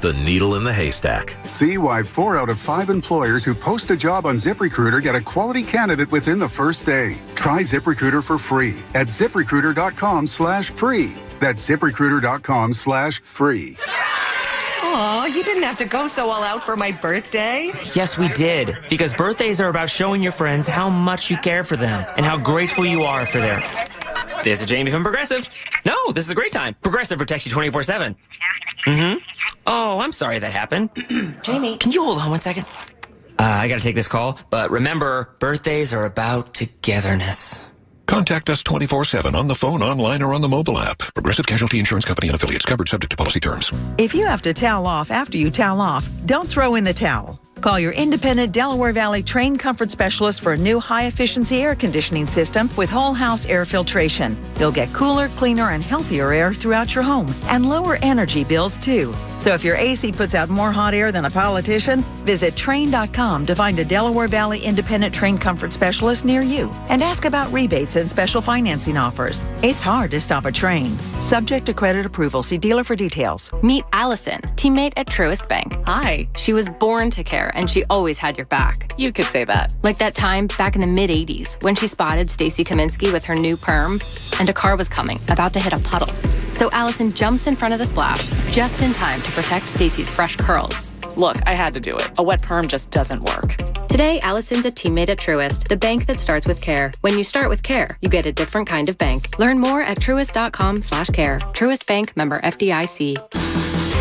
the needle in the haystack. See why 4 out of 5 employers who post a job on ZipRecruiter get a quality candidate within the first day. Try ZipRecruiter for free at ZipRecruiter.com/free. That's ZipRecruiter.com/free. Aw, you didn't have to go so all out for my birthday. Yes, we did. Because birthdays are about showing your friends how much you care for them and how grateful you are for them. This is Jamie from Progressive. No, this is a great time. Progressive protects you 24/7. Oh, I'm sorry that happened. Jamie. Can you hold on 1 second? I gotta take this call. But remember, birthdays are about togetherness. Contact us 24/7 on the phone, online, or on the mobile app. Progressive Casualty Insurance Company and affiliates. Covered subject to policy terms. If you have to towel off after you towel off, don't throw in the towel. Call your independent Delaware Valley trained comfort specialist for a new high-efficiency air conditioning system with whole-house air filtration. You'll get cooler, cleaner, and healthier air throughout your home and lower energy bills, too. So if your AC puts out more hot air than a politician, visit Train.com to find a Delaware Valley independent trained comfort specialist near you and ask about rebates and special financing offers. It's hard to stop a train. Subject to credit approval. See dealer for details. Meet Allison, teammate at Truist Bank. Hi. She was born to care, and she always had your back. You could say that. Like that time back in the mid-'80s when she spotted Stacy Kaminsky with her new perm, and a car was coming, about to hit a puddle. So Allison jumps in front of the splash, just in time to protect Stacy's fresh curls. Look, I had to do it. A wet perm just doesn't work. Today, Allison's a teammate at Truist, the bank that starts with care. When you start with care, you get a different kind of bank. Learn more at truist.com/care. Truist Bank, member FDIC.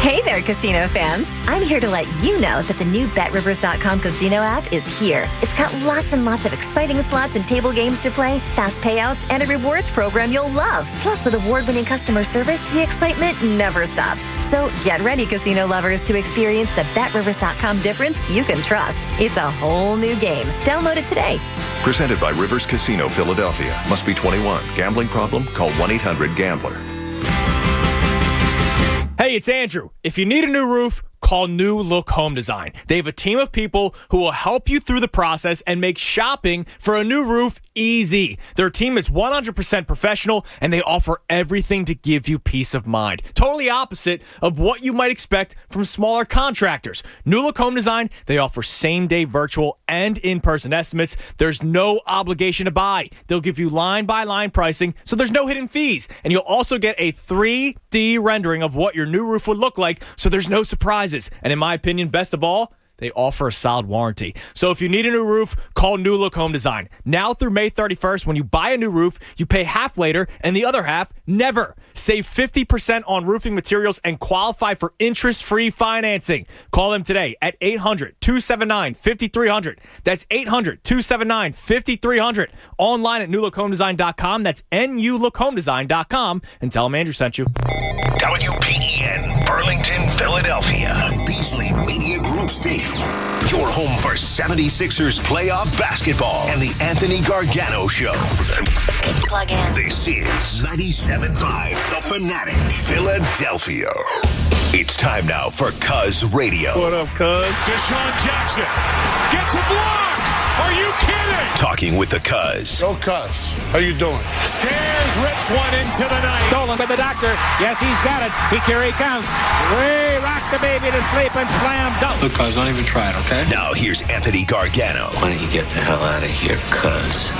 Hey there, casino fans. I'm here to let you know that the new BetRivers.com casino app is here. It's got lots and lots of exciting slots and table games to play, fast payouts, and a rewards program you'll love. Plus, with award-winning customer service, the excitement never stops. So get ready, casino lovers, to experience the BetRivers.com difference you can trust. It's a whole new game. Download it today. Presented by Rivers Casino, Philadelphia. Must be 21. Gambling problem? Call 1-800-GAMBLER. Hey, it's Andrew. If you need a new roof, call New Look Home Design. They have a team of people who will help you through the process and make shopping for a new roof easy. Their team is 100% professional, and they offer everything to give you peace of mind. Totally opposite of what you might expect from smaller contractors. New Look Home Design, they offer same-day virtual and in-person estimates. There's no obligation to buy. They'll give you line-by-line pricing, so there's no hidden fees. And you'll also get a 3D rendering of what your new roof would look like, so there's no surprises. And in my opinion, best of all, they offer a solid warranty. So if you need a new roof, call New Look Home Design. Now through May 31st, when you buy a new roof, you pay half later and the other half never. Save 50% on roofing materials and qualify for interest-free financing. Call them today at 800-279-5300. That's 800-279-5300. Online at newlookhomedesign.com. That's newlookhomedesign.com. And tell them Andrew sent you. WPEN, Burlington, Philadelphia. A Beasley Media Group station. Your home for 76ers playoff basketball and the Anthony Gargano Show. Plug in. This is 97.5 The Fanatic, Philadelphia. It's time now for Cuz Radio. What up, Cuz? Deshaun Jackson gets a block. Are you kidding? Talking with the Cuz. Yo, Cuz, how you doing? Stairs rips one into the night. Stolen by the doctor. Yes, he's got it. Here he comes. Way rock the baby to sleep and slam dunk. Look, Cuz, don't even try it, okay? Now here's Anthony Gargano. Why don't you get the hell out of here, Cuz?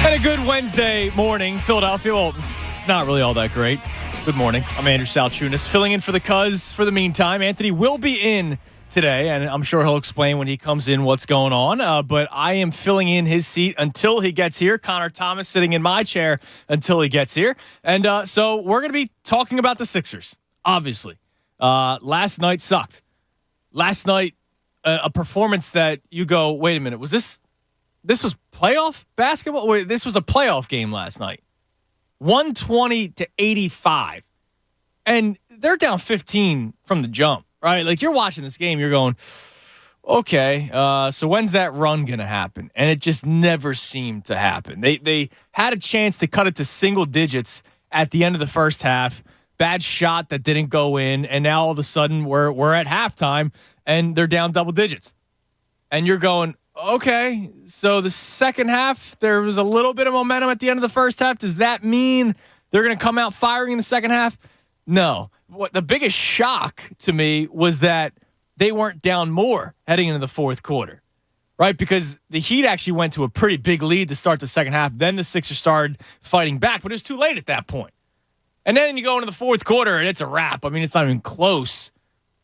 And a good Wednesday morning, Philadelphia. Well, it's not really all that great. Good morning. I'm Andrew Salchunas, filling in for the Cuz for the meantime. Anthony will be in today, and I'm sure he'll explain when he comes in what's going on. But I am filling in his seat until he gets here. Connor Thomas sitting in my chair until he gets here. And so we're going to be talking about the Sixers, obviously. Last night sucked. Last night, a performance that you go, wait a minute, was this was playoff basketball? Wait, this was a playoff game last night. 120-85. And they're down 15 from the jump, right? Like, you're watching this game, you're going, okay, so when's that run going to happen? And it just never seemed to happen. They had a chance to cut it to single digits at the end of the first half. Bad shot that didn't go in, and now all of a sudden we're at halftime, and they're down double digits. And you're going, okay, so the second half, there was a little bit of momentum at the end of the first half. Does that mean they're going to come out firing in the second half? No. What the biggest shock to me was that they weren't down more heading into the fourth quarter, right? Because the Heat actually went to a pretty big lead to start the second half. Then the Sixers started fighting back, but it was too late at that point. And then you go into the fourth quarter and it's a wrap. I mean, it's not even close.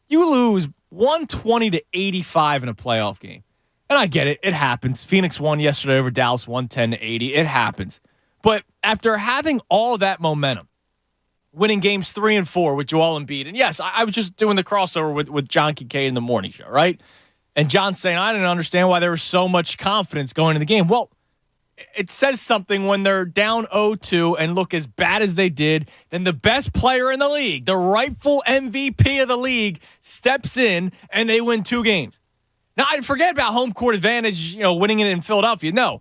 You lose 120 to 85 in a playoff game. And I get it. It happens. Phoenix won yesterday over Dallas 110 to 80. It happens. But after having all that momentum, winning games 3 and 4 with Joel Embiid, and yes, I was just doing the crossover with John Kincaid in the morning show, right? And John's saying, I didn't understand why there was so much confidence going into the game. Well, it says something when they're down 0-2 and look as bad as they did. Then the best player in the league, the rightful MVP of the league, steps in and they win 2 games. Now, I forget about home court advantage, winning it in Philadelphia. No,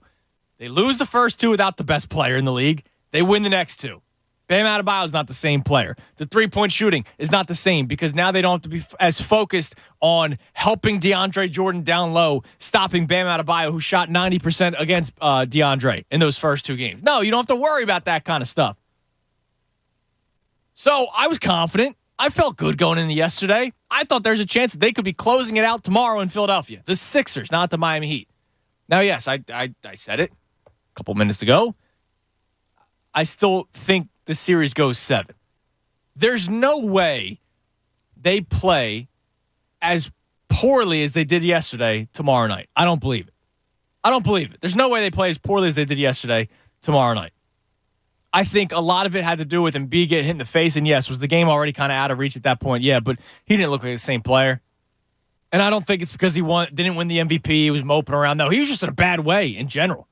they lose the first 2 without the best player in the league. They win the next 2. Bam Adebayo is not the same player. The three-point shooting is not the same because now they don't have to be as focused on helping DeAndre Jordan down low, stopping Bam Adebayo, who shot 90% against DeAndre in those first 2 games. No, you don't have to worry about that kind of stuff. So I was confident. I felt good going into yesterday. I thought there's a chance that they could be closing it out tomorrow in Philadelphia. The Sixers, not the Miami Heat. Now, yes, I said it a couple minutes ago. I still think the series goes 7. There's no way they play as poorly as they did yesterday tomorrow night. I don't believe it. There's no way they play as poorly as they did yesterday tomorrow night. I think a lot of it had to do with Embiid getting hit in the face, and yes, was the game already kind of out of reach at that point? Yeah, but he didn't look like the same player. And I don't think it's because he didn't win the MVP, he was moping around. No, he was just in a bad way in general.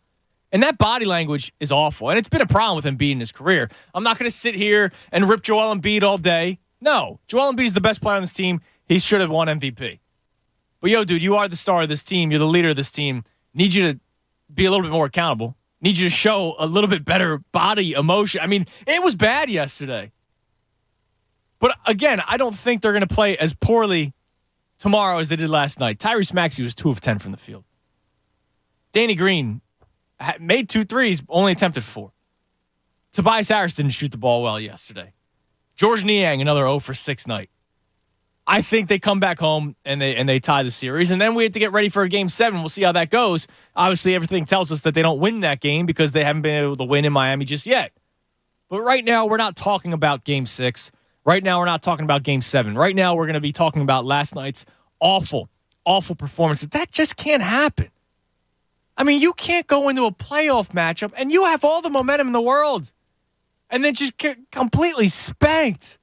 And that body language is awful. And it's been a problem with Embiid in his career. I'm not going to sit here and rip Joel Embiid all day. No, Joel Embiid is the best player on this team. He should have won MVP. But, dude, you are the star of this team. You're the leader of this team. Need you to be a little bit more accountable. Need you to show a little bit better body emotion. I mean, it was bad yesterday. But, again, I don't think they're going to play as poorly tomorrow as they did last night. Tyrese Maxey was 2 of 10 from the field. Danny Green made 2 threes, only attempted 4. Tobias Harris didn't shoot the ball well yesterday. George Niang, another 0 for 6 night. I think they come back home and they tie the series, and then we have to get ready for a game 7. We'll see how that goes. Obviously, everything tells us that they don't win that game because they haven't been able to win in Miami just yet. But right now, we're not talking about game 6. Right now, we're not talking about game 7. Right now, we're going to be talking about last night's awful, awful performance. That just can't happen. I mean, you can't go into a playoff matchup and you have all the momentum in the world and then just get completely spanked.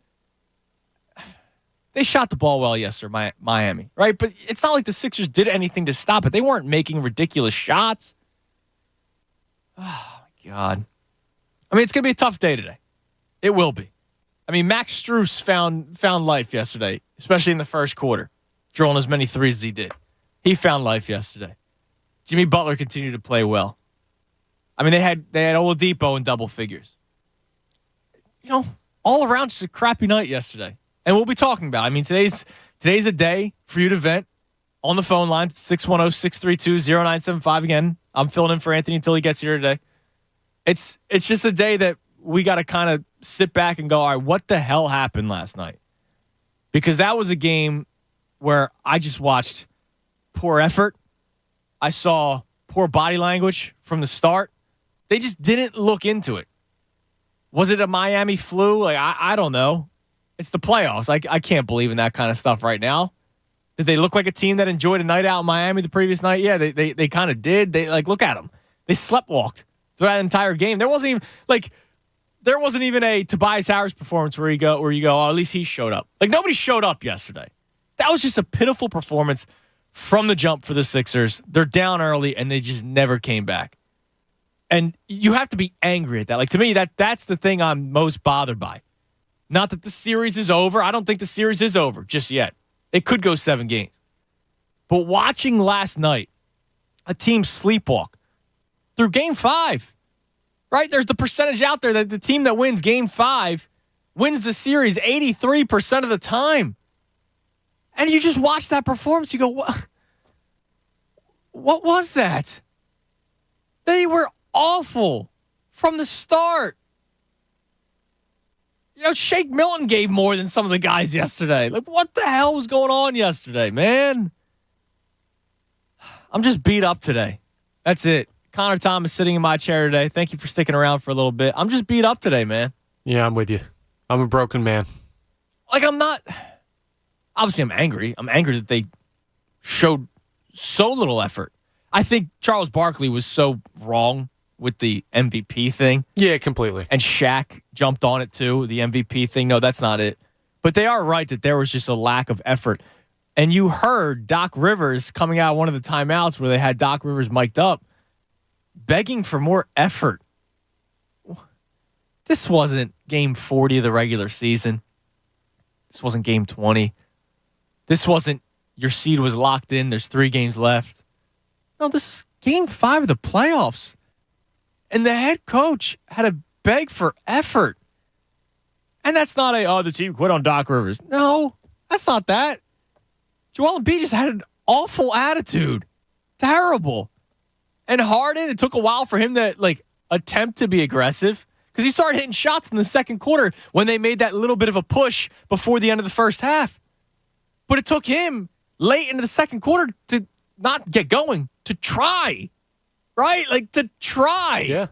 They shot the ball well yesterday, Miami, right? But it's not like the Sixers did anything to stop it. They weren't making ridiculous shots. Oh, my God. I mean, it's going to be a tough day today. It will be. I mean, Max Strus found life yesterday, especially in the first quarter, drawing as many threes as he did. He found life yesterday. Jimmy Butler continued to play well. I mean, they had Oladipo in double figures. All around just a crappy night yesterday. And we'll be talking about it. I mean, today's a day for you to vent on the phone line, 610-632-0975. Again, I'm filling in for Anthony until he gets here today. It's just a day that we got to kind of sit back and go, all right, what the hell happened last night? Because that was a game where I just watched poor effort. I saw poor body language from the start. They just didn't look into it. Was it a Miami flu? I don't know. It's the playoffs. I can't believe in that kind of stuff right now. Did they look like a team that enjoyed a night out in Miami the previous night? Yeah, they kind of did. Look at them. They sleptwalked through that entire game. There wasn't even a Tobias Harris performance where you go, oh, at least he showed up. Nobody showed up yesterday. That was just a pitiful performance from the jump for the Sixers. They're down early, and they just never came back. And you have to be angry at that. To me, that's the thing I'm most bothered by. Not that the series is over. I don't think the series is over just yet. It could go 7 games. But watching last night, a team sleepwalk through Game 5, right? There's the percentage out there that the team that wins Game 5 wins the series 83% of the time. And you just watch that performance. You go, what was that? They were awful from the start. Shake Milton gave more than some of the guys yesterday. Like, what the hell was going on yesterday, man? I'm just beat up today. That's it. Connor Thomas sitting in my chair today. Thank you for sticking around for a little bit. I'm just beat up today, man. Yeah, I'm with you. I'm a broken man. Like, I'm not... Obviously, I'm angry. I'm angry that they showed so little effort. I think Charles Barkley was so wrong with the MVP thing. Yeah, completely. And Shaq jumped on it too, the MVP thing. No, that's not it. But they are right that there was just a lack of effort. And you heard Doc Rivers coming out of one of the timeouts where they had Doc Rivers mic'd up, begging for more effort. This wasn't game 40 of the regular season. This wasn't game 20. This wasn't your seed was locked in. There's 3 games left. No, this is game 5 of the playoffs. And the head coach had to beg for effort. And that's not the team quit on Doc Rivers. No, that's not that. Joel Embiid just had an awful attitude. Terrible. And Harden, it took a while for him to attempt to be aggressive because he started hitting shots in the second quarter when they made that little bit of a push before the end of the first half. But it took him late into the second quarter to not get going, to try. Right? To try. Yeah.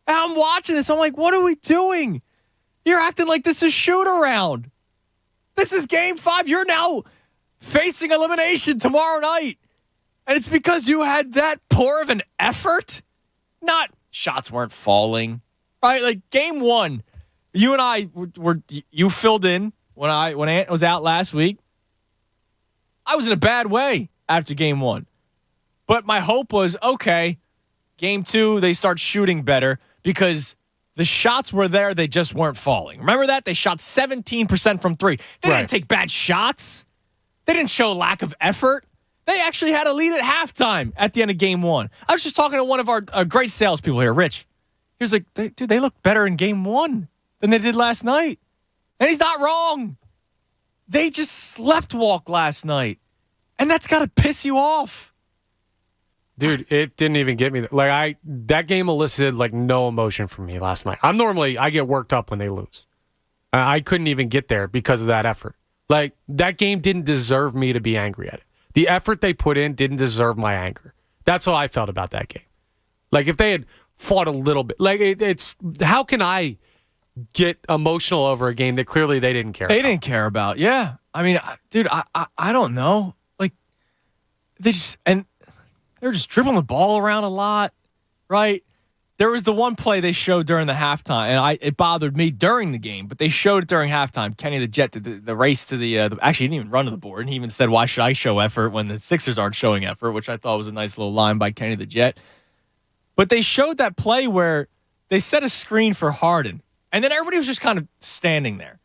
And I'm watching this. I'm like, what are we doing? You're acting like this is shoot around. This is game 5. You're now facing elimination tomorrow night. And it's because you had that poor of an effort? Not shots weren't falling. Right? Game 1, you and I you filled in when Ant was out last week. I was in a bad way after game 1. But my hope was, okay, game 2, they start shooting better because the shots were there. They just weren't falling. Remember that? They shot 17% from 3. They didn't take bad shots. They didn't show lack of effort. They actually had a lead at halftime at the end of game 1. I was just talking to one of our great salespeople here, Rich. He was like, dude, they look better in game 1 than they did last night. And he's not wrong. They just slept walk last night. And that's got to piss you off. Dude, it didn't even get me. That game elicited no emotion from me last night. I get worked up when they lose. I couldn't even get there because of that effort. That game didn't deserve me to be angry at it. The effort they put in didn't deserve my anger. That's how I felt about that game. If they had fought a little bit, it's how can I get emotional over a game that clearly they didn't care about? They didn't care about. Yeah. I mean, dude, I don't know. They're just dribbling the ball around a lot, right? There was the one play they showed during the halftime, and it bothered me during the game, but they showed it during halftime. Kenny the Jet did the race to actually, he didn't even run to the board, and he even said, why should I show effort when the Sixers aren't showing effort, which I thought was a nice little line by Kenny the Jet. But they showed that play where they set a screen for Harden, and then everybody was just kind of standing there.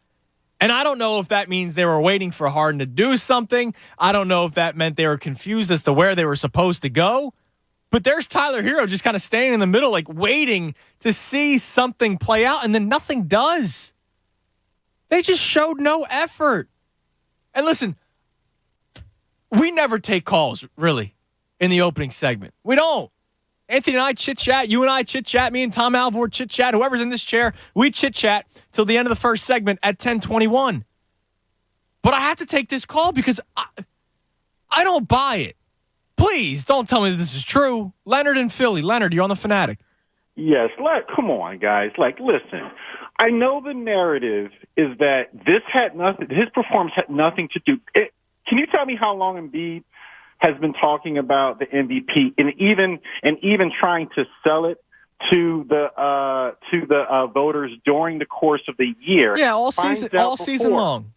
And I don't know if that means they were waiting for Harden to do something. I don't know if that meant they were confused as to where they were supposed to go. But there's Tyler Hero just kind of standing in the middle, waiting to see something play out, and then nothing does. They just showed no effort. And listen, we never take calls, really, in the opening segment. We don't. Anthony and I chit-chat. You and I chit-chat. Me and Tom Alvord chit-chat. Whoever's in this chair, we chit-chat till the end of the first segment at 10:21. But I have to take this call because I don't buy it. Please don't tell me that this is true. Leonard in Philly. Leonard, you're on the Fanatic. Yes, come on, guys. Listen, I know the narrative is that his performance had nothing to do. Can you tell me how long Embiid has been talking about the MVP and even trying to sell it to the voters during the course of the year? Yeah, all season long.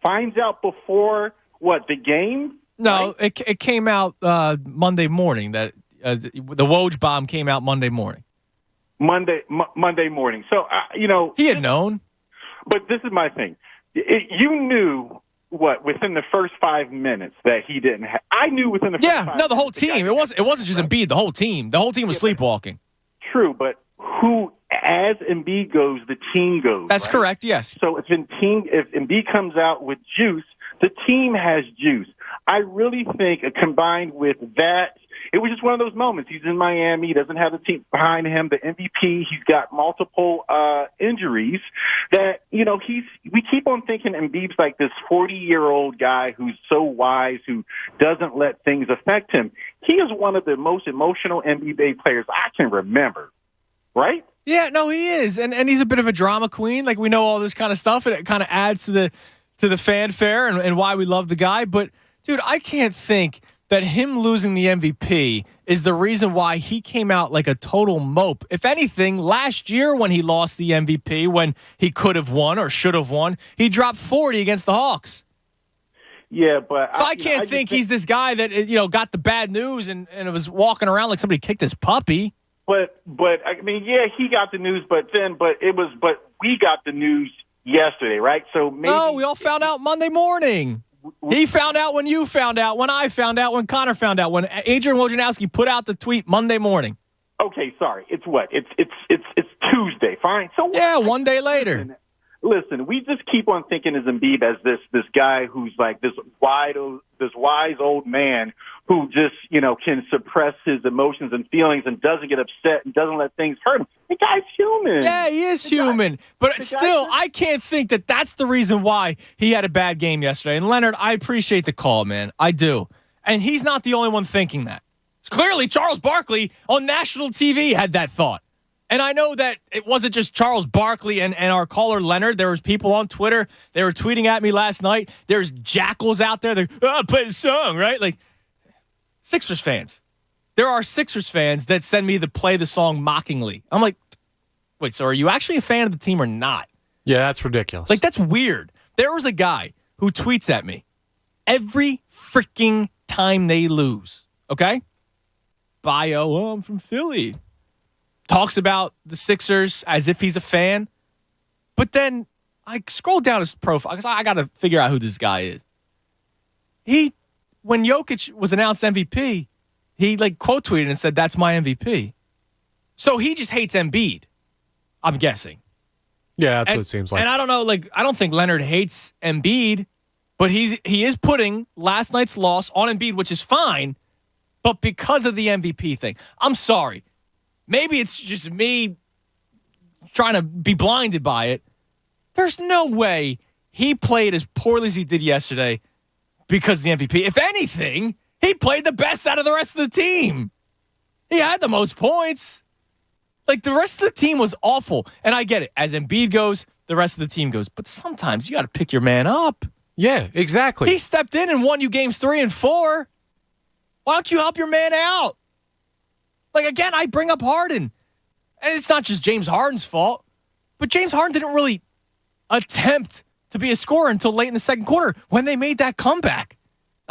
Finds out before the game? No, right? It came out Monday morning. That the Woj bomb came out Monday morning. Monday morning. So he had known. But this is my thing. You knew within the first 5 minutes that he didn't have. I knew within the first 5 minutes. The whole team. It wasn't just Embiid. The whole team. The whole team was sleepwalking. True, but as Embiid goes, the team goes. That's correct. Yes. So if Embiid comes out with juice, the team has juice. I really think combined with that it was just one of those moments. He's in Miami. He doesn't have the team behind him. The MVP. He's got multiple injuries. That we keep on thinking Embiid's like this 40-year-old guy who's so wise, who doesn't let things affect him. He is one of the most emotional NBA players I can remember. Right? Yeah, no, he is, and he's a bit of a drama queen. Like, we know all this kind of stuff, and it kind of adds to the fanfare and why we love the guy. But dude, I can't think that him losing the MVP is the reason why he came out like a total mope. If anything, last year when he lost the MVP, when he could have won or should have won, he dropped 40 against the Hawks. Yeah, but so I can't think he's this guy that got the bad news and it was walking around like somebody kicked his puppy. But I mean, yeah, he got the news, but we got the news yesterday, right? So maybe we all found out Monday morning. He found out when you found out, when I found out, when Connor found out, when Adrian Wojnarowski put out the tweet Monday morning. Okay, sorry. It's what? It's Tuesday. Fine. So yeah, one day later. Listen, we just keep on thinking of Embiid as this guy who's like this wise old man who just can suppress his emotions and feelings and doesn't get upset and doesn't let things hurt him. The guy's human. Yeah, he is human. But still, I can't think that that's the reason why he had a bad game yesterday. And Leonard, I appreciate the call, man. I do. And he's not the only one thinking that. Clearly, Charles Barkley on national TV had that thought. And I know that it wasn't just Charles Barkley and our caller Leonard. There was people on Twitter. They were tweeting at me last night. There's jackals out there. They're, play the song, right? Like, Sixers fans. There are Sixers fans that send me to play the song mockingly. I'm like, wait, so are you actually a fan of the team or not? Yeah, that's ridiculous. Like, that's weird. There was a guy who tweets at me every freaking time they lose, okay? Bio, I'm from Philly. Talks about the Sixers as if he's a fan. But then I scroll down his profile because I got to figure out who this guy is. When Jokic was announced MVP, he quote tweeted and said, "That's my MVP." So he just hates Embiid, I'm guessing. Yeah, that's what it seems like. And I don't know, I don't think Leonard hates Embiid, but he is putting last night's loss on Embiid, which is fine, but because of the MVP thing. I'm sorry. Maybe it's just me trying to be blinded by it. There's no way he played as poorly as he did yesterday because of the MVP. If anything, he played the best out of the rest of the team. He had the most points. The rest of the team was awful. And I get it. As Embiid goes, the rest of the team goes. But sometimes you got to pick your man up. Yeah, exactly. He stepped in and won you games 3 and 4. Why don't you help your man out? Again, I bring up Harden. And it's not just James Harden's fault. But James Harden didn't really attempt to be a scorer until late in the second quarter when they made that comeback.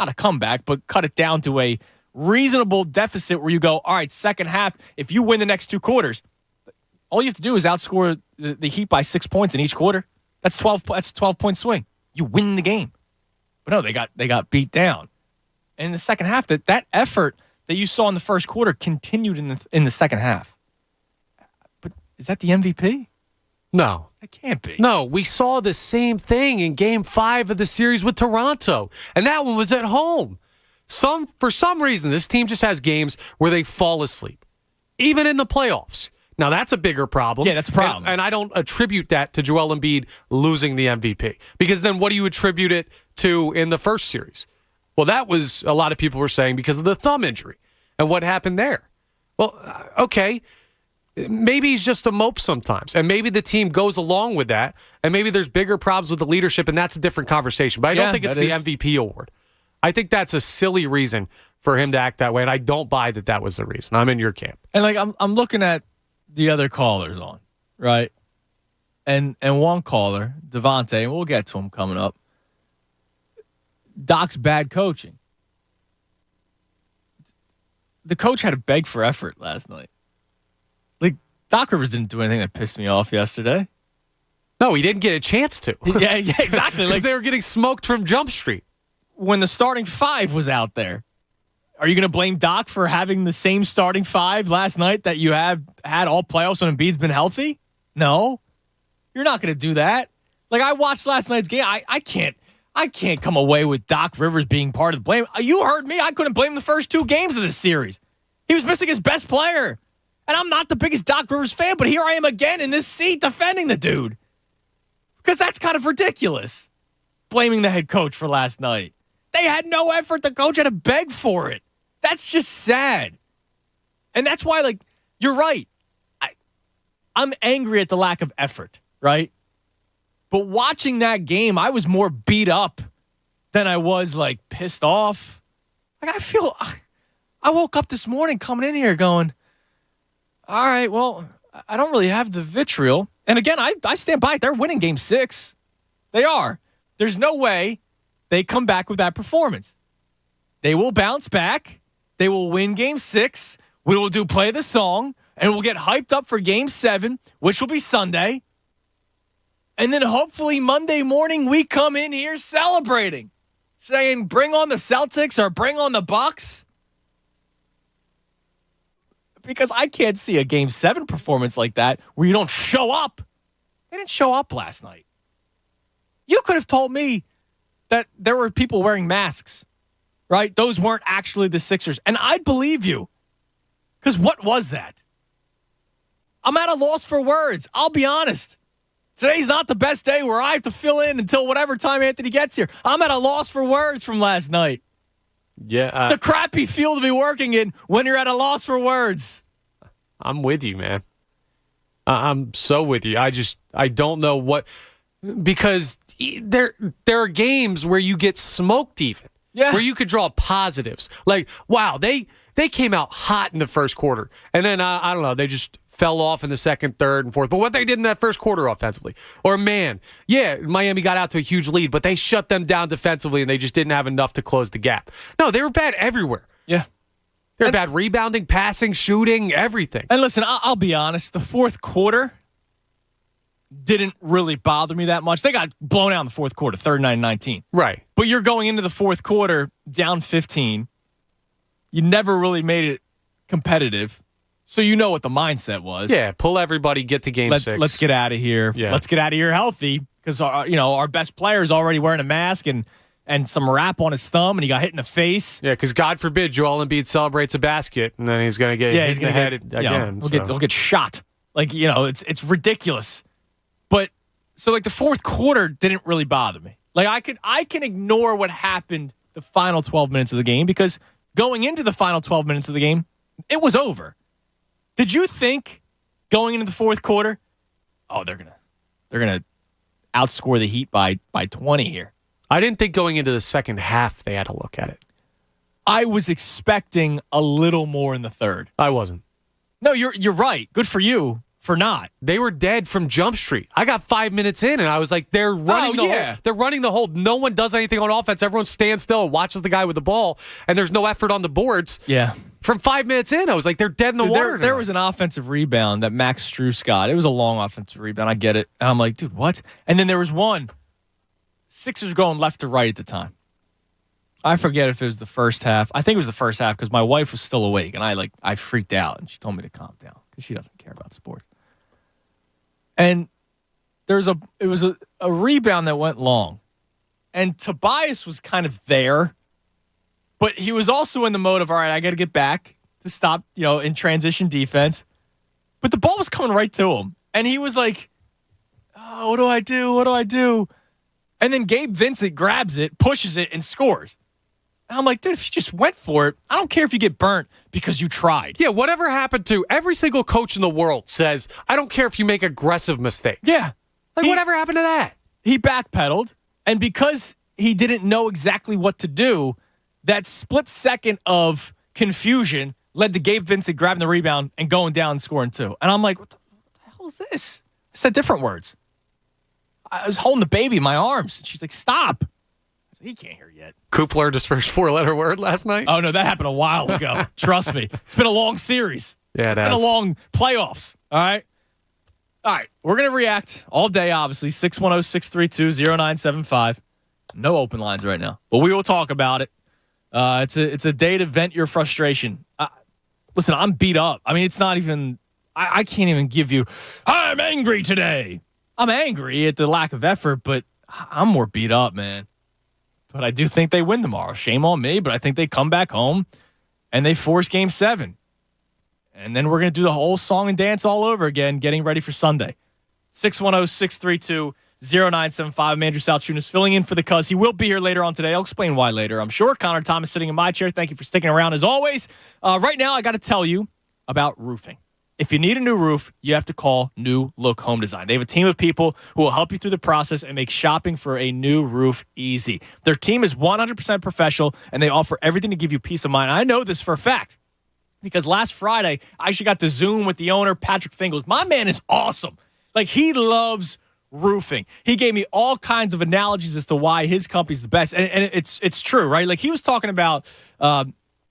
Not a comeback, but cut it down to a reasonable deficit where you go, all right, second half, if you win the next 2 quarters, all you have to do is outscore the Heat by 6 points in each quarter. That's a 12-point swing. You win the game. But no, they got beat down. And in the second half, that effort that you saw in the first quarter continued in the second half. But is that the MVP? No. It can't be. No, we saw the same thing in Game 5 of the series with Toronto, and that one was at home. For some reason, this team just has games where they fall asleep, even in the playoffs. Now, that's a bigger problem. Yeah, that's a problem. And I don't attribute that to Joel Embiid losing the MVP, because then what do you attribute it to in the first series? Well, that was, a lot of people were saying, because of the thumb injury and what happened there. Well, okay, maybe he's just a mope sometimes, and maybe the team goes along with that, and maybe there's bigger problems with the leadership, and that's a different conversation. But I don't think it's the MVP award. I think that's a silly reason for him to act that way, and I don't buy that was the reason. I'm in your camp. And I'm looking at the other callers on, right? And one caller, Devontae, and we'll get to him coming up. Doc's bad coaching. The coach had to beg for effort last night. Doc Rivers didn't do anything that pissed me off yesterday. No, he didn't get a chance to. Yeah, exactly. Because they were getting smoked from Jump Street. When the starting 5 was out there, are you going to blame Doc for having the same starting 5 last night that you have had all playoffs when Embiid's been healthy? No. You're not going to do that. I watched last night's game. I can't come away with Doc Rivers being part of the blame. You heard me. I couldn't blame the first 2 games of this series. He was missing his best player. And I'm not the biggest Doc Rivers fan, but here I am again in this seat defending the dude. Because that's kind of ridiculous, blaming the head coach for last night. They had no effort. The coach had to beg for it. That's just sad. And that's why, like, you're right. I'm angry at the lack of effort, right? But watching that game, I was more beat up than I was, like, pissed off. Like, I woke up this morning coming in here going, all right, well, I don't really have the vitriol. And again, I stand by it. They're winning game 6. They are. There's no way they come back with that performance. They will bounce back. They will win game 6. We will do play the song. And we'll get hyped up for game 7, which will be Sunday. And then hopefully Monday morning we come in here celebrating, saying bring on the Celtics or bring on the Bucks. Because I can't see a game 7 performance like that where you don't show up. They didn't show up last night. You could have told me that there were people wearing masks, right? Those weren't actually the Sixers. And I'd believe you. Because what was that? I'm at a loss for words. I'll be honest. Today's not the best day where I have to fill in until whatever time Anthony gets here. I'm at a loss for words from last night. Yeah. It's a crappy field to be working in when you're at a loss for words. I'm with you, man. I'm so with you. I don't know what, because there are games where you get smoked even. Yeah. Where you could draw positives. Like, wow, they came out hot in the first quarter. And then, I don't know, they just fell off in the second, third, and fourth. But what they did in that first quarter offensively. Or, man, yeah, Miami got out to a huge lead, but they shut them down defensively, and they just didn't have enough to close the gap. No, they were bad everywhere. Yeah. They were bad rebounding, passing, shooting, everything. And listen, I'll be honest. The fourth quarter didn't really bother me that much. They got blown out in the fourth quarter, 39-19. Right. But you're going into the fourth quarter down 15. You never really made it competitive. So you know what the mindset was. Yeah, pull everybody, get to game 6. Let's get out of here. Yeah. Let's get out of here healthy because our best player is already wearing a mask and some wrap on his thumb and he got hit in the face. Yeah, because God forbid Joel Embiid celebrates a basket and then he's going to get hit in the head again. He'll get shot. Like, it's ridiculous. But so like the fourth quarter didn't really bother me. Like I can ignore what happened the final 12 minutes of the game because going into the final 12 minutes of the game, it was over. Did you think going into the fourth quarter, they're gonna outscore the Heat by 20 here? I didn't think going into the second half they had to look at it. I was expecting a little more in the third. I wasn't. No, you're right. Good for you for not. They were dead from Jump Street. I got 5 minutes in and I was like, they're running they're running the whole. No one does anything on offense. Everyone stands still and watches the guy with the ball, and there's no effort on the boards. Yeah. From 5 minutes in, I was like, they're dead in the water. There was an offensive rebound that Max Strus got. It was a long offensive rebound. I get it. And I'm like, dude, what? And then there was one. Sixers going left to right at the time. I forget if it was the first half. I think it was the first half because my wife was still awake, and I freaked out, and she told me to calm down because she doesn't care about sports. And it was a rebound that went long. And Tobias was kind of there. But he was also in the mode of, all right, I got to get back to stop, in transition defense. But the ball was coming right to him. And he was like, oh, what do I do? What do I do? And then Gabe Vincent grabs it, pushes it, and scores. And I'm like, dude, if you just went for it, I don't care if you get burnt because you tried. Yeah, whatever happened to every single coach in the world says, I don't care if you make aggressive mistakes. Yeah. Whatever happened to that? He backpedaled. And because he didn't know exactly what to do, that split second of confusion led to Gabe Vincent grabbing the rebound and going down and scoring 2. And I'm like, what the hell is this? I said different words. I was holding the baby in my arms. And she's like, stop. I said, he can't hear yet. Coop learned his first 4-letter word last night. Oh, no, that happened a while ago. Trust me. It's been a long series. Yeah, it's been a long playoffs. All right. We're going to react all day, obviously. 610-632-0975. No open lines right now. But we will talk about it. It's a day to vent your frustration. Listen, I'm beat up. I mean, it's not even. I can't even give you. I'm angry today. I'm angry at the lack of effort, but I'm more beat up, man. But I do think they win tomorrow. Shame on me, but I think they come back home and they force Game 7. And then we're going to do the whole song and dance all over again, getting ready for Sunday. 610-632-0975. I'm Andrew Salchunas filling in for the Cuz. He will be here later on today. I'll explain why later, I'm sure. Connor Thomas sitting in my chair. Thank you for sticking around as always. Right now, I got to tell you about roofing. If you need a new roof, you have to call New Look Home Design. They have a team of people who will help you through the process and make shopping for a new roof easy. Their team is 100% professional, and they offer everything to give you peace of mind. I know this for a fact because last Friday, I actually got to Zoom with the owner, Patrick Fingles. My man is awesome. Like, he loves roofing. He gave me all kinds of analogies as to why his company's the best. And it's true, right? Like, he was talking about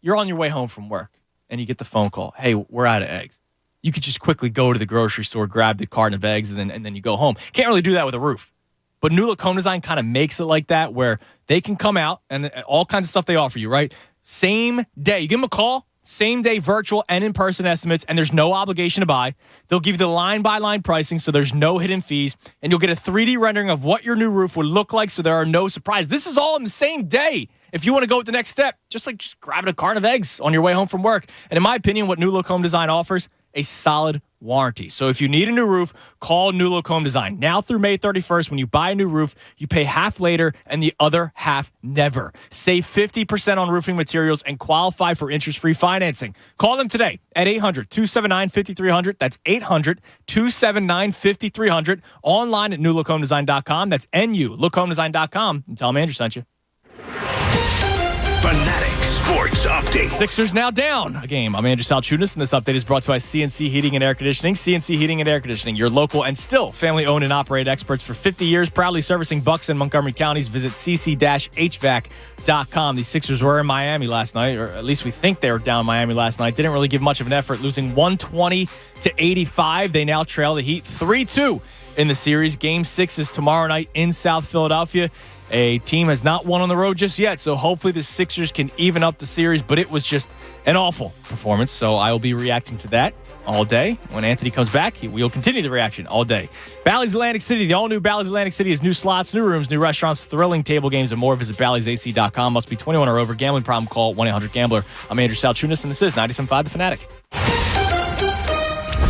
you're on your way home from work, and you get the phone call. Hey, we're out of eggs. You could just quickly go to the grocery store, grab the carton of eggs, and then you go home. Can't really do that with a roof. But New Look Home Design kind of makes it like that, where they can come out and all kinds of stuff they offer you, right? Same day. You give them a call, same day virtual and in-person estimates, and there's no obligation to buy. They'll give you the line-by-line pricing, so there's no hidden fees, and you'll get a 3D rendering of what your new roof would look like, so there are no surprises. This is all in the same day. If you want to go with the next step, just grabbing a carton of eggs on your way home from work. And in my opinion, what New Look Home Design offers, a solid warranty. So if you need a new roof, call New Look Home Design. Now through May 31st, when you buy a new roof, you pay half later and the other half never. Save 50% on roofing materials and qualify for interest-free financing. Call them today at 800-279-5300. That's 800-279-5300. Online at newlookhomedesign.com. That's NULookHomeDesign.com. And tell them Andrew sent you. Fanatic Sports Update. Sixers now down a game. I'm Andrew Salchunas, and this update is brought to you by CNC Heating and Air Conditioning. CNC Heating and Air Conditioning, your local and still family-owned and operated experts for 50 years, proudly servicing Bucks and Montgomery counties. Visit cc-hvac.com. The Sixers were in Miami last night, or at least we think they were down in Miami last night. Didn't really give much of an effort, losing 120-85. They now trail the Heat 3-2 in the series. Game 6 is tomorrow night in South Philadelphia. A team has not won on the road just yet, so hopefully the Sixers can even up the series, but it was just an awful performance, so I will be reacting to that all day. When Anthony comes back, we'll continue the reaction all day. Bally's Atlantic City, the all-new Bally's Atlantic City is new slots, new rooms, new restaurants, thrilling table games, and more. Visit Bally'sAC.com. Must be 21 or over. Gambling problem, call 1-800-GAMBLER. I'm Andrew Salchunas, and this is 97.5 The Fanatic.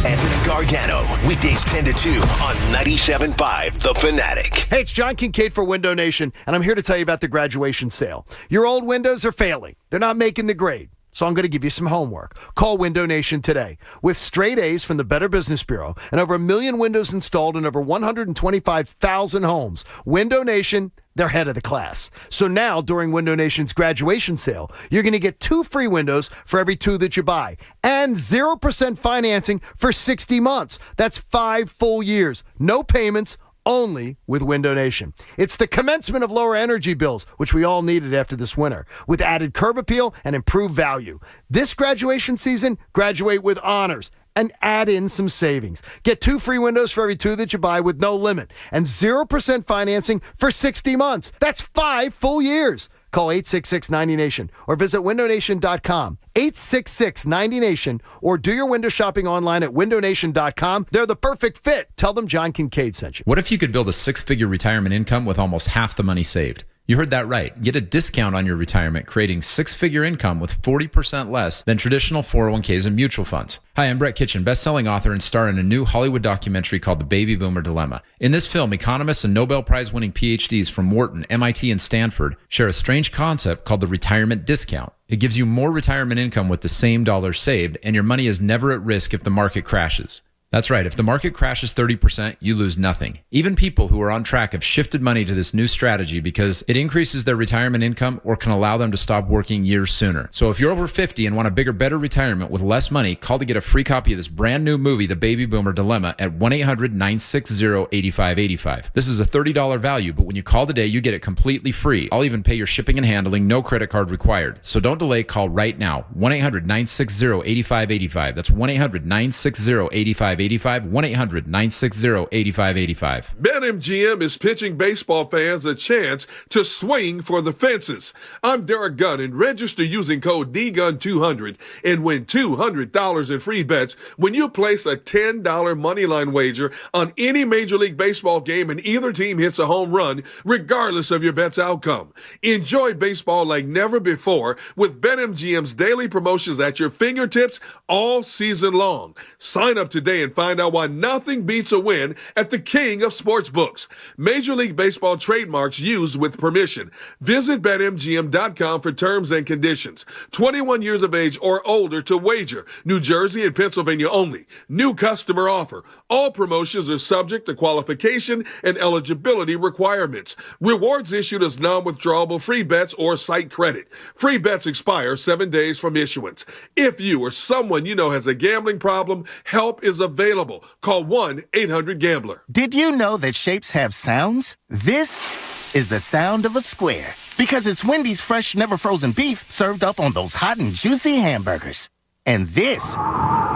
Anthony Gargano, weekdays 10 to 2 on 97.5 The Fanatic. Hey, it's John Kincaid for Window Nation, and I'm here to tell you about the graduation sale. Your old windows are failing. They're not making the grade. So I'm going to give you some homework. Call Window Nation today. With straight A's from the Better Business Bureau and over 1 million windows installed in over 125,000 homes, Window Nation, they're head of the class. So now, during Window Nation's graduation sale, you're going to get 2 free windows for every 2 that you buy. And 0% financing for 60 months. That's 5 full years. No payments, only with Window Nation. It's the commencement of lower energy bills, which we all needed after this winter, with added curb appeal and improved value. This graduation season, graduate with honors and add in some savings. Get 2 free windows for every 2 that you buy with no limit and 0% financing for 60 months. That's 5 full years. Call 866-90NATION or visit windownation.com. 866-90NATION or do your window shopping online at windownation.com. They're the perfect fit. Tell them John Kincaid sent you. What if you could build a 6-figure retirement income with almost half the money saved? You heard that right. Get a discount on your retirement, creating 6-figure income with 40% less than traditional 401ks and mutual funds. Hi, I'm Brett Kitchen, best-selling author and star in a new Hollywood documentary called The Baby Boomer Dilemma. In this film, economists and Nobel Prize-winning PhDs from Wharton, MIT, and Stanford share a strange concept called the retirement discount. It gives you more retirement income with the same dollars saved, and your money is never at risk if the market crashes. That's right. If the market crashes 30%, you lose nothing. Even people who are on track have shifted money to this new strategy because it increases their retirement income or can allow them to stop working years sooner. So if you're over 50 and want a bigger, better retirement with less money, call to get a free copy of this brand new movie, The Baby Boomer Dilemma, at 1-800-960-8585. This is a $30 value, but when you call today, you get it completely free. I'll even pay your shipping and handling, no credit card required. So don't delay, call right now. 1-800-960-8585. That's 1-800-960-8585. 1-800-960-8585, 1-800-960-8585. BetMGM is pitching baseball fans a chance to swing for the fences. I'm Derek Gunn, and register using code DGUN200 and win $200 in free bets when you place a $10 moneyline wager on any Major League Baseball game and either team hits a home run, regardless of your bet's outcome. Enjoy baseball like never before with BetMGM's daily promotions at your fingertips all season long. Sign up today and find out why nothing beats a win at the king of sportsbooks. Major League Baseball trademarks used with permission. Visit BetMGM.com for terms and conditions. 21 years of age or older to wager. New Jersey and Pennsylvania only. New customer offer. All promotions are subject to qualification and eligibility requirements. Rewards issued as non-withdrawable free bets or site credit. Free bets expire 7 days from issuance. If you or someone you know has a gambling problem, help is available. Call 1-800-GAMBLER. Did you know that shapes have sounds? This is the sound of a square because it's Wendy's fresh, never frozen beef served up on those hot and juicy hamburgers. And this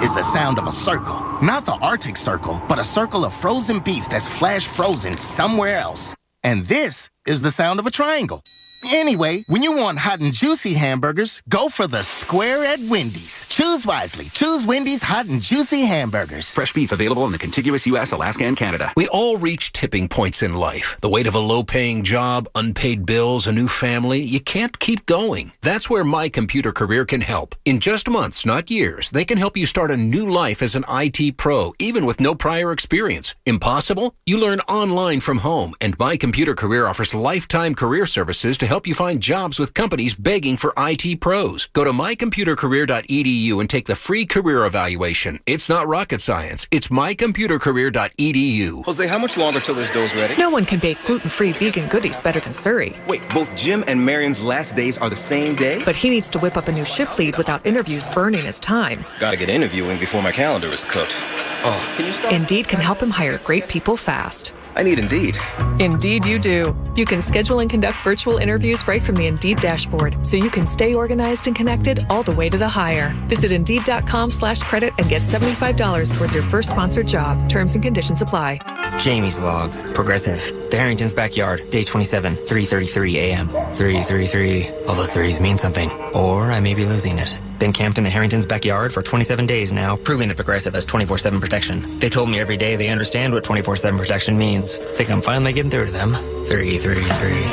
is the sound of a circle. Not the Arctic Circle, but a circle of frozen beef that's flash frozen somewhere else. And this is the sound of a triangle. Anyway, when you want hot and juicy hamburgers, go for the square at Wendy's. Choose wisely. Choose Wendy's hot and juicy hamburgers. Fresh beef available in the contiguous U.S., Alaska, and Canada. We all reach tipping points in life. The weight of a low-paying job, unpaid bills, a new family. You can't keep going. That's where My Computer Career can help. In just months, not years, they can help you start a new life as an IT pro, even with no prior experience. Impossible? You learn online from home, and My Computer Career offers lifetime career services to help you find jobs with companies begging for IT pros. Go to mycomputercareer.edu and take the free career evaluation. It's not rocket science. It's mycomputercareer.edu. Jose, how much longer till this dough's ready? No one can bake gluten-free vegan goodies better than Surrey. Wait, both Jim and Marion's last days are the same day? But he needs to whip up a new shift lead without interviews burning his time. Gotta get interviewing before my calendar is cooked. Oh, can you stop? Indeed can help him hire great people fast. I need Indeed. Indeed you do. You can schedule and conduct virtual interviews right from the Indeed dashboard, so you can stay organized and connected all the way to the hire. Visit Indeed.com/credit and get $75 towards your first sponsored job. Terms and conditions apply. Jamie's log. Progressive. The Harrington's backyard. Day 27, 3:33 a.m. 333. All those threes mean something. Or I may be losing it. Been camped in the Harrington's backyard for 27 days now, proving that Progressive has 24/7 protection. They told me every day they understand what 24/7 protection means. Think I'm finally getting through to them. 333.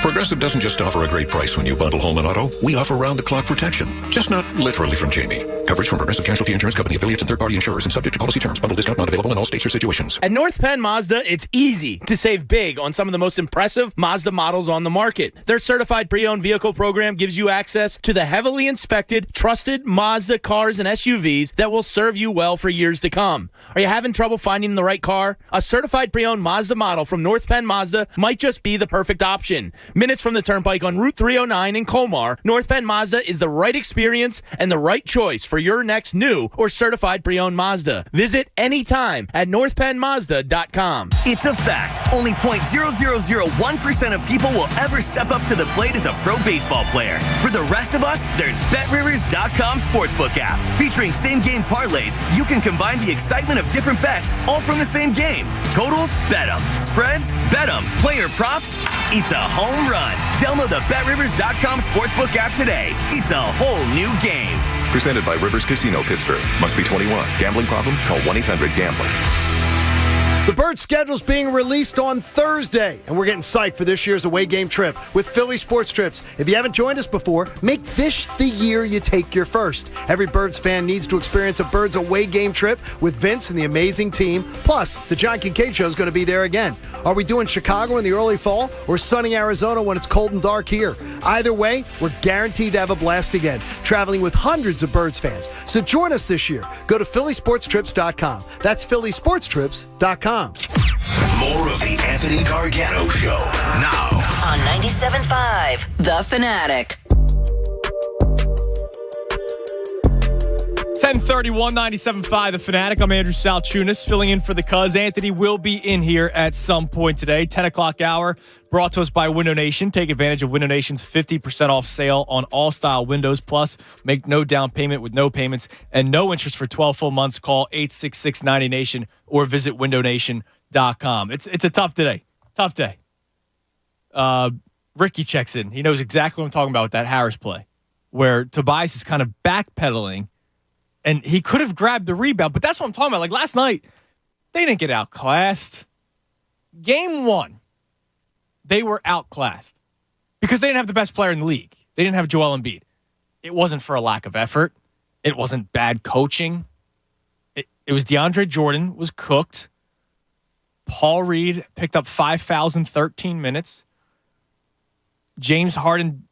Progressive doesn't just offer a great price when you bundle home and auto. We offer round-the-clock protection. Just not literally from Jamie. Coverage from Progressive Casualty Insurance Company, affiliates, and third-party insurers, and subject to policy terms. Bundle discount not available in all states or situations. At North Penn Mazda, it's easy to save big on some of the most impressive Mazda models on the market. Their certified pre-owned vehicle program gives you access to the heavily inspected, trusted Mazda cars and SUVs that will serve you well for years to come. Are you having trouble finding the right car? A certified pre-owned Mazda model from North Penn Mazda might just be the perfect option. Minutes from the Turnpike on Route 309 in Colmar, North Penn Mazda is the right experience and the right choice for your next new or certified pre-owned Mazda. Visit anytime at northpennmazda.com. It's a fact. Only 0.0001% of people will ever step up to the plate as a pro baseball player. For the rest of us, there's BetRivers.com Sportsbook app. Featuring same-game parlays, you can combine the excitement of different bets all from the same game. Totals? Bet 'em. Spreads? Bet 'em. Player props? It's a home run. Download the BetRivers.com Sportsbook app today. It's a whole new game. Presented by Rivers Casino, Pittsburgh. Must be 21. Gambling problem? Call 1-800-GAMBLER. The Bird schedule's being released on Thursday, and we're getting psyched for this year's away game trip with Philly Sports Trips. If you haven't joined us before, make this the year you take your first. Every Birds fan needs to experience a Birds away game trip with Vince and the amazing team. Plus, the John Kincaid Show is going to be there again. Are we doing Chicago in the early fall or sunny Arizona when it's cold and dark here? Either way, we're guaranteed to have a blast again, traveling with hundreds of Birds fans. So join us this year. Go to phillysportstrips.com. That's phillysportstrips.com. More of the Anthony Gargano Show now on 97.5 The Fanatic. 1031, 97.5 The Fanatic. I'm Andrew Salchunas, filling in for the Cuz. Anthony will be in here at some point today. 10 o'clock hour, brought to us by Window Nation. Take advantage of Window Nation's 50% off sale on all style windows. Plus, make no down payment with no payments and no interest for 12 full months. Call 866-90Nation or visit windownation.com. It's a tough day. Tough day. Ricky checks in. He knows exactly what I'm talking about with that Harris play, where Tobias is kind of backpedaling. And he could have grabbed the rebound, but that's what I'm talking about. Like last night, they didn't get outclassed. Game 1, they were outclassed because they didn't have the best player in the league. They didn't have Joel Embiid. It wasn't for a lack of effort. It wasn't bad coaching. It was DeAndre Jordan was cooked. Paul Reed picked up 5 fouls in 13 minutes. James Harden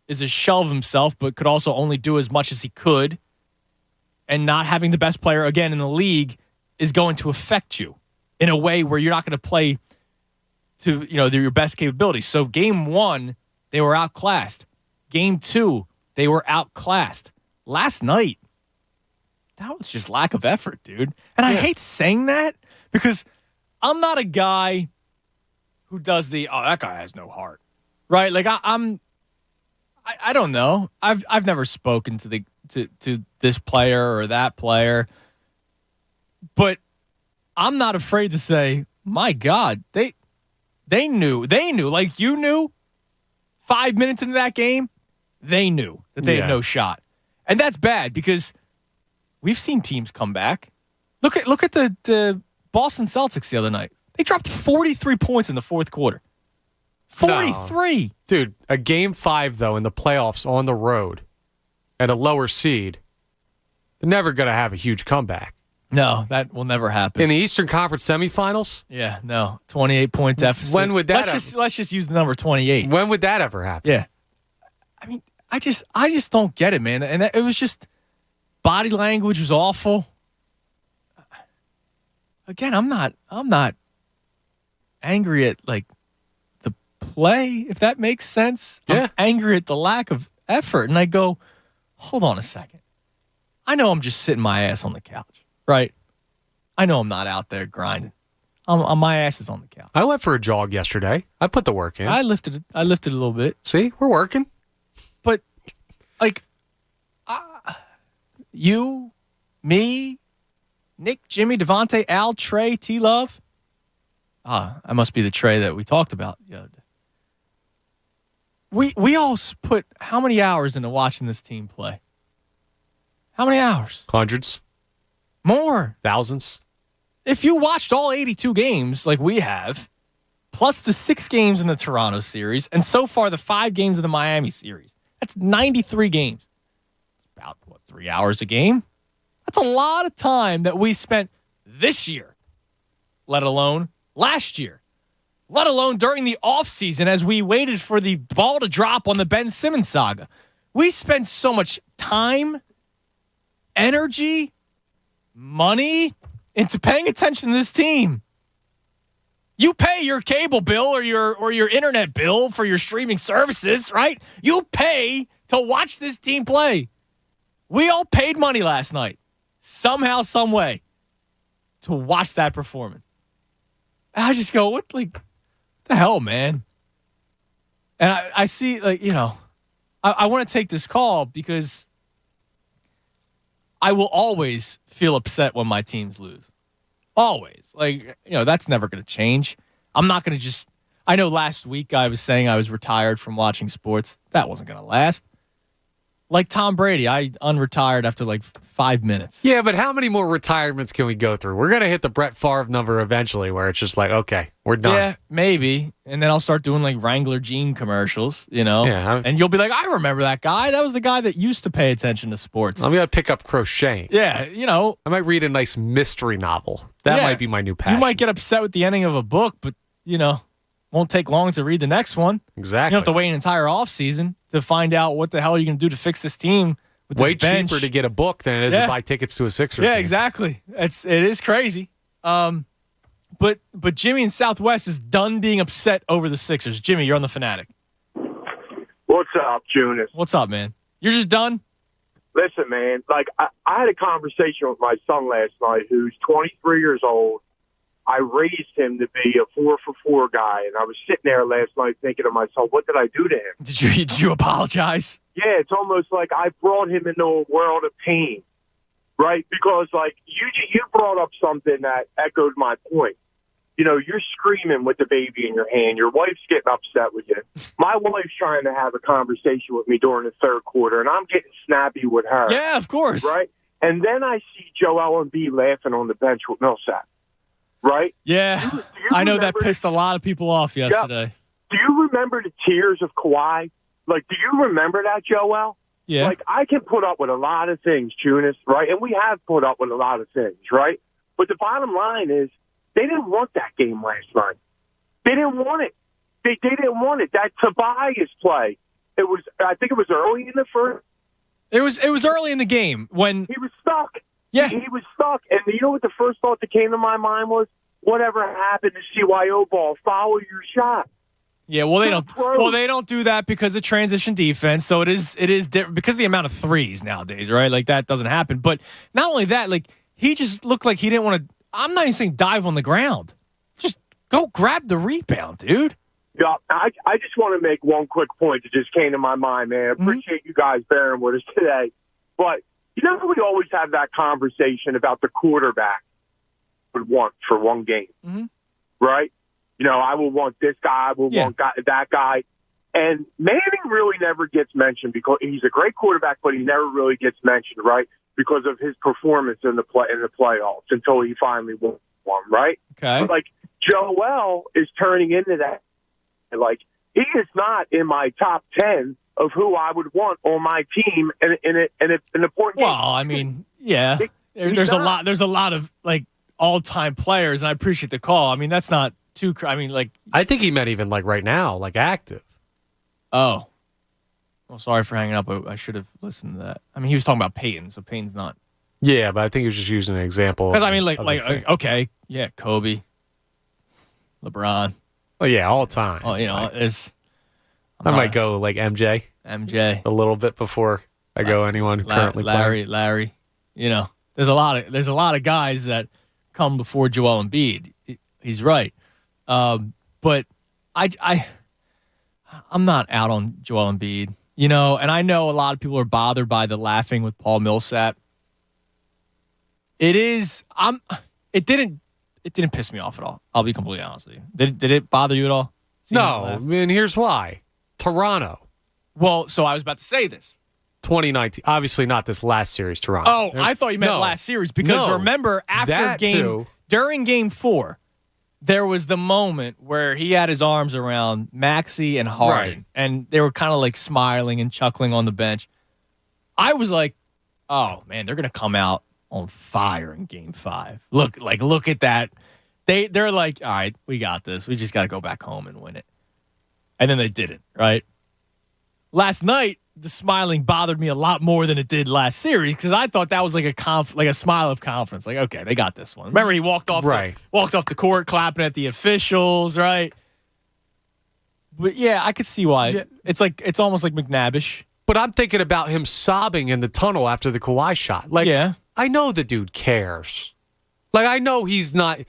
is a shell of himself, but could also only do as much as he could. And not having the best player, again, in the league is going to affect you in a way where you're not going to play to your best capabilities. So game 1, they were outclassed. Game 2, they were outclassed. Last night, that was just lack of effort, dude. And I hate saying that because I'm not a guy who does that guy has no heart, right? Like I don't know. I've never spoken to this player or that player, but I'm not afraid to say, my God, they knew like you knew 5 minutes into that game, they knew that they had no shot. And that's bad because we've seen teams come back. Look at the Boston Celtics the other night. They dropped 43 points in the fourth quarter. 43. No. Dude, a game 5, though, in the playoffs on the road at a lower seed, they're never going to have a huge comeback. No, that will never happen. In the Eastern Conference semifinals? Yeah, no. 28-point deficit. When would that Let's just use the number 28. When would that ever happen? Yeah. I mean, I just don't get it, man. And it was just body language was awful. Again, I'm not angry at like the play, if that makes sense. Yeah. I'm angry at the lack of effort. And I go, hold on a second. I know I'm just sitting my ass on the couch, right? I know I'm not out there grinding. My ass is on the couch. I went for a jog yesterday. I put the work in. I lifted a little bit. See, we're working. But like you, me, Nick, Jimmy, Devontae, Al, Trey, T-Love. I must be the Trey that we talked about the other day. We all put how many hours into watching this team play? How many hours? Hundreds. More. Thousands. If you watched all 82 games like we have, plus the 6 games in the Toronto series, and so far the 5 games in the Miami series, that's 93 games. It's about, 3 hours a game? That's a lot of time that we spent this year, let alone last year, let alone during the offseason as we waited for the ball to drop on the Ben Simmons saga. We spent so much time, energy, money into paying attention to this team. You pay your cable bill or your internet bill for your streaming services, right? You pay to watch this team play. We all paid money last night, somehow, some way, to watch that performance. And I just go, what the hell, man? And I see, I want to take this call because I will always feel upset when my teams lose. Always. That's never going to change. I'm not going to just... I know last week I was saying I was retired from watching sports. That wasn't going to last. Like Tom Brady, I unretired after 5 minutes. Yeah, but how many more retirements can we go through? We're going to hit the Brett Favre number eventually where it's just okay, we're done. Yeah, maybe. And then I'll start doing Wrangler jean commercials, Yeah, and you'll be like, I remember that guy. That was the guy that used to pay attention to sports. I'm going to pick up crocheting. Yeah, I might read a nice mystery novel. That might be my new passion. You might get upset with the ending of a book, but, won't take long to read the next one. Exactly. You don't have to wait an entire offseason to find out what the hell you're going to do to fix this team with Way this bench. cheaper to get a book than it is to buy tickets to a Sixers Yeah, game. exactly. It is crazy. But Jimmy in Southwest is done being upset over the Sixers. Jimmy, you're on the Fanatic. What's up, Jonas? What's up, man? You're just done? Listen, man, like I had a conversation with my son last night who's 23 years old. I raised him to be a 4-for-4 guy, and I was sitting there last night thinking to myself, what did I do to him? Did you apologize? Yeah, it's almost like I brought him into a world of pain, right? Because, like, you brought up something that echoed my point. You know, you're screaming with the baby in your hand. Your wife's getting upset with you. My wife's trying to have a conversation with me during the third quarter, and I'm getting snappy with her. Yeah, of course. Right? And then I see Joel Embiid laughing on the bench with Millsap. Right? Yeah. Do you I know that remember pissed a lot of people off yesterday. Do you remember the tears of Kawhi? Like, do you remember that, Joel? Yeah. Like, I can put up with a lot of things, Tunis, right? And we have put up with a lot of things, right? But the bottom line is, they didn't want that game last night. They didn't want it. They didn't want it. That Tobias play, I think it was early in the first. It was early in the game when he was stuck. Yeah. He was stuck. And you know what the first thought that came to my mind was? Whatever happened to CYO ball? Follow your shot. Yeah, well they don't do that because of transition defense. So it is different because of the amount of threes nowadays, right? Like that doesn't happen. But not only that, like he just looked like he didn't want to. I'm not even saying dive on the ground. Just go grab the rebound, dude. Yeah, I just want to make one quick point that just came to my mind, man. I appreciate you guys bearing with us today. But, you know, we always have that conversation about the quarterback would want for one game, right? You know, I will want this guy, I will want that guy. And Manning really never gets mentioned because he's a great quarterback, but he never really gets mentioned, right? Because of his performance in the playoffs until he finally won one, right? Okay. But like Joel is turning into that. Like he is not in my top 10 of who I would want on my team in an important game. Well, I mean, yeah. There's a lot of like all-time players, and I appreciate the call. I mean, that's not too. I mean, like I think he meant even like right now, like active. Oh. Well, sorry for hanging up. I should have listened to that. I mean, he was talking about Peyton, so Peyton's not. Yeah, but I think he was just using an example. Because I mean, okay, yeah, Kobe, LeBron. Oh yeah, all time. Oh, you know, I might go like MJ a little bit before I go anyone currently playing. Larry. You know, there's a lot of guys that come before Joel Embiid. He's right, but I'm not out on Joel Embiid. You know, and I know a lot of people are bothered by the laughing with Paul Millsap. It didn't piss me off at all. I'll be completely honest with you. Did it bother you at all? No, I mean, here's why. Toronto. Well, so I was about to say this. 2019. Obviously not this last series, Toronto. Oh, I thought you meant last series because remember during game 4, there was the moment where he had his arms around Maxey and Harden, right, and they were kind of like smiling and chuckling on the bench. I was like, oh man, they're gonna come out on fire in game 5. Look at that. They're like, all right, we got this. We just got to go back home and win it. And then they didn't, right? Last night, the smiling bothered me a lot more than it did last series because I thought that was like a smile of confidence. Like, okay, they got this one. Remember, he walked off the court clapping at the officials, right? But yeah, I could see why. Yeah. It's almost like McNabbish. But I'm thinking about him sobbing in the tunnel after the Kawhi shot. Like, yeah. I know the dude cares. Like, I know he's not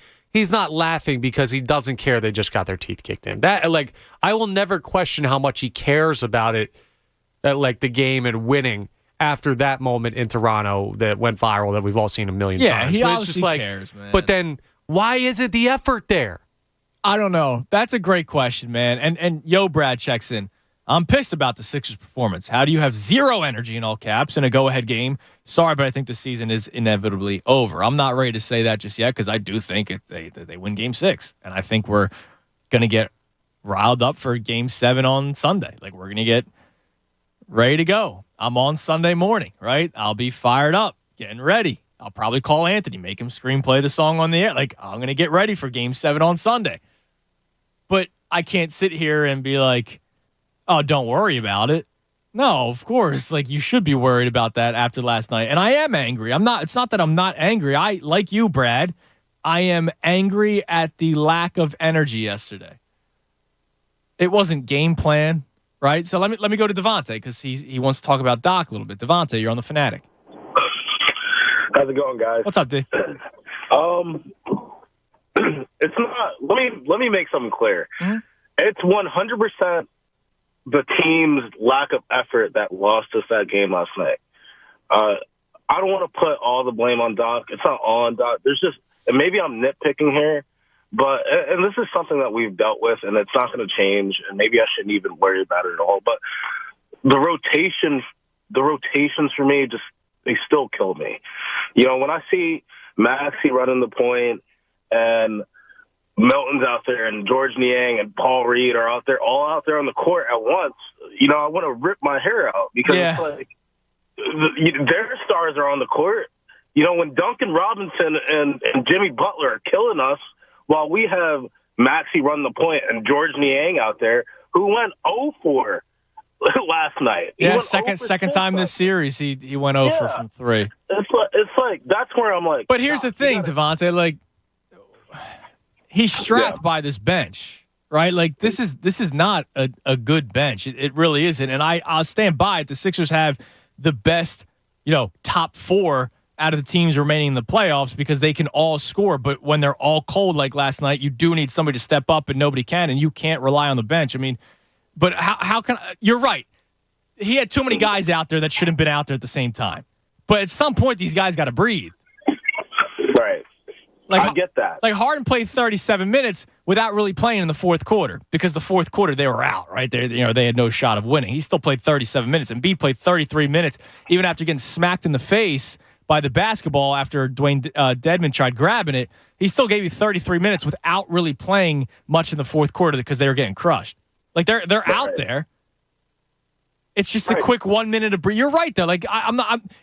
laughing because he doesn't care they just got their teeth kicked in. That, like, I will never question how much he cares about it, like the game and winning after that moment in Toronto that went viral that we've all seen a million times. Yeah, he obviously cares, man. But then why isn't the effort there? I don't know. That's a great question, man. And Yo Brad checks in. I'm pissed about the Sixers' performance. How do you have zero energy in all caps in a go-ahead game? Sorry, but I think the season is inevitably over. I'm not ready to say that just yet because I do think they win Game 6. And I think we're going to get riled up for Game 7 on Sunday. Like, we're going to get ready to go. I'm on Sunday morning, right? I'll be fired up, getting ready. I'll probably call Anthony, make him scream, play the song on the air. Like, I'm going to get ready for Game 7 on Sunday. But I can't sit here and be like, oh, don't worry about it. No, of course. Like, you should be worried about that after last night. And I am angry. It's not that I'm not angry. Like you, Brad, I am angry at the lack of energy yesterday. It wasn't game plan. right? So let me go to Devontae because he wants to talk about Doc a little bit. Devontae, you're on the Fanatic. How's it going, guys? What's up, D? It's not. Let me make something clear. Mm-hmm. It's 100% the team's lack of effort that lost us that game last night. I don't want to put all the blame on Doc. It's not all on Doc. There's just, and maybe I'm nitpicking here, but and this is something that we've dealt with, and it's not going to change. And maybe I shouldn't even worry about it at all. But the rotations for me just they still kill me. You know, when I see Maxey running the point and Milton's out there and George Niang and Paul Reed are all out there on the court at once, you know, I want to rip my hair out because it's like their stars are on the court. You know, when Duncan Robinson and Jimmy Butler are killing us while we have Maxey run the point and George Niang out there who went 0-4 last night. Yeah, second time this series he went 0 from 3. It's like that's where I'm like. But here's the thing, Devontae, like he's strapped by this bench, right? Like this is not a good bench. It really isn't. And I'll stand by it. The Sixers have the best, top 4 out of the teams remaining in the playoffs because they can all score. But when they're all cold like last night, you do need somebody to step up, and nobody can, and you can't rely on the bench. I mean, but how can you're right. He had too many guys out there that shouldn't have been out there at the same time. But at some point, these guys got to breathe. Right. I get that. Like Harden played 37 minutes without really playing in the fourth quarter because the fourth quarter they were out, right? They had no shot of winning. He still played 37 minutes. And Embiid played 33 minutes even after getting smacked in the face by the basketball after Dwayne Dedmon tried grabbing it. He still gave you 33 minutes without really playing much in the fourth quarter because they were getting crushed. Like they're out there. It's just a quick 1 minute of breathe. You're right though. Like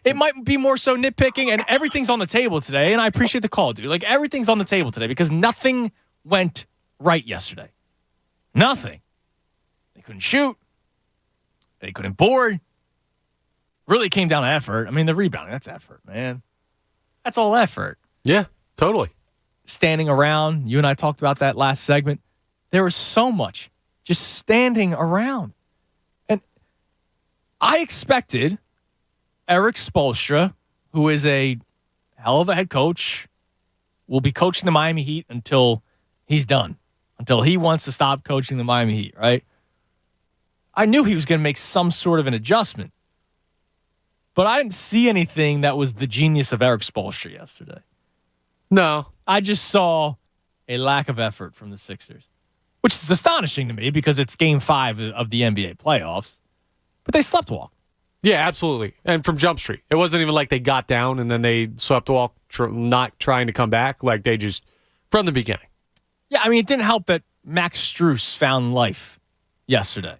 it might be more so nitpicking, and everything's on the table today. And I appreciate the call, dude. Like everything's on the table today because nothing went right yesterday. Nothing. They couldn't shoot. They couldn't board. Really came down to effort. I mean, the rebounding, that's effort, man. That's all effort. Yeah, totally. Standing around. You and I talked about that last segment. There was so much just standing around. And I expected Eric Spoelstra, who is a hell of a head coach, will be coaching the Miami Heat until he's done, until he wants to stop coaching the Miami Heat, right? I knew he was going to make some sort of an adjustment, but I didn't see anything that was the genius of Eric Spoelstra yesterday. No. I just saw a lack of effort from the Sixers, which is astonishing to me because it's Game 5 of the NBA playoffs. But they sleptwalked. Yeah, absolutely. And from Jump Street. It wasn't even like they got down and then they sleptwalked, not trying to come back. Like they just, from the beginning. Yeah, I mean, it didn't help that Max Strus found life yesterday.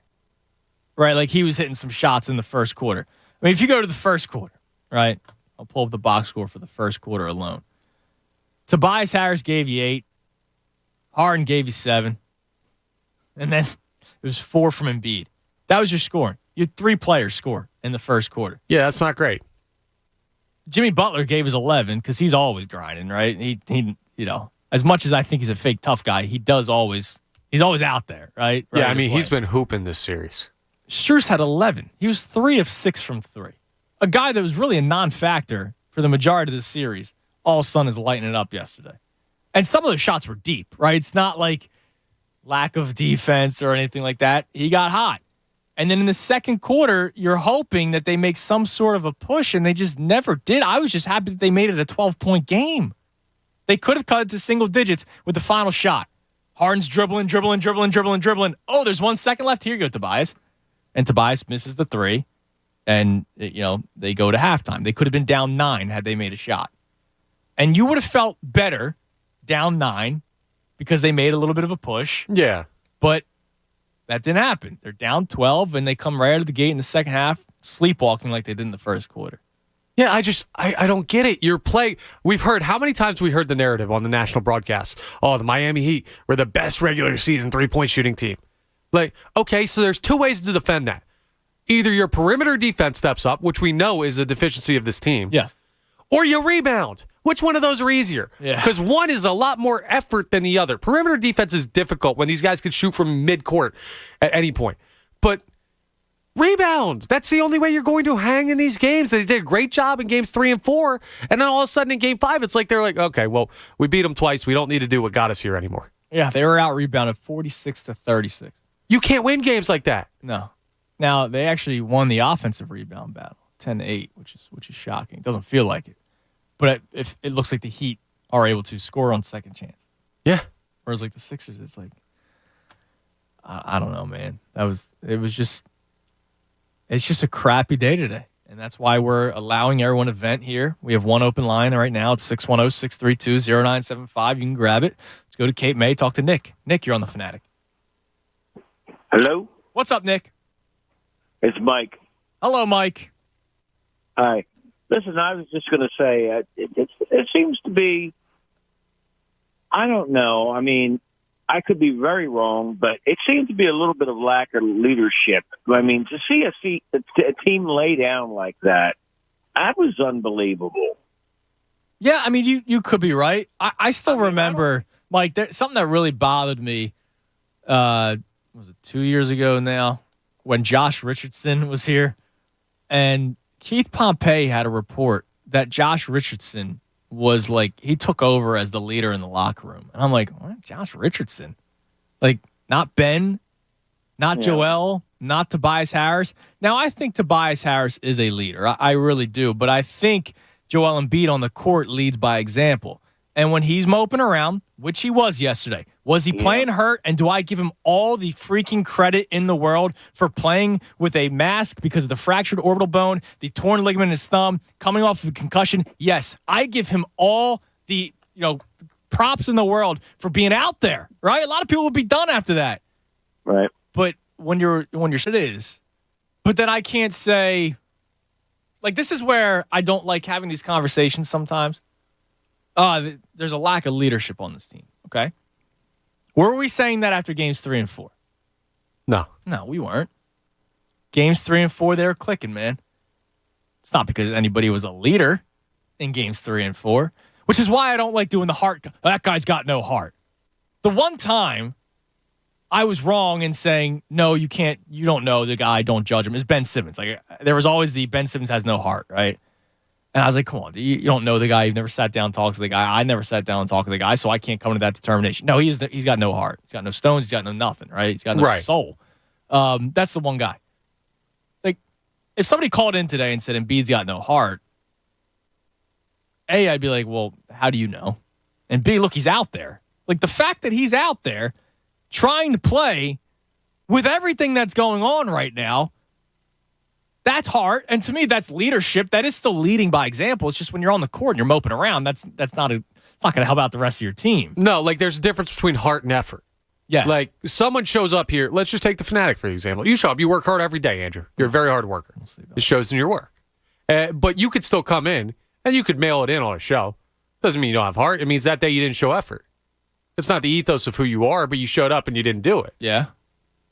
Right? Like he was hitting some shots in the first quarter. I mean, if you go to the first quarter, right? I'll pull up the box score for the first quarter alone. Tobias Harris gave you 8. Harden gave you 7. And then it was 4 from Embiid. That was your scoring. You had 3 players score in the first quarter. Yeah, that's not great. Jimmy Butler gave us 11 because he's always grinding, right? He, as much as I think he's a fake tough guy, he's always out there, right? Yeah, I mean, he's been hooping this series. Strus had 11. He was 3 of 6 from 3. A guy that was really a non-factor for the majority of the series. All of a sudden is lighting it up yesterday. And some of those shots were deep, right? It's not like lack of defense or anything like that. He got hot. And then in the second quarter, you're hoping that they make some sort of a push, and they just never did. I was just happy that they made it a 12-point game. They could have cut it to single digits with the final shot. Harden's dribbling. Oh, there's 1 second left. Here you go, Tobias. And Tobias misses the 3. And, they go to halftime. They could have been down 9 had they made a shot. And you would have felt better down 9 because they made a little bit of a push. Yeah. But that didn't happen. They're down 12, and they come right out of the gate in the second half, sleepwalking like they did in the first quarter. Yeah, I don't get it. We've heard, how many times we heard the narrative on the national broadcast? Oh, the Miami Heat were the best regular season 3-point shooting team. Like, okay, so there's 2 ways to defend that. Either your perimeter defense steps up, which we know is a deficiency of this team. Yes. Or you rebound. Which one of those are easier? Yeah. Because one is a lot more effort than the other. Perimeter defense is difficult when these guys can shoot from midcourt at any point. But Rebound. That's the only way you're going to hang in these games. They did a great job in games 3 and 4. And then all of a sudden in game 5, it's like they're like, okay, well, we beat them twice. We don't need to do what got us here anymore. Yeah, they were out rebounded 46-36. You can't win games like that. No. Now, they actually won the offensive rebound battle, 10-8, which is shocking. It doesn't feel like it. But it looks like the Heat are able to score on second chance. Yeah. Whereas like the Sixers, it's like, I don't know, man. It's just a crappy day today. And that's why we're allowing everyone to vent here. We have one open line right now. It's 610-632-0975. You can grab it. Let's go to Cape May, talk to Nick. Nick, you're on The Fanatic. Hello? What's up, Nick? It's Mike. Hello, Mike. Hi. Listen, I was just going to say, it seems to be, I don't know. I mean, I could be very wrong, but it seems to be a little bit of lack of leadership. I mean, to see a team lay down like that was unbelievable. Yeah, I mean, you could be right. I still remember, Mike, something that really bothered me, was it 2 years ago now, when Josh Richardson was here, and Keith Pompey had a report that Josh Richardson was like, he took over as the leader in the locker room. And I'm like, what? Josh Richardson? Like, not Ben, not Joel, not Tobias Harris. Now, I think Tobias Harris is a leader. I really do. But I think Joel Embiid on the court leads by example. And when he's moping around, which he was yesterday, was he playing hurt? And do I give him all the freaking credit in the world for playing with a mask because of the fractured orbital bone, the torn ligament in his thumb, coming off of a concussion? Yes, I give him all the props in the world for being out there. Right? A lot of people would be done after that. Right. But when you're it is. But then I can't say, like, this is where I don't like having these conversations sometimes. There's a lack of leadership on this team, okay? Were we saying that after games 3 and 4? No, we weren't. Games 3 and 4, they were clicking, man. It's not because anybody was a leader in games 3 and 4, which is why I don't like doing the heart. That guy's got no heart. The one time I was wrong in saying, no, you don't know the guy, don't judge him, is Ben Simmons. Like, there was always the Ben Simmons has no heart, right? And I was like, come on, you don't know the guy. You've never sat down and talked to the guy. I never sat down and talked to the guy, so I can't come to that determination. No, he's got no heart. He's got no stones. He's got no nothing, right? He's got no soul. That's the one guy. Like, if somebody called in today and said Embiid's got no heart, A, I'd be like, well, how do you know? And B, look, he's out there. Like, the fact that he's out there trying to play with everything that's going on right now, that's heart, and to me, that's leadership. That is still leading by example. It's just when you're on the court and you're moping around, it's not going to help out the rest of your team. No, like, there's a difference between heart and effort. Yes. Like, someone shows up here. Let's just take the Fanatic, for example. You show up. You work hard every day, Andrew. You're a very hard worker. It shows in your work. But you could still come in, and you could mail it in on a show. Doesn't mean you don't have heart. It means that day you didn't show effort. It's not the ethos of who you are, but you showed up and you didn't do it. Yeah.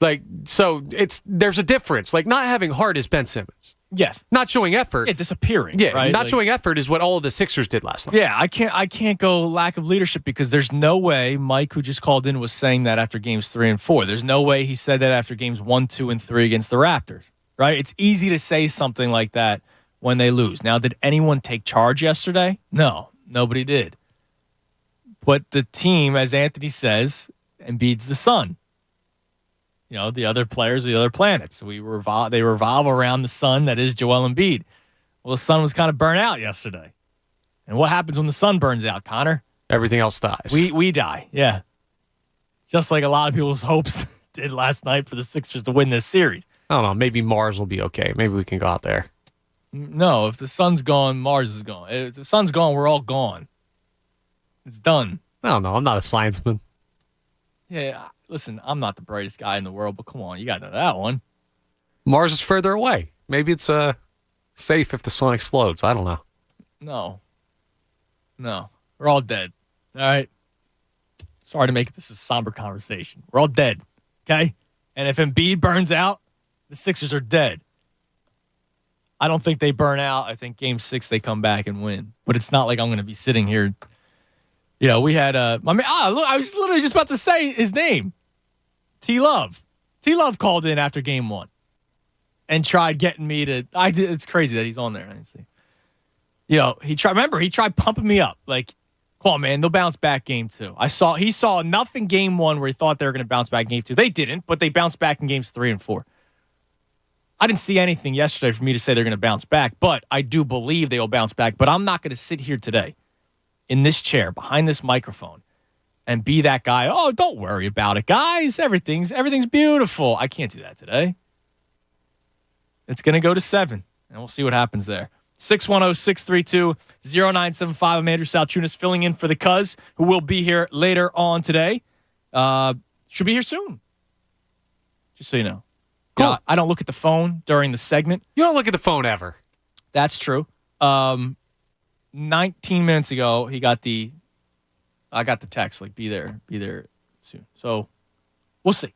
Like, so there's a difference. Like, not having heart is Ben Simmons. Yes. Not showing effort. Yeah, disappearing. Yeah, right? not showing effort is what all of the Sixers did last night. Yeah, I can't go lack of leadership because there's no way Mike, who just called in, was saying that after games 3 and 4. There's no way he said that after games 1, 2, and 3 against the Raptors. Right? It's easy to say something like that when they lose. Now, did anyone take charge yesterday? No, nobody did. But the team, as Anthony says, Embiid's the sun. You know, the other players are the other planets. They revolve around the sun that is Joel Embiid. Well, the sun was kind of burnt out yesterday. And what happens when the sun burns out, Connor? Everything else dies. We die, yeah. Just like a lot of people's hopes did last night for the Sixers to win this series. I don't know. Maybe Mars will be okay. Maybe we can go out there. No, if the sun's gone, Mars is gone. If the sun's gone, we're all gone. It's done. I don't know. I'm not a scienceman. Yeah, listen, I'm not the brightest guy in the world, but come on, you got to know that one. Mars is further away. Maybe it's safe if the sun explodes. I don't know. No. We're all dead. All right? Sorry to make this a somber conversation. We're all dead, okay? And if Embiid burns out, the Sixers are dead. I don't think they burn out. I think Game 6 they come back and win. But it's not like I'm going to be sitting here. You know, we had look, I was literally just about to say his name. T-Love. T-Love called in after Game 1. and tried getting me to. It's crazy that he's on there. Honestly. He tried pumping me up. Like, come on, man, they'll bounce back game 2. He saw enough in game 1 where he thought they were going to bounce back game 2. They didn't, but they bounced back in games 3 and 4. I didn't see anything yesterday for me to say they're going to bounce back, but I do believe they will bounce back. But I'm not going to sit here today in this chair behind this microphone and be that guy. Oh, don't worry about it, guys. Everything's beautiful. I can't do that today. It's going to go to 7, and we'll see what happens there. 610-632-0975. I'm Andrew Salchunas filling in for the Cuz, who will be here later on today. Should be here soon. Just so you know. Cool. I don't look at the phone during the segment. You don't look at the phone ever. That's true. 19 minutes ago, I got the text, like, be there soon. So we'll see.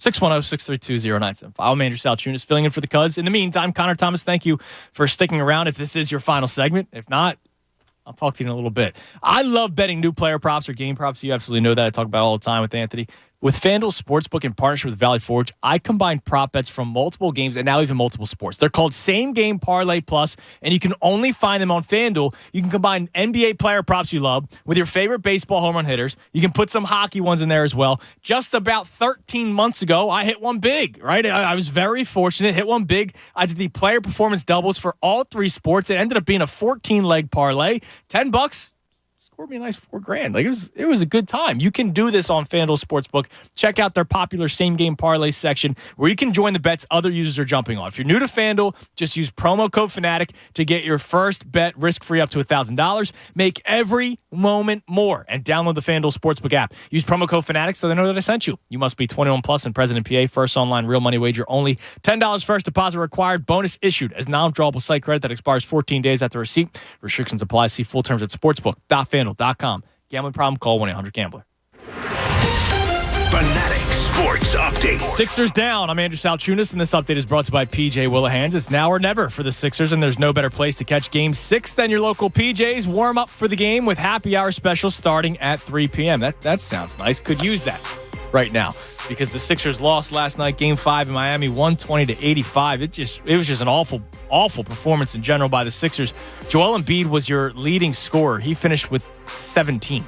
610-632-0975. I'm Andrew Salchunas filling in for the Cuz. In the meantime, Connor Thomas, thank you for sticking around if this is your final segment. If not, I'll talk to you in a little bit. I love betting new player props or game props. You absolutely know that. I talk about it all the time with Anthony. With FanDuel Sportsbook in partnership with Valley Forge, I combine prop bets from multiple games and now even multiple sports. They're called Same Game Parlay Plus, and you can only find them on FanDuel. You can combine NBA player props you love with your favorite baseball home run hitters. You can put some hockey ones in there as well. Just about 13 months ago, I hit one big, right? I was very fortunate, hit one big. I did the player performance doubles for all 3 sports. It ended up being a 14-leg parlay. $10. Scored me a nice $4,000. Like, it was a good time. You can do this on FanDuel Sportsbook. Check out their popular same game parlay section where you can join the bets other users are jumping on. If you're new to FanDuel, just use promo code Fanatic to get your first bet risk-free up to $1,000. Make every moment more and download the FanDuel Sportsbook app. Use promo code Fanatic so they know that I sent you. You must be 21 plus and present in PA. First online real money wager only. $10 first deposit required. Bonus issued as non-withdrawable site credit that expires 14 days after receipt. Restrictions apply. See full terms at sportsbook.fanduel.com. Gambling problem? Call 1-800-GAMBLER. Fanatic Sports Update. Sixers down. I'm Andrew Salchunas, and this update is brought to you by PJ Willahans. It's now or never for the Sixers, and there's no better place to catch Game 6 than your local PJs. Warm up for the game with happy hour specials starting at 3 p.m. That sounds nice. Could use that right now because the Sixers lost last night, Game 5 in Miami, 120-85. It was just an awful performance in general by the Sixers. Joel Embiid was your leading scorer. He finished with 17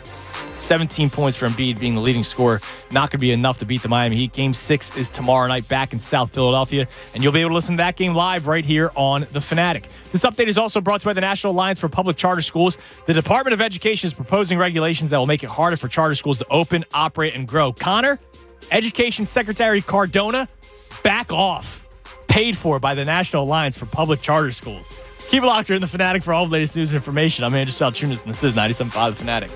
points for Embiid being the leading scorer. Not going to be enough to beat the Miami Heat. Game 6 is tomorrow night back in South Philadelphia, and you'll be able to listen to that game live right here on The Fanatic. This update is also brought to you by the National Alliance for Public Charter Schools. The Department of Education is proposing regulations that will make it harder for charter schools to open, operate, and grow. Connor, Education Secretary Cardona, back off. Paid for by the National Alliance for Public Charter Schools. Keep it locked here in The Fanatic for all the latest news and information. I'm Andrew Salchunas, and this is 97.5 The Fanatic.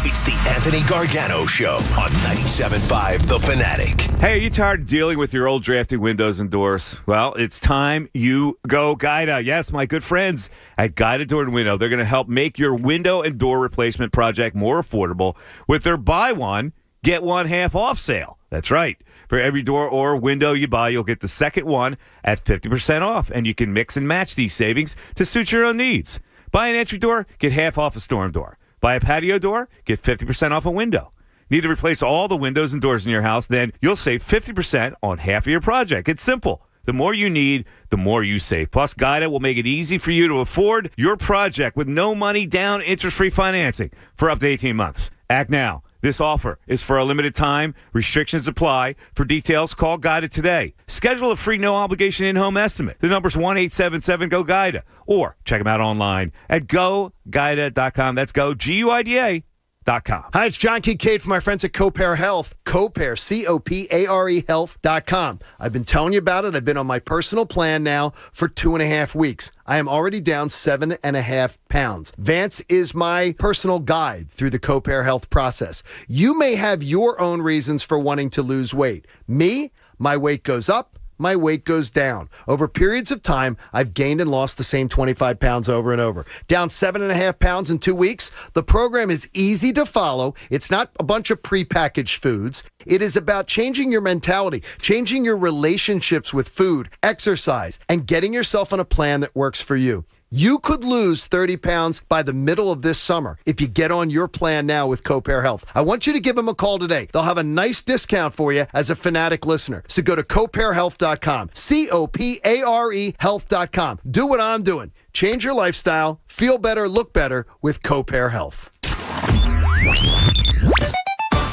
It's the Anthony Gargano Show on 97.5 The Fanatic. Hey, are you tired of dealing with your old drafty windows and doors? Well, it's time you go Guida. Yes, my good friends at Guida Door and Window. They're going to help make your window and door replacement project more affordable with their buy one, get one half off sale. That's right. For every door or window you buy, you'll get the second one at 50% off, and you can mix and match these savings to suit your own needs. Buy an entry door, get half off a storm door. Buy a patio door, get 50% off a window. Need to replace all the windows and doors in your house? Then you'll save 50% on half of your project. It's simple. The more you need, the more you save. Plus, Guida will make it easy for you to afford your project with no money down, interest-free financing for up to 18 months. Act now. This offer is for a limited time. Restrictions apply. For details, call Guida today. Schedule a free no-obligation in-home estimate. The number's 1-877-GO-GUIDA. Or check them out online at GoGuida.com. That's go, G-U-I-D-A.com. Hi, it's John Kincaid from my friends at Copare Health. Copare, C-O-P-A-R-E Health.com. I've been telling you about it. I've been on my personal plan now for 2.5 weeks. I am already down 7.5 pounds. Vance is my personal guide through the Copare Health process. You may have your own reasons for wanting to lose weight. Me, my weight goes up. My weight goes down. Over periods of time, I've gained and lost the same 25 pounds over and over. Down 7.5 pounds in 2 weeks. The program is easy to follow. It's not a bunch of prepackaged foods. It is about changing your mentality, changing your relationships with food, exercise, and getting yourself on a plan that works for you. You could lose 30 pounds by the middle of this summer if you get on your plan now with CoPair Health. I want you to give them a call today. They'll have a nice discount for you as a Fanatic listener. So go to copairhealth.com, COPARE health.com. Do what I'm doing. Change your lifestyle, feel better, look better with CoPair Health.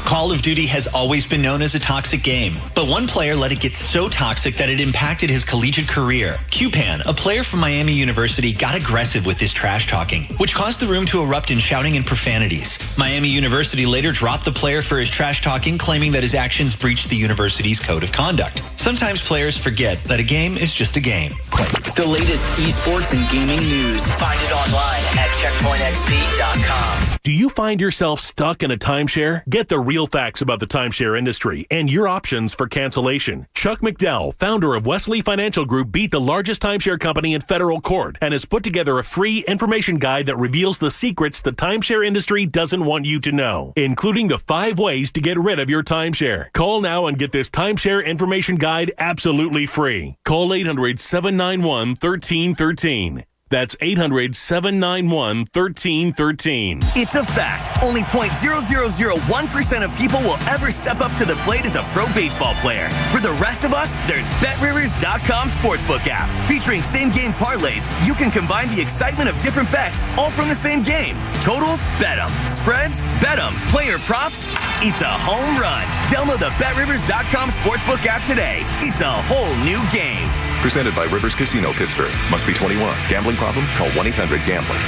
Call of Duty has always been known as a toxic game, but one player let it get so toxic that it impacted his collegiate career. Q-Pan, a player from Miami University, got aggressive with his trash talking, which caused the room to erupt in shouting and profanities. Miami University later dropped the player for his trash talking, claiming that his actions breached the university's code of conduct. Sometimes players forget that a game is just a game. The latest esports and gaming news. Find it online at checkpointxp.com. Do you find yourself stuck in a timeshare? Get the real facts about the timeshare industry and your options for cancellation. Chuck McDowell, founder of Wesley Financial Group, beat the largest timeshare company in federal court and has put together a free information guide that reveals the secrets the timeshare industry doesn't want you to know, including the 5 ways to get rid of your timeshare. Call now and get this timeshare information guide absolutely free. Call 800-791-1313. That's 800-791-1313. It's a fact. Only 0.0001% of people will ever step up to the plate as a pro baseball player. For the rest of us, there's BetRivers.com Sportsbook app. Featuring same-game parlays, you can combine the excitement of different bets, all from the same game. Totals? Bet 'em. Spreads? Bet 'em. Player props? It's a home run. Download the BetRivers.com Sportsbook app today. It's a whole new game. Presented by Rivers Casino, Pittsburgh. Must be 21. Gambling problem? Call 1-800-GAMBLER.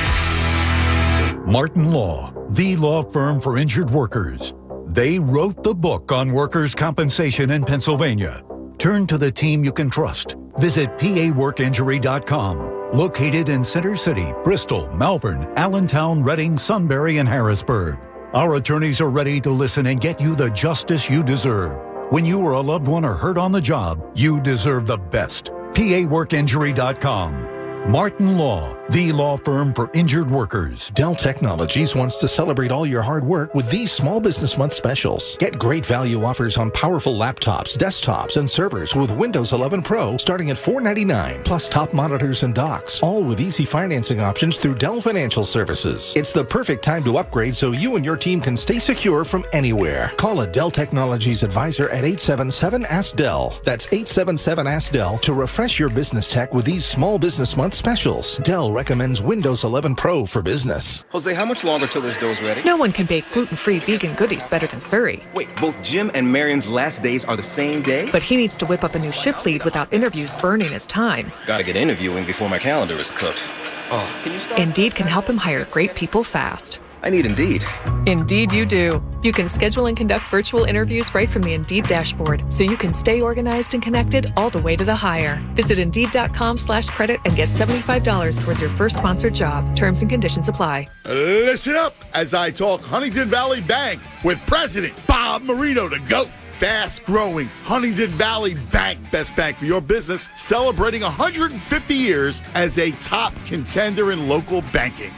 Martin Law, the law firm for injured workers. They wrote the book on workers' compensation in Pennsylvania. Turn to the team you can trust. Visit PAWorkInjury.com. Located in Center City, Bristol, Malvern, Allentown, Reading, Sunbury, and Harrisburg. Our attorneys are ready to listen and get you the justice you deserve. When you or a loved one are hurt on the job, you deserve the best. PAWorkInjury.com. Martin Law, the law firm for injured workers. Dell Technologies wants to celebrate all your hard work with these Small Business Month specials. Get great value offers on powerful laptops, desktops, and servers with Windows 11 Pro starting at $499, plus top monitors and docks, all with easy financing options through Dell Financial Services. It's the perfect time to upgrade so you and your team can stay secure from anywhere. Call a Dell Technologies advisor at 877-ASK-DELL. That's 877-ASK-DELL to refresh your business tech with these Small Business Month specials. Dell recommends Windows 11 Pro for business. Jose, how much longer till this dough's ready? No one can bake gluten-free vegan goodies better than Surrey. Wait, both Jim and Marion's last days are the same day? But he needs to whip up a new shift lead without interviews burning his time. Gotta get interviewing before my calendar is cooked. Oh, can you stop? Indeed can help him hire great people fast. I need Indeed. Indeed you do. You can schedule and conduct virtual interviews right from the Indeed dashboard, so you can stay organized and connected all the way to the hire. Visit Indeed.com/credit and get $75 towards your first sponsored job. Terms and conditions apply. Listen up as I talk Huntington Valley Bank with President Bob Marino, the GOAT. Fast-growing Huntington Valley Bank, best bank for your business, celebrating 150 years as a top contender in local banking.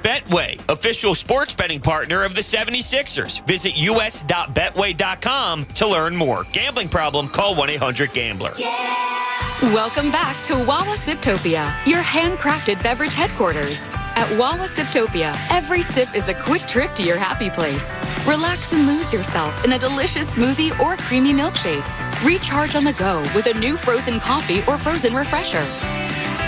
Betway, official sports betting partner of the 76ers. Visit us.betway.com to learn more. Gambling problem? Call 1-800-GAMBLER. Welcome back to Wawa Siptopia, your handcrafted beverage headquarters. At Wawa Siptopia, every sip is a quick trip to your happy place. Relax and lose yourself in a delicious smoothie or creamy milkshake. Recharge on the go with a new frozen coffee or frozen refresher.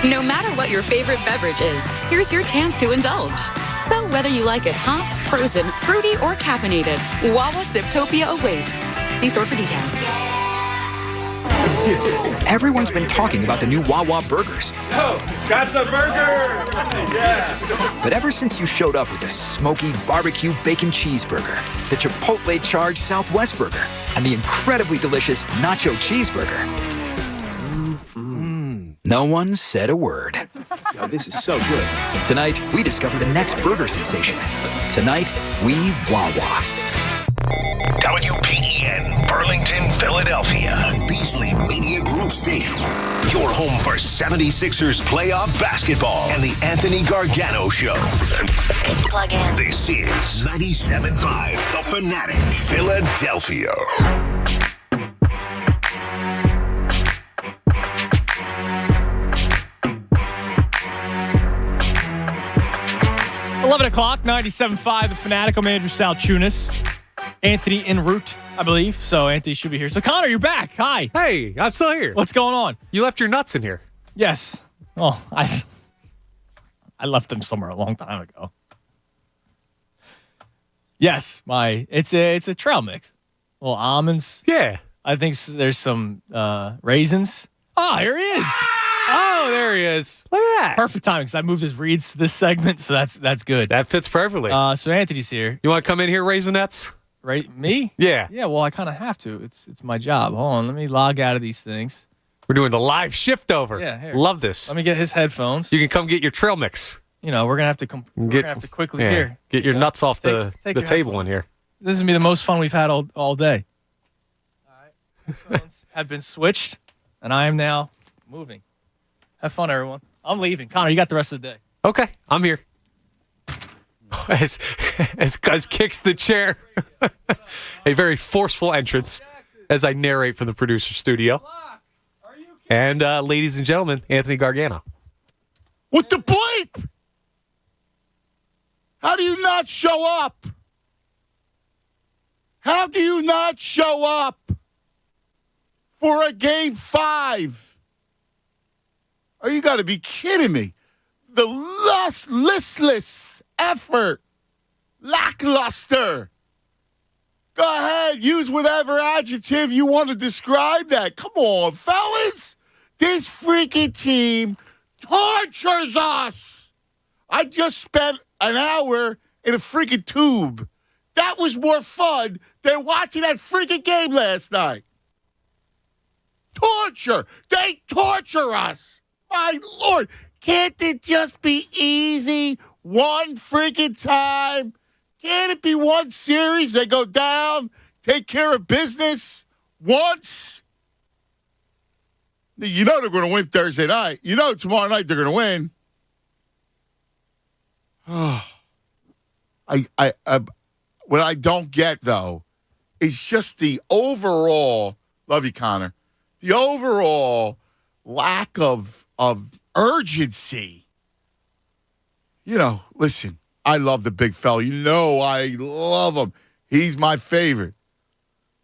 No matter what your favorite beverage is, here's your chance to indulge. So whether you like it hot, frozen, fruity, or caffeinated, Wawa Siptopia awaits. See store for details. Everyone's been talking about the new Wawa burgers. Oh, got some burgers! Yeah! But ever since you showed up with the smoky barbecue bacon cheeseburger, the Chipotle charged Southwest burger, and the incredibly delicious nacho cheeseburger, no one said a word. Yo, this is so good. Tonight, we discover the next burger sensation. Tonight, we Wawa. WPEN, Burlington, Philadelphia. A Beasley Media Group station. Your home for 76ers playoff basketball and the Anthony Gargano Show. Plug in. This is 97.5 The Fanatic, Philadelphia. 11 o'clock, 97.5 The Fanatic. I'm Andrew Salchunas. Anthony en route, I believe. So Anthony should be here. So Connor, you're back. Hi. Hey, I'm still here. What's going on? You left your nuts in here. Yes. Oh, I left them somewhere a long time ago. Yes, it's a trail mix. Little almonds. Yeah. I think there's some raisins. Oh, here he is. Oh, there he is. Look at that. Perfect timing because I moved his reads to this segment, so that's good. That fits perfectly. So Anthony's here. You want to come in here, Raisinets? Right, me? Yeah. Yeah, well, I kind of have to. It's my job. Hold on, let me log out of these things. We're doing the live shift over. Yeah, here. Love this. Let me get his headphones. You can come get your trail mix. You know, we're gonna have to quickly here. Get your nuts off the take your table headphones. in here. This is gonna be the most fun we've had all day. All right, headphones have been switched, and I am now moving. Have fun, everyone. I'm leaving. Connor, you got the rest of the day. Okay, I'm here. As kicks the chair. A very forceful entrance as I narrate from the producer studio. And ladies and gentlemen, Anthony Gargano. What the bleep? How do you not show up? How do you not show up for a Game 5? Oh, you got to be kidding me. The listless effort. Lackluster. Go ahead, use whatever adjective you want to describe that. Come on, fellas. This freaking team tortures us. I just spent an hour in a freaking tube. That was more fun than watching that freaking game last night. Torture. They torture us. My Lord. Can't it just be easy one freaking time? Can't it be one series? They go down, take care of business once. You know they're going to win Thursday night. You know tomorrow night they're going to win. What I don't get, though, is just the overall, love you, Connor, the overall lack of urgency. You know, listen, I love the big fella. You know I love him. He's my favorite.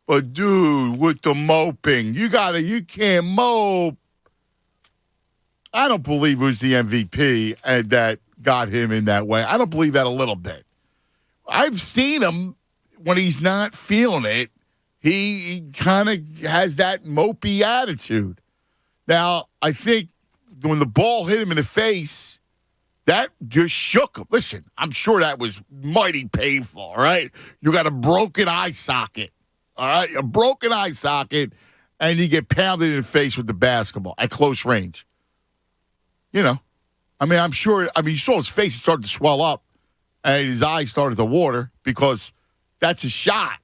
But, dude, with the moping, you can't mope. I don't believe it was the MVP and that got him in that way. I don't believe that a little bit. I've seen him when he's not feeling it. He kind of has that mopey attitude. Now, I think when the ball hit him in the face, that just shook him. Listen, I'm sure that was mighty painful, all right? You got a broken eye socket, all right? A broken eye socket, and you get pounded in the face with the basketball at close range. You know, I mean, I'm sure, you saw his face start to swell up, and his eyes started to water because that's a shot.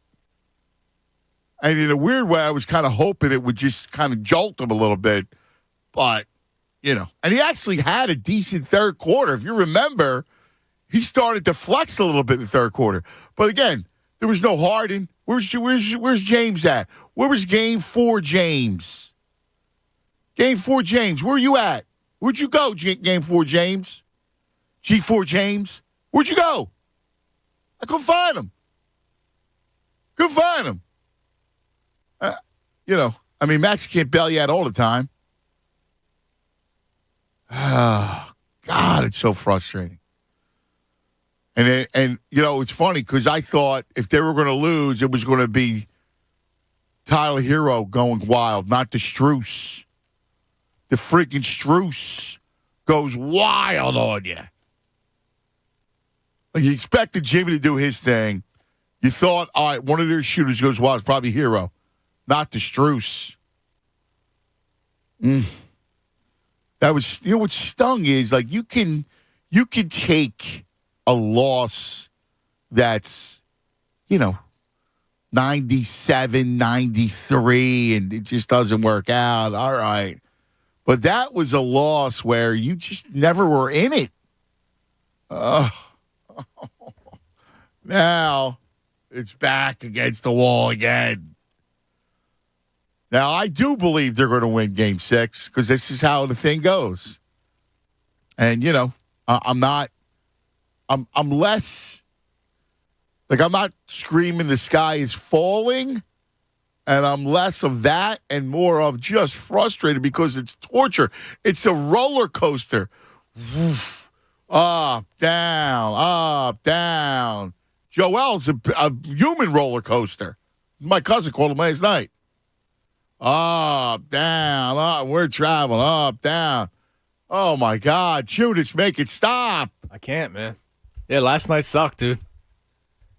And in a weird way, I was kind of hoping it would just kind of jolt him a little bit. But, you know, and he actually had a decent third quarter. If you remember, he started to flex a little bit in the third quarter. But again, there was no Harden. Where's James at? Where was Game 4 James? Game 4 James, where are you at? Where'd you go, Game 4 James? G4 James? Where'd you go? I couldn't find him. You know, I mean, Max can't bail you out all the time. Oh, God, it's so frustrating. And you know, it's funny because I thought if they were going to lose, it was going to be Tyler Hero going wild, not the Strus. The freaking Strus goes wild on you. Like you expected Jimmy to do his thing. You thought, all right, one of their shooters goes wild. It's probably Hero, not the Strus. That was, you know, what stung is like you can take a loss that's, you know, 97, 93, and it just doesn't work out. All right. But that was a loss where you just never were in it. Now it's back against the wall again. Now, I do believe they're going to win Game 6 because this is how the thing goes. And, you know, I'm not I'm less like I'm not screaming the sky is falling, and I'm less of that and more of just frustrated because it's torture. It's a roller coaster. Up, down. Joel's a human roller coaster. My cousin called him last night. Up, down, up. We're traveling up, down. Oh, my God. Judas, make it stop. I can't, man. Yeah, last night sucked, dude.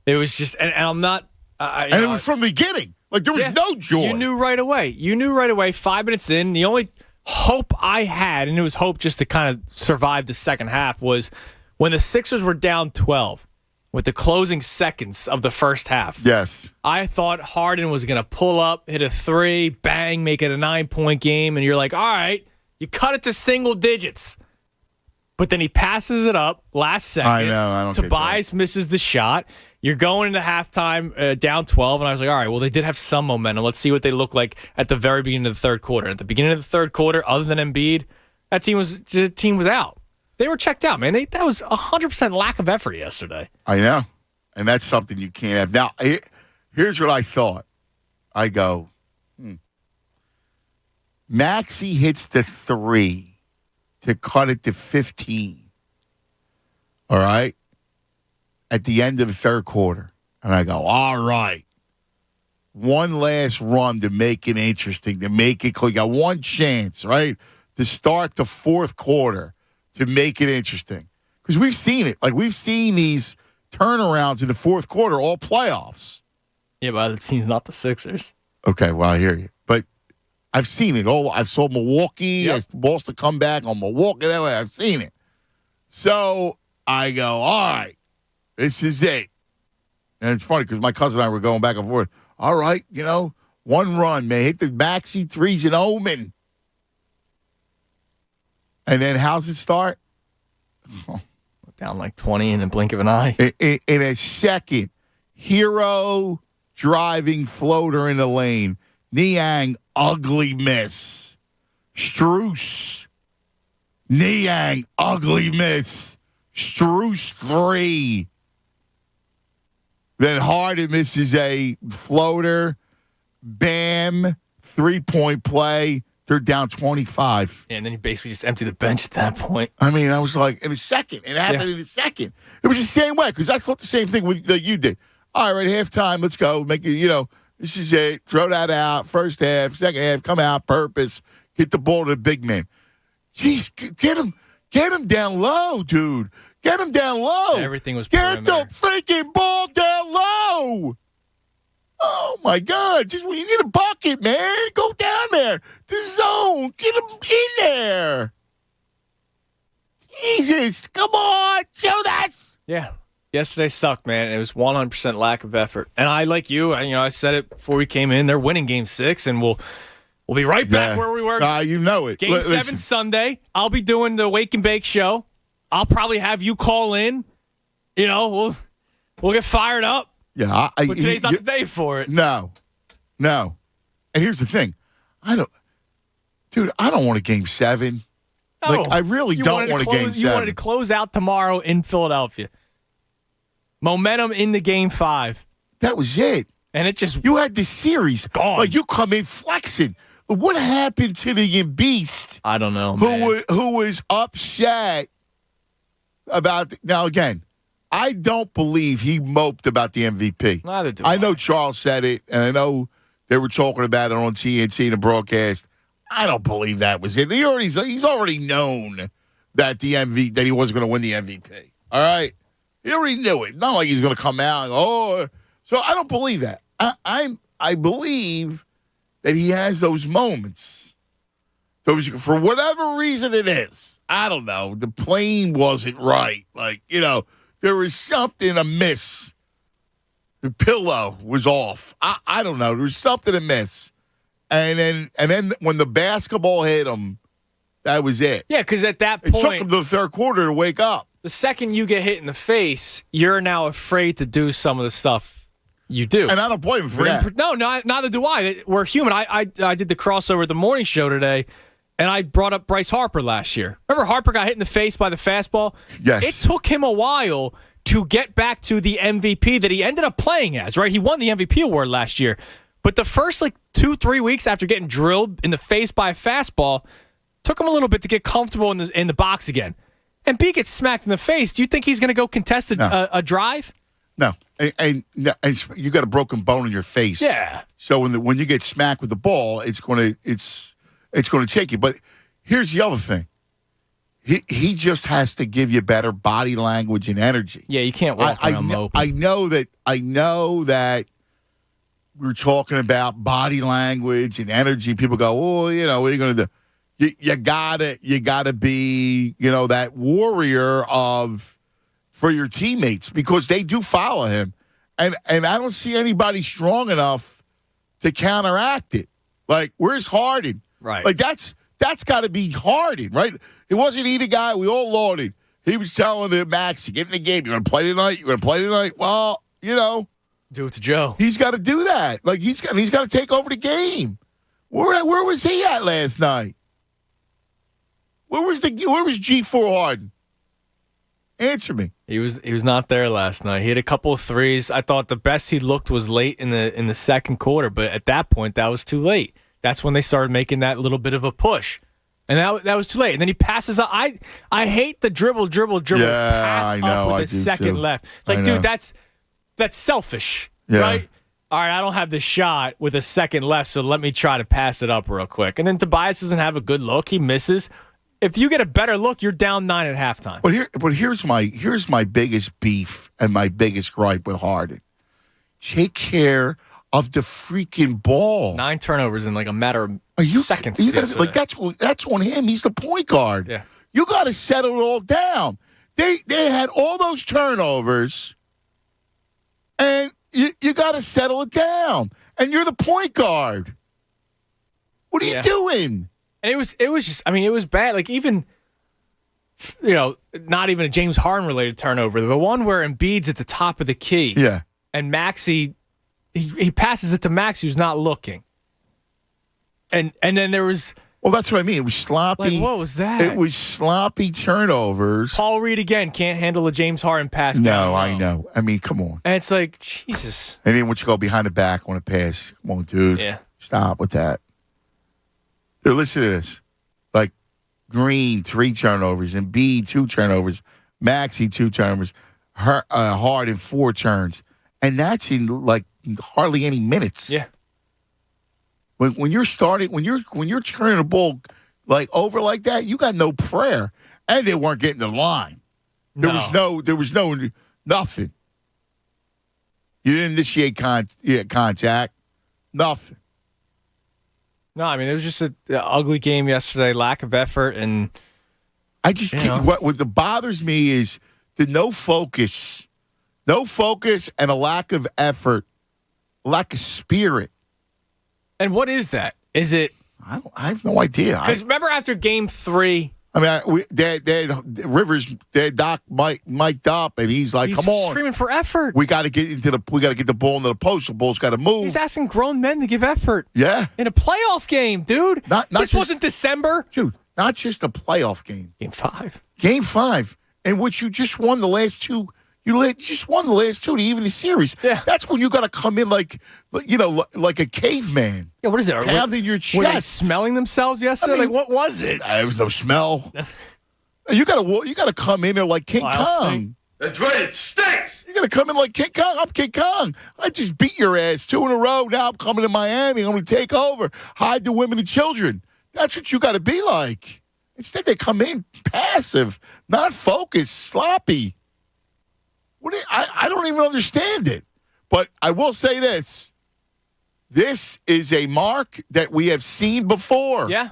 It was just, and I'm not. And it was from the beginning. Like, there was no joy. You knew right away. 5 minutes in, the only hope I had, and it was hope just to kind of survive the second half, was when the Sixers were down 12 with the closing seconds of the first half. Yes. I thought Harden was going to pull up, hit a three, bang, make it a 9-point game, and you're like, all right, you cut it to single digits. But then he passes it up last second. I know. I don't Tobias misses the shot. You're going into halftime down 12, and I was like, all right, well, they did have some momentum. Let's see what they look like at the very beginning of the third quarter. At the beginning of the third quarter, other than Embiid, the team was out. They were checked out, man. That was 100% lack of effort yesterday. I know. And that's something you can't have. Now, here's what I thought. I go, Maxey hits the 3 to cut it to 15. All right? At the end of the third quarter. And I go, all right. One last run to make it interesting, to make it clear. You got one chance, right, to start the fourth quarter to make it interesting. Because we've seen it. Like, we've seen these turnarounds in the fourth quarter, all playoffs. Yeah, but the team's not the Sixers. Okay, well, I hear you. But I've seen it all. I saw Milwaukee. I Boston come back on Milwaukee. That way, I've seen it. So I go, all right, this is it. And it's funny because my cousin and I were going back and forth. All right, one run, man. Hit the Maxey threes and Omen. And then how's it start? Down like 20 in a blink of an eye. In a second, Hero driving floater in the lane. Niang, ugly miss. Strus. Niang, ugly miss. Strus 3. Then Harden misses a floater. Bam, 3-point play. They're down 25. Yeah, and then you basically just empty the bench at that point. I mean, I was like, in a second. It happened in a second. It was the same way because I thought the same thing that you did. All right, halftime, let's go. Make it, this is it. Throw that out. First half, second half, come out, purpose. Get the ball to the big man. Jeez, get him down low, dude. Get him down low. Everything was Get the freaking ball down low. Oh, my God. Just when you need a bucket, man, go down there. The zone. Get him in there. Jesus. Come on. Show us. Yeah. Yesterday sucked, man. It was 100% lack of effort. And I, like you, I said it before we came in, they're winning Game 6, and we'll be right back where we were. You know it. Game 7 Sunday. I'll be doing the Wake and Bake show. I'll probably have you call in. We'll get fired up. Yeah, but today's not the day for it. No. And here's the thing. I don't want a Game 7. No, I really don't want a Game 7. You wanted to close out tomorrow in Philadelphia. Momentum in the Game 5. That was it. And it just... You had the series. Gone. Like, you come in flexing. What happened to the Beast? I don't know, man. Who was upset about... Now, again... I don't believe he moped about the MVP. Neither do I know Charles said it, and I know they were talking about it on TNT in the broadcast. I don't believe that was it. He's already known that that he wasn't going to win the MVP. All right, he already knew it. Not like he's going to come out and go, So I don't believe that. I believe that he has those moments. For whatever reason it is. I don't know. The plane wasn't right. Like, there was something amiss. The pillow was off. I don't know. There was something amiss. And then when the basketball hit him, that was it. Yeah, because at that point... It took him to the third quarter to wake up. The second you get hit in the face, you're now afraid to do some of the stuff you do. And I don't blame him for that. No, neither do I. We're human. I did the crossover at the morning show today, And I brought up Bryce Harper last year. Remember Harper got hit in the face by the fastball? Yes. It took him a while to get back to the MVP that he ended up playing as, right? He won the MVP award last year. But the first 2-3 weeks after getting drilled in the face by a fastball, took him a little bit to get comfortable in the box again. And B gets smacked in the face. Do you think he's going to go contest a drive? No. And you got a broken bone in your face. Yeah. So when you get smacked with the ball, it's going to take you. But here's the other thing. He just has to give you better body language and energy. Yeah, you can't walk around moping. I know that we're talking about body language and energy. People go, "Oh, what are you going to do?" You gotta be, that warrior for your teammates because they do follow him, and I don't see anybody strong enough to counteract it. Like, where's Harden? Right. Like that's got to be Harden, right? It wasn't he the guy we all lauded. He was telling the Max, "Get in the game. You're going to play tonight. You're going to play tonight." Well, do it to Joe. He's got to do that. Like he's got to take over the game. Where was he at last night? Where was G4 Harden? Answer me. He was not there last night. He had a couple of threes. I thought the best he looked was late in the second quarter, but at that point that was too late. That's when they started making that little bit of a push. And that was too late. And then he passes up. I hate the dribble pass up with a second left. Like, dude, that's selfish, right? All right, I don't have the shot with a second left, so let me try to pass it up real quick. And then Tobias doesn't have a good look. He misses. If you get a better look, you're down 9 at halftime. But here's my biggest beef and my biggest gripe with Harden. Take care of the freaking ball. 9 turnovers in like a matter of seconds. That's on him. He's the point guard. Yeah. You got to settle it all down. They had all those turnovers, and you got to settle it down. And you're the point guard. What are you doing? And it was just, it was bad. Like, even, not even a James Harden related turnover. The one where Embiid's at the top of the key. Yeah. And Maxey, he passes it to Maxey who's not looking. And then there was. Well, that's what I mean. It was sloppy. Like, what was that? It was sloppy turnovers. Paul Reed again can't handle a James Harden pass. No, I know. Come on. And it's like, Jesus. And then once you go behind the back on a pass, come on, dude. Yeah. Stop with that. Here, listen to this. Like, Green, 3 turnovers. Embiid, 2 turnovers. Maxey, 2 turnovers. Harden, 4 turns. And that's in, hardly any minutes. Yeah. When you're starting, when you're turning the ball over like that, you got no prayer, and they weren't getting the line. There was nothing. You didn't initiate contact, nothing. No, it was just an ugly game yesterday. Lack of effort, and I just what bothers me is the no focus, and a lack of effort, lack of spirit. And what is that? Is it? I have no idea. Because remember after Game 3, Rivers, Doc mic'd up, and he's like, "Come on, screaming for effort. We got to get the ball into the post. The ball's got to move." He's asking grown men to give effort. Yeah, in a playoff game, dude. This wasn't December, dude. Not just a playoff game. Game 5, in which you just won the last 2. You just won the last 2 to even the series. Yeah. That's when you got to come in like a caveman. Yeah, what is it? Pounding your chest. Were they smelling themselves yesterday? What was it? There was no smell. You gotta come in there like King Kong. That's right, it stinks. You gotta come in like King Kong. I'm King Kong. I just beat your ass 2 in a row. Now I'm coming to Miami. I'm gonna take over. Hide the women and children. That's what you gotta be like. Instead, they come in passive, not focused, sloppy. I don't even understand it. But I will say this. This is a mark that we have seen before. Yeah.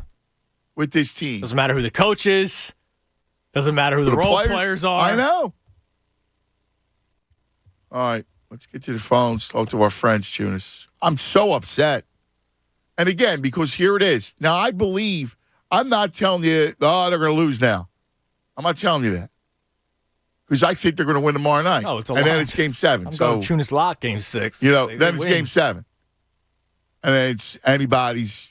With this team. Doesn't matter who the coach is. Doesn't matter who the role players are. I know. All right. Let's get to the phones. Talk to our friends, Tunis. I'm so upset. And again, because here it is. Now, I'm not telling you, they're going to lose now. I'm not telling you that. Because I think they're going to win tomorrow night. Oh, it's a and lot. then it's Game 7. I'm going Tunis lock Game 6. Then it's Game 7. And then it's anybody's,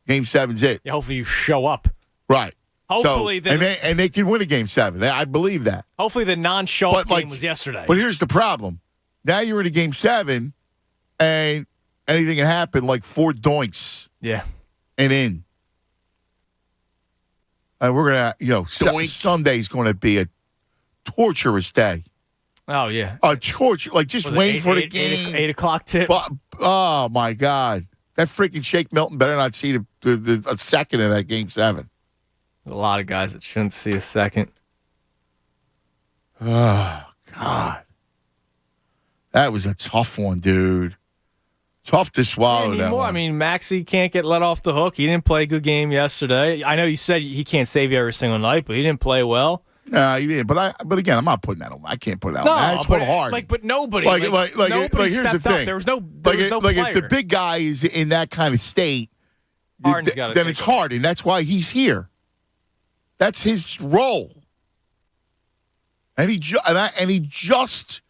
Game 7's it. Yeah, hopefully you show up. Right. Hopefully, so, and they can win a Game 7. I believe that. Hopefully, the non-show-up game was yesterday. But here's the problem. Now you're in a Game 7, and anything can happen, like 4 doinks. Yeah. And in. And we're going to, Sunday's going to be a torturous day. Oh, yeah. A torture. Like, just waiting for the game. 8 o'clock tip. But, oh, my God. That freaking Shake Milton better not see a second of that Game 7. A lot of guys that shouldn't see a second. Oh, God. That was a tough one, dude. Tough to swallow that one. I mean, Maxey can't get let off the hook. He didn't play a good game yesterday. I know you said he can't save you every single night, but he didn't play well. No, he didn't. But again, I'm not putting that on. I can't put that on. That's but hard. But nobody. Nobody here's the thing. Up. There was no if the big guy is in that kind of state, then it's Harden. That's why he's here. That's his role. And he just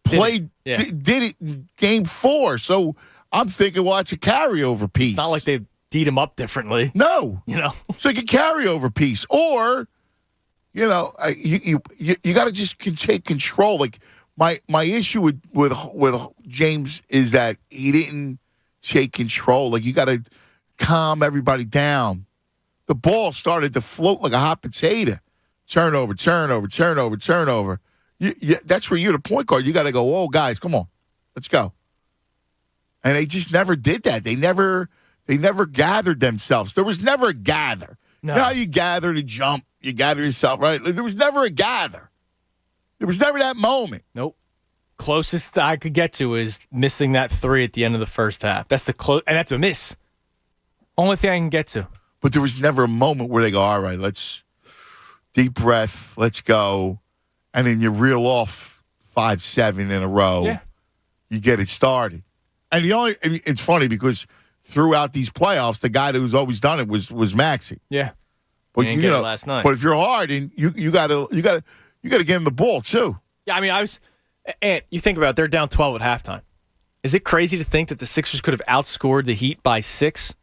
played, did it in Game 4. So I'm thinking, well, it's a carryover piece. It's not like they deed him up differently. No. It's like a carryover piece. Or, you got to just take control. Like, my issue with James is that he didn't take control. Like, you got to calm everybody down. The ball started to float like a hot potato. Turnover. That's where you're the point guard. You got to go, oh, guys, come on. Let's go. And they just never did that. They never gathered themselves. There was never a gather. No. You know how you gather to jump. You gather yourself, right? There was never a gather. There was never that moment. Nope. Closest I could get to is missing that 3 at the end of the first half. That's and that's a miss. Only thing I can get to. But there was never a moment where they go, all right, let's deep breath, let's go. And then you reel off 5-7 in a row. Yeah. You get it started. And it's funny because throughout these playoffs, the guy who's always done it was Maxey. Yeah. But didn't get it last night. But if you're Harden, you gotta get him the ball too. Yeah, I mean, and you think about it, they're down 12 at halftime. Is it crazy to think that the Sixers could have outscored the Heat by 6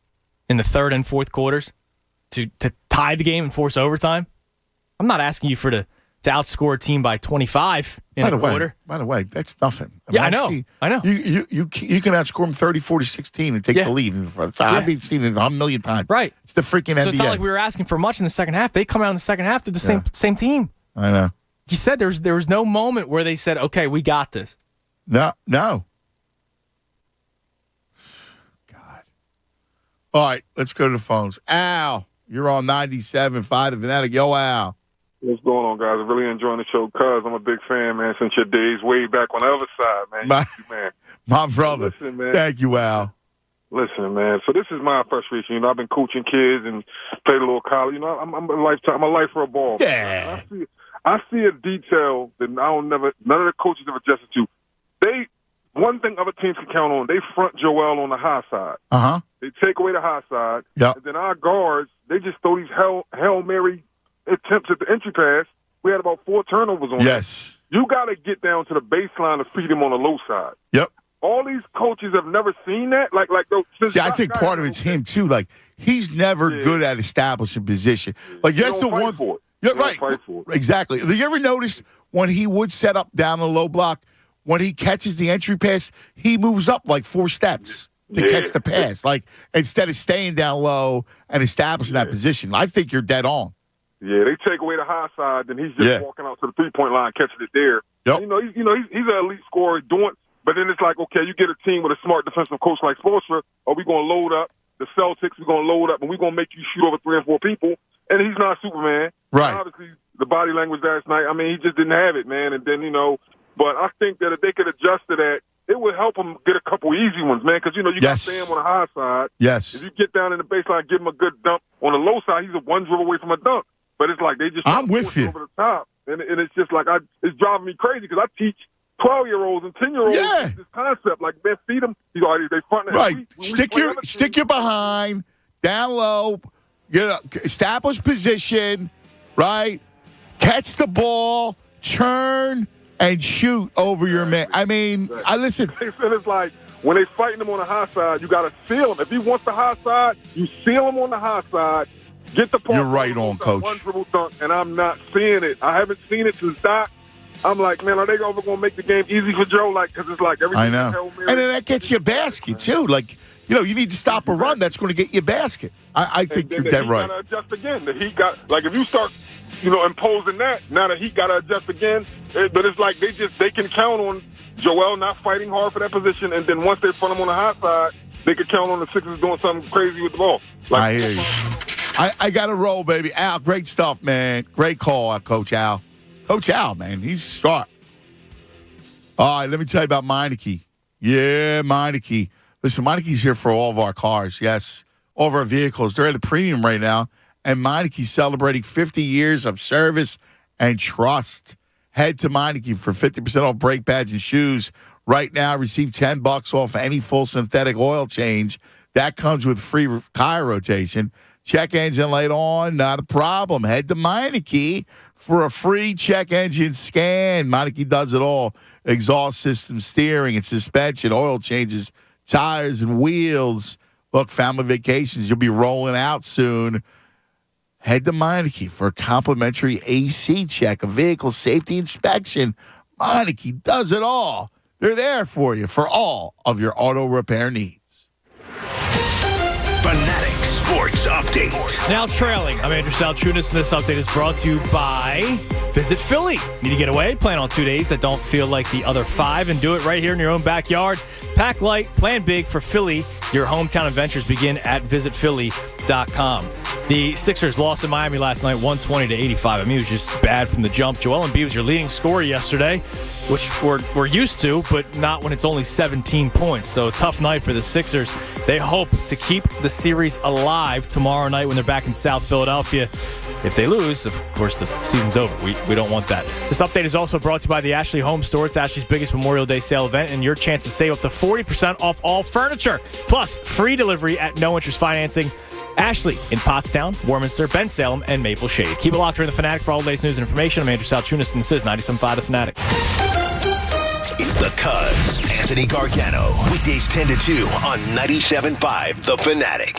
in the third and fourth quarters to tie the game and force overtime? I'm not asking you to outscore a team by 25 in a quarter. By the way, that's nothing. I know. You can outscore them 30-40-16 and take the lead. I've seen it a million times. Right. It's the freaking NBA. So it's not like we were asking for much in the second half. They come out in the second half, they're the same team. I know. You said there was no moment where they said, okay, we got this. No. God. All right, let's go to the phones. Al, you're on 97.5 The Fanatic. Yo, Al. What's going on, guys? I'm really enjoying the show, cuz I'm a big fan, man, since your days way back on the other side, man. My brother. Listen, man. Thank you, Al. Listen, man. So this is my frustration. I've been coaching kids and played a little college. I'm a lifer of ball. Yeah. I see a detail that none of the coaches have adjusted to. One thing other teams can count on, they front Joel on the high side. Uh-huh. They take away the high side. Yep. And then our guards, they just throw these Hail Mary attempts at the entry pass. We had about 4 turnovers on Yes. that. You got to get down to the baseline to feed him on the low side. Yep. All these coaches have never seen that. See, I think part of it's him, too. Like, he's never good at establishing position. Like, that's the one. For it. Yeah, right. Exactly. Have you ever noticed when he would set up down the low block, when he catches the entry pass, he moves up like 4 steps to catch the pass. Like, instead of staying down low and establishing that position. I think you're dead on. Yeah, they take away the high side, then he's just walking out to the 3-point line, catching it there. Yep. He's an elite scorer but then it's like, okay, you get a team with a smart defensive coach like Spoelstra, are we going to load up the Celtics? We're going to load up, and we're going to make you shoot over 3 or 4 people. And he's not Superman. Right. Obviously, the body language last night, he just didn't have it, man. And then, but I think that if they could adjust to that, it would help him get a couple easy ones, man, because, you got to stay him on the high side. Yes. If you get down in the baseline, give him a good dump. On the low side, he's a one dribble away from a dunk. But it's like they just I'm with you. over the top. And it's just like it's driving me crazy because I teach 12-year-olds and 10-year-olds this concept. Like, man, feed them. They front and right. Stick your behind, down low, establish position, right? Catch the ball, turn, and shoot over your man. I mean, I listen. It's like, when they fighting him on the high side, you got to seal him. If he wants the high side, you seal him on the high side. Get the point. You're right on, Coach. One dribble dunk, and I'm not seeing it. I haven't seen it since Doc. I'm like, man, are they ever going to make the game easy for Joe? Like, because it's like everything. I know. And then that gets you a basket, too. Like, you need to stop a run. That's going to get you a basket. I think you're dead right. Got to adjust again. The Heat got, like, if you start, imposing that, now the Heat got to adjust again. But it's like they can count on Joel not fighting hard for that position, and then once they front him on the high side, they could count on the Sixers doing something crazy with the ball. I hear you. I got to roll, baby. Al, great stuff, man. Great call, Coach Al. Coach Al, man, he's sharp. All right, let me tell you about Meineke. Yeah, Meineke. Listen, Meineke's here for all of our cars, yes, all of our vehicles. They're at a premium right now, and Meineke's celebrating 50 years of service and trust. Head to Meineke for 50% off brake pads and shoes. Right now, receive $10 off any full synthetic oil change. That comes with free tire rotation. Check engine light on, not a problem. Head to Meineke for a free check engine scan. Meineke does it all. Exhaust system, steering and suspension, oil changes, tires and wheels. Look, family vacations, you'll be rolling out soon. Head to Meineke for a complimentary AC check, a vehicle safety inspection. Meineke does it all. They're there for you for all of your auto repair needs. Fanatic Sports Update. Now trailing. I'm Andrew Salchunas, and this update is brought to you by Visit Philly. Need to get away? Plan on 2 days that don't feel like the other 5 and do it right here in your own backyard. Pack light, plan big for Philly. Your hometown adventures begin at visitphilly.com. The Sixers lost in Miami last night, 120-85. I mean, it was just bad from the jump. Joel Embiid was your leading scorer yesterday, which we're used to, but not when it's only 17 points. So a tough night for the Sixers. They hope to keep the series alive tomorrow night when they're back in South Philadelphia. If they lose, of course, the season's over. We don't want that. This update is also brought to you by the Ashley Home Store. It's Ashley's biggest Memorial Day sale event, and your chance to save up to 40% off all furniture. Plus, free delivery at no interest financing. Ashley in Pottstown, Warminster, Bensalem, and Maple Shade. Keep it locked during the Fanatic for all the latest news and information. I'm Andrew Salchunas, and this is 97.5 The Fanatic. It's the Cuz, Anthony Gargano. Weekdays 10 to 2 on 97.5 The Fanatic.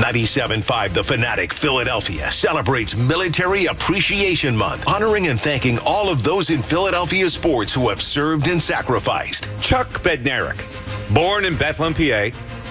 97.5 The Fanatic Philadelphia celebrates Military Appreciation Month, honoring and thanking all of those in Philadelphia sports who have served and sacrificed. Chuck Bednarik, born in Bethlehem, PA,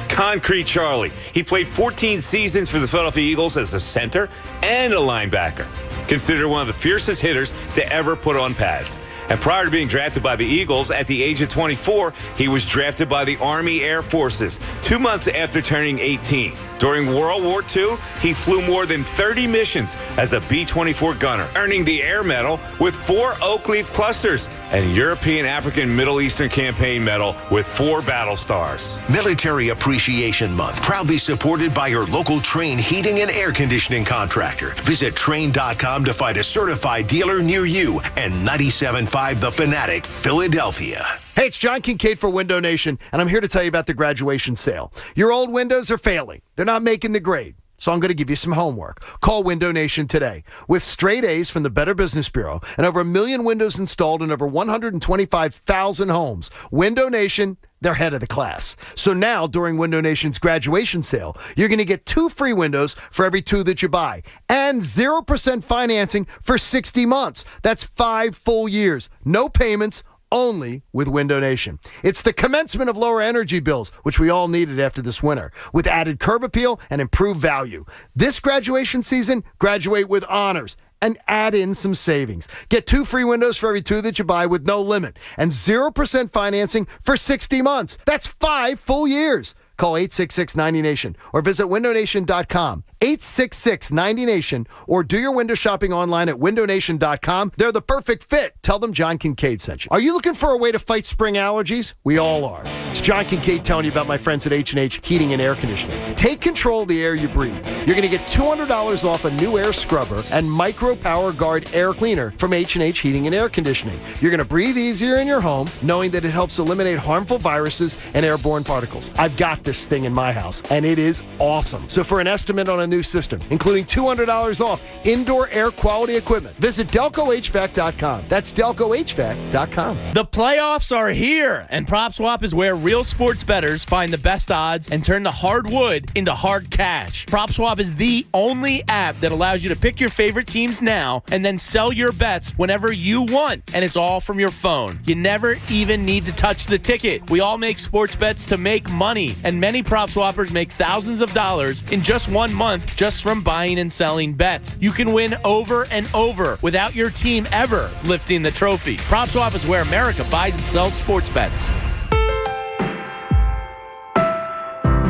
Concrete Charlie. He played 14 seasons for the Philadelphia Eagles as a center and a linebacker. Considered one of the fiercest hitters to ever put on pads. And prior to being drafted by the Eagles at the age of 24, he was drafted by the Army Air Forces 2 months after turning 18. During World War II, he flew more than 30 missions as a B-24 gunner, earning the Air Medal with 4 Oak Leaf clusters and a European African Middle Eastern Campaign Medal with 4 battle stars. Military Appreciation Month, proudly supported by your local Trane heating and air conditioning contractor. Visit Trane.com to find a certified dealer near you. And 97.5 The Fanatic, Philadelphia. Hey, it's John Kincaid for Window Nation, and I'm here to tell you about the graduation sale. Your old windows are failing. They're not making the grade. So I'm going to give you some homework. Call Window Nation today. With straight A's from the Better Business Bureau and over 1 million windows installed in over 125,000 homes, Window Nation, they're head of the class. So now, during Window Nation's graduation sale, you're going to get 2 free windows for every 2 that you buy and 0% financing for 60 months. That's 5 full years. No payments, only with Window Nation. It's the commencement of lower energy bills, which we all needed after this winter, with added curb appeal and improved value. This graduation season, graduate with honors and add in some savings. Get 2 free windows for every 2 that you buy with no limit and 0% financing for 60 months. That's 5 full years. Call 866-90-NATION or visit windownation.com. 866-90-NATION or do your window shopping online at windownation.com. They're the perfect fit. Tell them John Kincaid sent you. Are you looking for a way to fight spring allergies? We all are. It's John Kincaid telling you about my friends at H&H Heating and Air Conditioning. Take control of the air you breathe. You're going to get $200 off a new air scrubber and Micro Power Guard air cleaner from H&H Heating and Air Conditioning. You're going to breathe easier in your home, knowing that it helps eliminate harmful viruses and airborne particles. I've got got this thing in my house, and it is awesome. So for an estimate on a new system, including $200 off indoor air quality equipment, visit DelcoHVAC.com. That's DelcoHVAC.com. The playoffs are here, and PropSwap is where real sports bettors find the best odds and turn the hard wood into hard cash. PropSwap is the only app that allows you to pick your favorite teams now and then sell your bets whenever you want, and it's all from your phone. You never even need to touch the ticket. We all make sports bets to make money, and many prop swappers make thousands of dollars in just 1 month just from buying and selling bets. You can win over and over without your team ever lifting the trophy. PropSwap is where America buys and sells sports bets.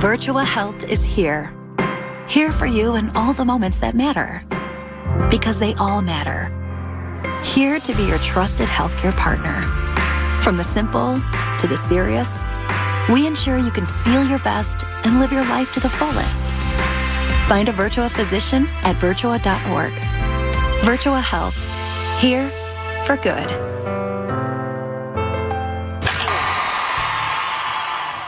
Virtua Health is here. Here for you in all the moments that matter. Because they all matter. Here to be your trusted healthcare partner. From the simple to the serious, we ensure you can feel your best and live your life to the fullest. Find a Virtua physician at virtua.org. Virtua Health. Here for good.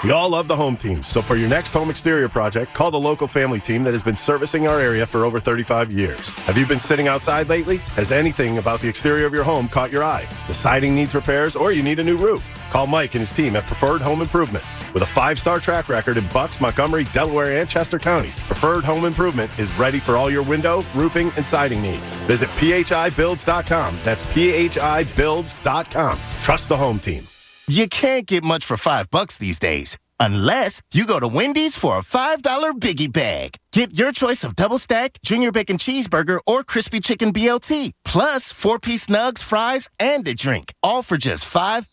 We all love the home teams, so for your next home exterior project, call the local family team that has been servicing our area for over 35 years. Have you been sitting outside lately? Has anything about the exterior of your home caught your eye? The siding needs repairs or you need a new roof? Call Mike and his team at Preferred Home Improvement. With a 5-star track record in Bucks, Montgomery, Delaware, and Chester counties, Preferred Home Improvement is ready for all your window, roofing, and siding needs. Visit phibuilds.com. That's phibuilds.com. Trust the home team. You can't get much for $5 these days, unless you go to Wendy's for a $5 Biggie Bag. Get your choice of double stack, junior bacon cheeseburger, or crispy chicken BLT, plus 4-piece nugs, fries, and a drink, all for just $5.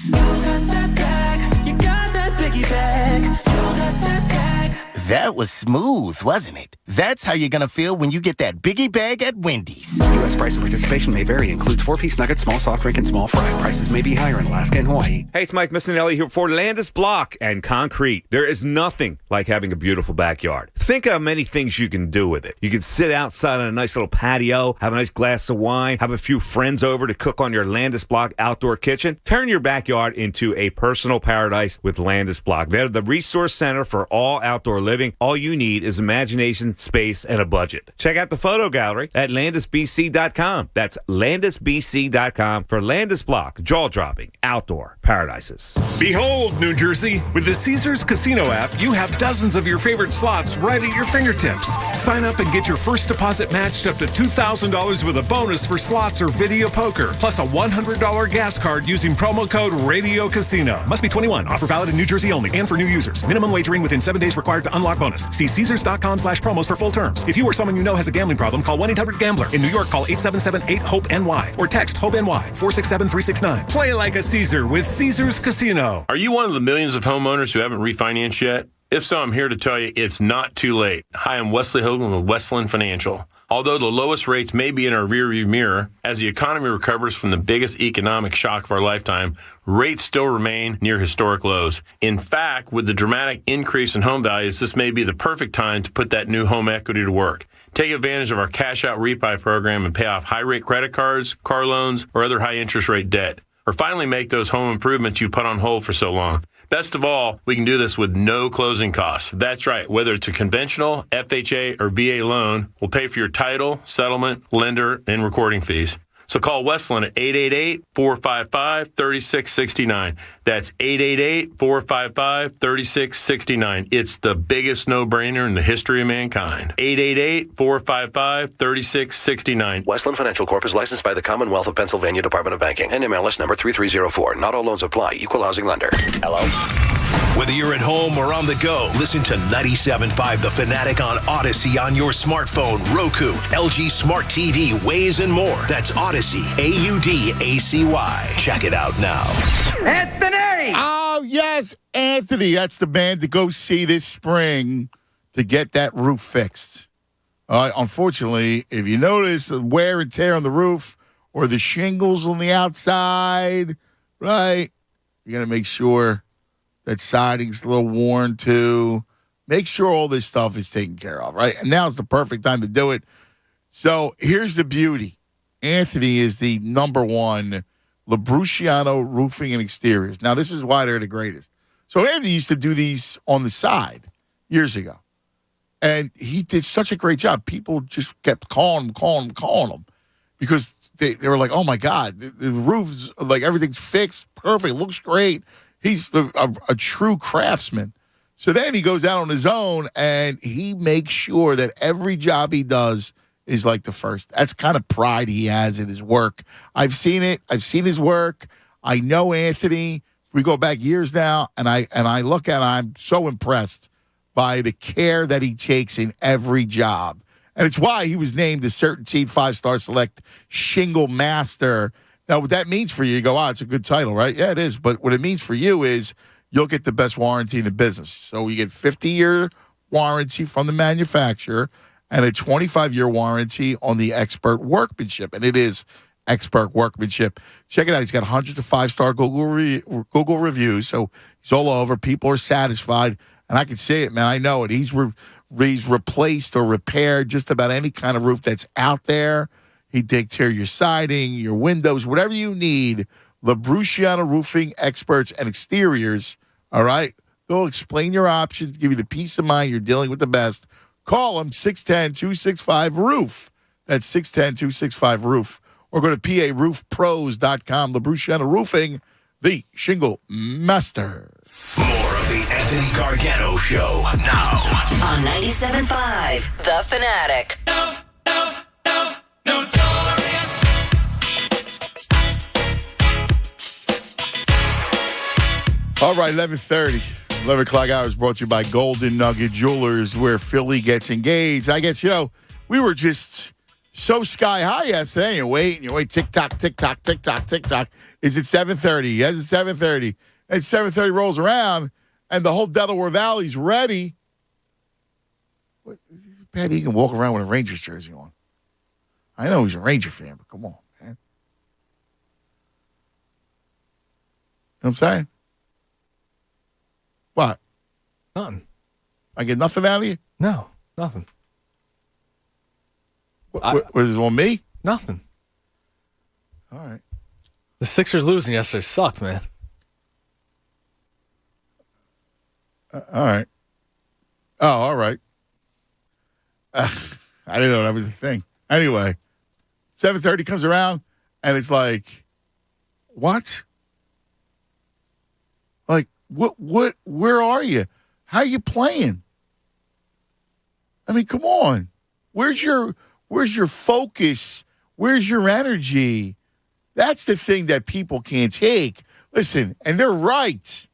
You got that bag, you got that Biggie Bag, you got that bag. That was smooth, wasn't it? That's how you're going to feel when you get that Biggie Bag at Wendy's. U.S. price and participation may vary. Includes 4-piece nuggets, small soft drink, and small fry. Prices may be higher in Alaska and Hawaii. Hey, it's Mike Missinelli here for Landis Block and Concrete. There is nothing like having a beautiful backyard. Think how many things you can do with it. You can sit outside on a nice little patio, have a nice glass of wine, have a few friends over to cook on your Landis Block outdoor kitchen. Turn your backyard into a personal paradise with Landis Block. They're the resource center for all outdoor living. All you need is imagination, space, and a budget. Check out the photo gallery at landisbc.com. That's landisbc.com for Landis Block, jaw-dropping outdoor paradises. Behold, New Jersey, with the Caesars Casino app, you have dozens of your favorite slots right at your fingertips. Sign up and get your first deposit matched up to $2,000 with a bonus for slots or video poker, plus a $100 gas card using promo code Radio Casino. Must be 21. Offer valid in New Jersey only and for new users. Minimum wagering within 7 days required to unlock bonus. See Caesars.com/promos for full terms. If you or someone you know has a gambling problem, call 1-800-GAMBLER. In New York, call 877-8-HOPE-NY or text HOPE-NY 467-369. Play like a Caesar with Caesars Casino. Are you one of the millions of homeowners who haven't refinanced yet? If so, I'm here to tell you it's not too late. Hi, I'm Wesley Hogan with Westland Financial. Although the lowest rates may be in our rearview mirror, as the economy recovers from the biggest economic shock of our lifetime, rates still remain near historic lows. In fact, with the dramatic increase in home values, this may be the perfect time to put that new home equity to work. Take advantage of our cash-out refi program and pay off high-rate credit cards, car loans, or other high-interest rate debt. Or finally make those home improvements you put on hold for so long. Best of all, we can do this with no closing costs. That's right. Whether it's a conventional, FHA, or VA loan, we'll pay for your title, settlement, lender, and recording fees. So call Westland at 888-455-3669. That's 888-455-3669. It's the biggest no-brainer in the history of mankind. 888-455-3669. Westland Financial Corp is licensed by the Commonwealth of Pennsylvania Department of Banking. NMLS number 3304. Not all loans apply. Equal housing lender. Hello? Whether you're at home or on the go, listen to 97.5 The Fanatic on Odyssey on your smartphone, Roku, LG Smart TV, Waze, and more. That's Odyssey, AUDACY. Check it out now. Anthony! Oh, yes, Anthony. That's the man to go see this spring to get that roof fixed. Unfortunately, if you notice the wear and tear on the roof or the shingles on the outside, right, you got to make sure that siding's a little worn too. Make sure all this stuff is taken care of, right? And now's the perfect time to do it. So here's the beauty. Anthony is the number one Labruciano Roofing and Exteriors. Now, this is why they're the greatest. So Anthony used to do these on the side years ago. And he did such a great job. People just kept calling him because they were like, oh, my God, the roof's, like, everything's fixed, perfect, looks great. He's a true craftsman. So then he goes out on his own, and he makes sure that every job he does is like the first. That's kind of pride he has in his work. I've seen it. I've seen his work. I know Anthony. We go back years now, and I look at him. I'm so impressed by the care that he takes in every job. And it's why he was named the Certainteed 5-Star Select Shingle Master. Now, what that means for you go, it's a good title, right? Yeah, it is. But what it means for you is you'll get the best warranty in the business. So you get 50-year warranty from the manufacturer and a 25-year warranty on the expert workmanship. And it is expert workmanship. Check it out. He's got hundreds of 5-star Google reviews. So he's all over. People are satisfied. And I can see it, man. I know it. He's replaced or repaired just about any kind of roof that's out there. He takes care of your siding, your windows, whatever you need. LaBruciana Roofing Experts and Exteriors, all right? They'll explain your options, give you the peace of mind you're dealing with the best. Call them, 610-265-ROOF. That's 610-265-ROOF. Or go to PARoofPros.com. LaBruciana Roofing, the shingle master. More of the Anthony Gargano Show now. On 97.5 The Fanatic. Notorious. All right, 11:30. 11 o'clock hour is brought to you by Golden Nugget Jewelers, where Philly gets engaged. I guess, we were just so sky high yesterday. You wait, tick-tock, tick-tock, tick-tock, tick-tock. Is it 7:30? Yes, it's 7:30. And 7:30 rolls around, and the whole Delaware Valley's ready. Patty, he can walk around with a Rangers jersey on. I know he's a Ranger fan, but come on, man. You know what I'm saying? What? Nothing. I get nothing out of you? No, nothing. What is this on me? Nothing. All right. The Sixers losing yesterday sucked, man. All right. Oh, all right. I didn't know that was a thing. Anyway, 7:30 comes around, and it's like, what? Like, what, where are you? How are you playing? I mean, come on. Where's your focus? Where's your energy? That's the thing that people can't take. Listen, and they're right.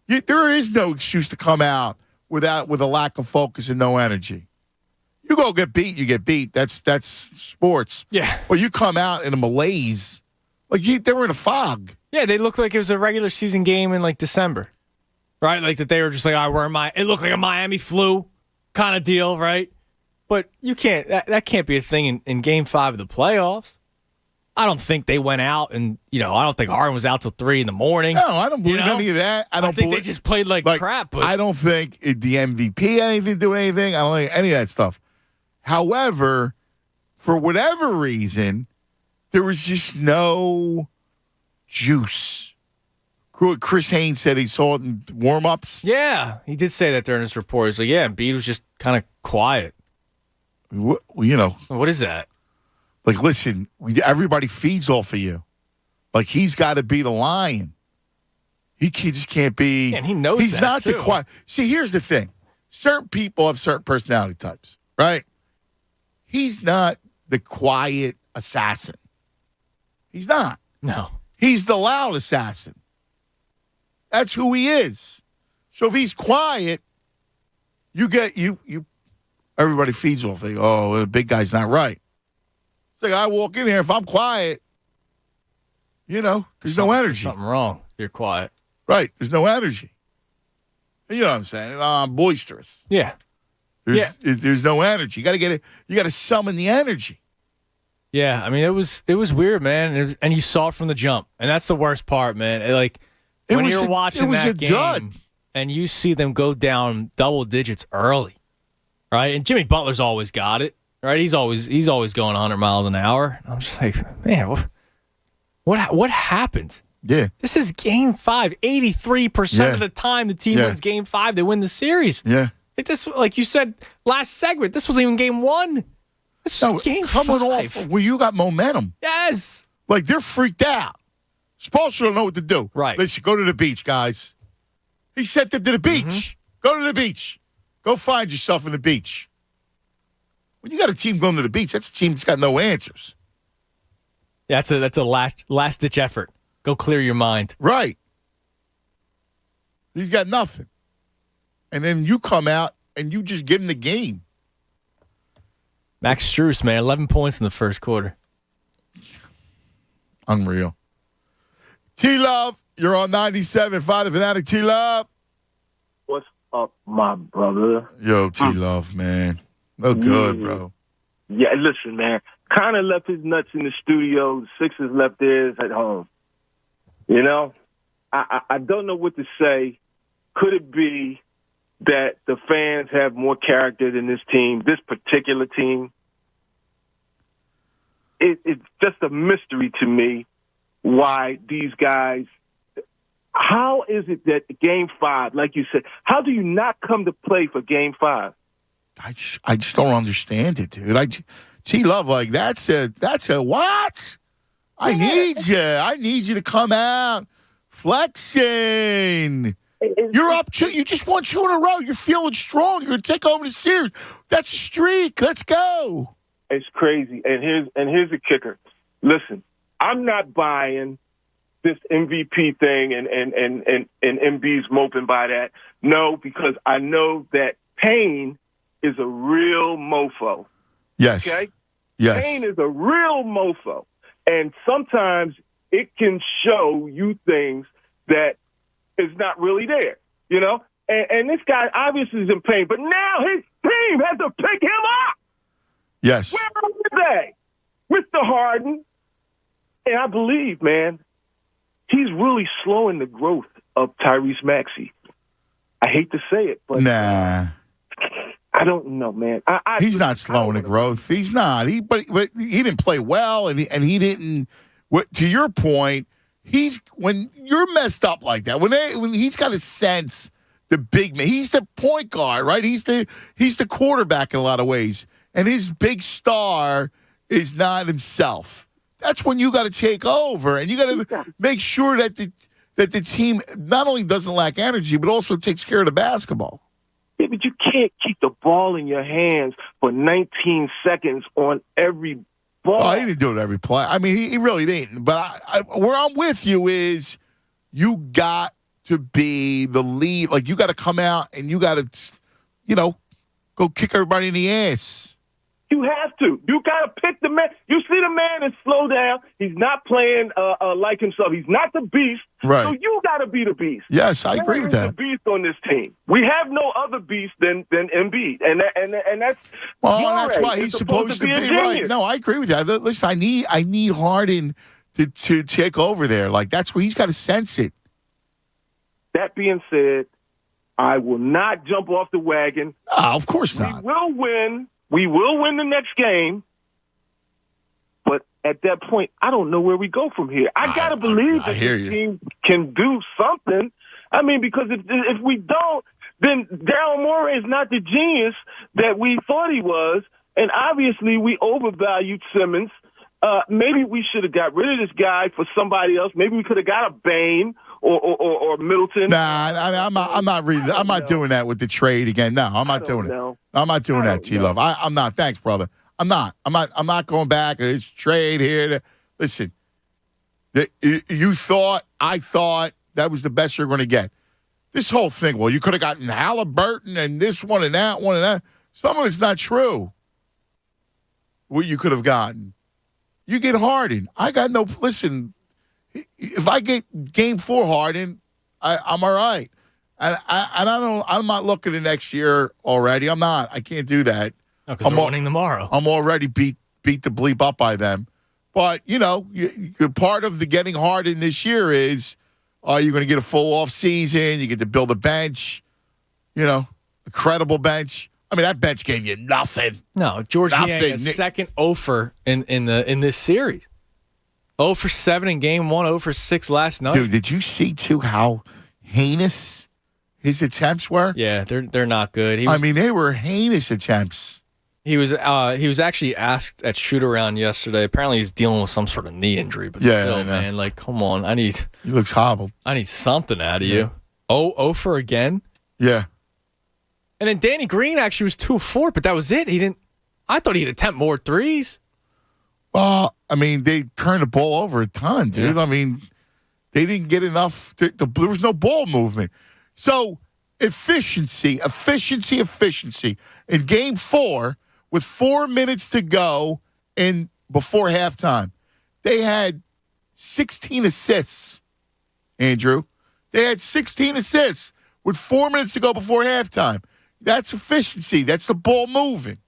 There is no excuse to come out with a lack of focus and no energy. You go get beat, you get beat. That's sports. Yeah. Well, you come out in a malaise. Like, they were in a fog. Yeah, they looked like it was a regular season game in, December. Right? Like, that they were just like, it looked like a Miami flu kind of deal, right? But you can't, that can't be a thing in Game 5 of the playoffs. I don't think they went out and, I don't think Harden was out till 3 in the morning. No, I don't believe any of that. I think they just played like crap. But I don't think the MVP had anything to do with anything. I don't think any of that stuff. However, for whatever reason, there was just no juice. Chris Haynes said he saw it in warm-ups. Yeah, he did say that during his report. He's like, Embiid was just kind of quiet. What is that? Like, listen, everybody feeds off of you. Like, he's got to be the lion. He just can't be. And he knows he's that, not too. the quiet. See, here's the thing. Certain people have certain personality types, right? He's not the quiet assassin. He's not. No. He's the loud assassin. That's who he is. So if he's quiet, you get you everybody feeds off. They go, the big guy's not right. It's like I walk in here, if I'm quiet, there's no energy. Something wrong. You're quiet. Right. There's no energy. You know what I'm saying? I'm boisterous. Yeah. There's no energy. You got to get it. You got to summon the energy. Yeah, I mean, it was weird, man, and you saw it from the jump, and that's the worst part, man. When you're watching that game, and you see them go down double digits early, right? And Jimmy Butler's always got it, right? He's always going 100 miles an hour. I'm just like, man, what happened? Yeah. This is game 5. 83% of the time the team wins game 5, they win the series. Yeah. Like you said last segment, this wasn't even game 1. This was game 5. Coming off where you got momentum. Yes. Like, they're freaked out. Spoelstra don't know what to do. Right. Listen, go to the beach, guys. He sent them to the beach. Go to the beach. Go find yourself in the beach. When you got a team going to the beach, that's a team that's got no answers. Yeah, that's a last-ditch effort. Go clear your mind. Right. He's got nothing. And then you come out and you just give him the game. Max Strus, man, 11 points in the first quarter. Unreal. T-Love, you're on 97.5 The Fanatic. T-Love. What's up, my brother? Yo, T-Love, man. No good, bro. Yeah, listen, man. Connor left his nuts in the studio. The Sixers left theirs at home. You know, I don't know what to say. Could it be that the fans have more character than this team, this particular team? It's just a mystery to me why these guys – how is it that Game 5, like you said, how do you not come to play for Game 5? I just don't understand it, dude. T-Love, like, that's a what? I need you. I need you to come out flexing. You're up 2. You just won 2 in a row. You're feeling strong. You're going to take over the series. That's a streak. Let's go. It's crazy. And here's the kicker. Listen, I'm not buying this MVP thing and MB's moping by that. No, because I know that pain is a real mofo. Yes. Okay? Yes. Pain is a real mofo. And sometimes it can show you things that is not really there, you know? And this guy obviously is in pain, but now his team has to pick him up. Yes. Where are they? With the Harden. And I believe, man, he's really slowing the growth of Tyrese Maxey. I hate to say it, but nah. I don't know, man. He's not slowing the growth. He's not. But he didn't play well, and he didn't. To your point, when you're messed up like that, when he's got to sense the big man. He's the point guard, right? He's the quarterback in a lot of ways, and his big star is not himself. That's when you got to take over, and you got to make sure that the team not only doesn't lack energy, but also takes care of the basketball. Yeah, but you can't keep the ball in your hands for 19 seconds on every ball. Oh, he didn't do it every play. I mean, he really didn't. But where I'm with you is you got to be the lead. Like, you got to come out and you got to, go kick everybody in the ass. You have to. You got to pick the man. You see the man is slow down. He's not playing like himself. He's not the beast. Right. So you got to be the beast. Yes, I agree with that. The beast on this team. We have no other beast than Embiid, and that's that's why he's supposed to be right. No, I agree with that. Listen, I need Harden to take over there. Like, that's where he's got to sense it. That being said, I will not jump off the wagon. Of course not. We will win. We will win the next game, but at that point, I don't know where we go from here. I got to believe that the team can do something. I mean, because if we don't, then Daryl Morey is not the genius that we thought he was, and obviously we overvalued Simmons. Maybe we should have got rid of this guy for somebody else. Maybe we could have got a Bane or Middleton. Nah, I'm not doing that with the trade again. No, I'm not doing it. I'm not doing that, T-Love. I'm not. Thanks, brother. I'm not going back. It's trade here. Listen, I thought that was the best you're going to get. This whole thing, well, you could have gotten Halliburton and this one and that one and that. Some of it's not true. What you could have gotten. You get Harden. I got no. Listen, if I get Game 4 Harden, I'm all right. And I'm not looking at next year already. I'm not. I can't do that. Because they're winning tomorrow. I'm already beat the bleep up by them. But, part of the getting Harden this year is, are you going to get a full off season? You get to build a bench, a credible bench. I mean, that bench gave you nothing. No, George Niang, a second offer in this series. 0 for 7 in game 1, 0 for 6 last night. Dude, did you see, too, how heinous his attempts were? Yeah, they're not good. They were heinous attempts. He was actually asked at shoot-around yesterday. Apparently he's dealing with some sort of knee injury, but still, man, like, come on. He looks hobbled. I need something out of you. 0 for again? Yeah. And then Danny Green actually was 2 of 4, but that was it. I thought he'd attempt more threes. Well, they turned the ball over a ton, dude. Yeah. They didn't get enough. There was no ball movement. So, efficiency. In game 4, with 4 minutes to go before halftime, they had 16 assists, Andrew. They had 16 assists with 4 minutes to go before halftime. That's efficiency. That's the ball moving.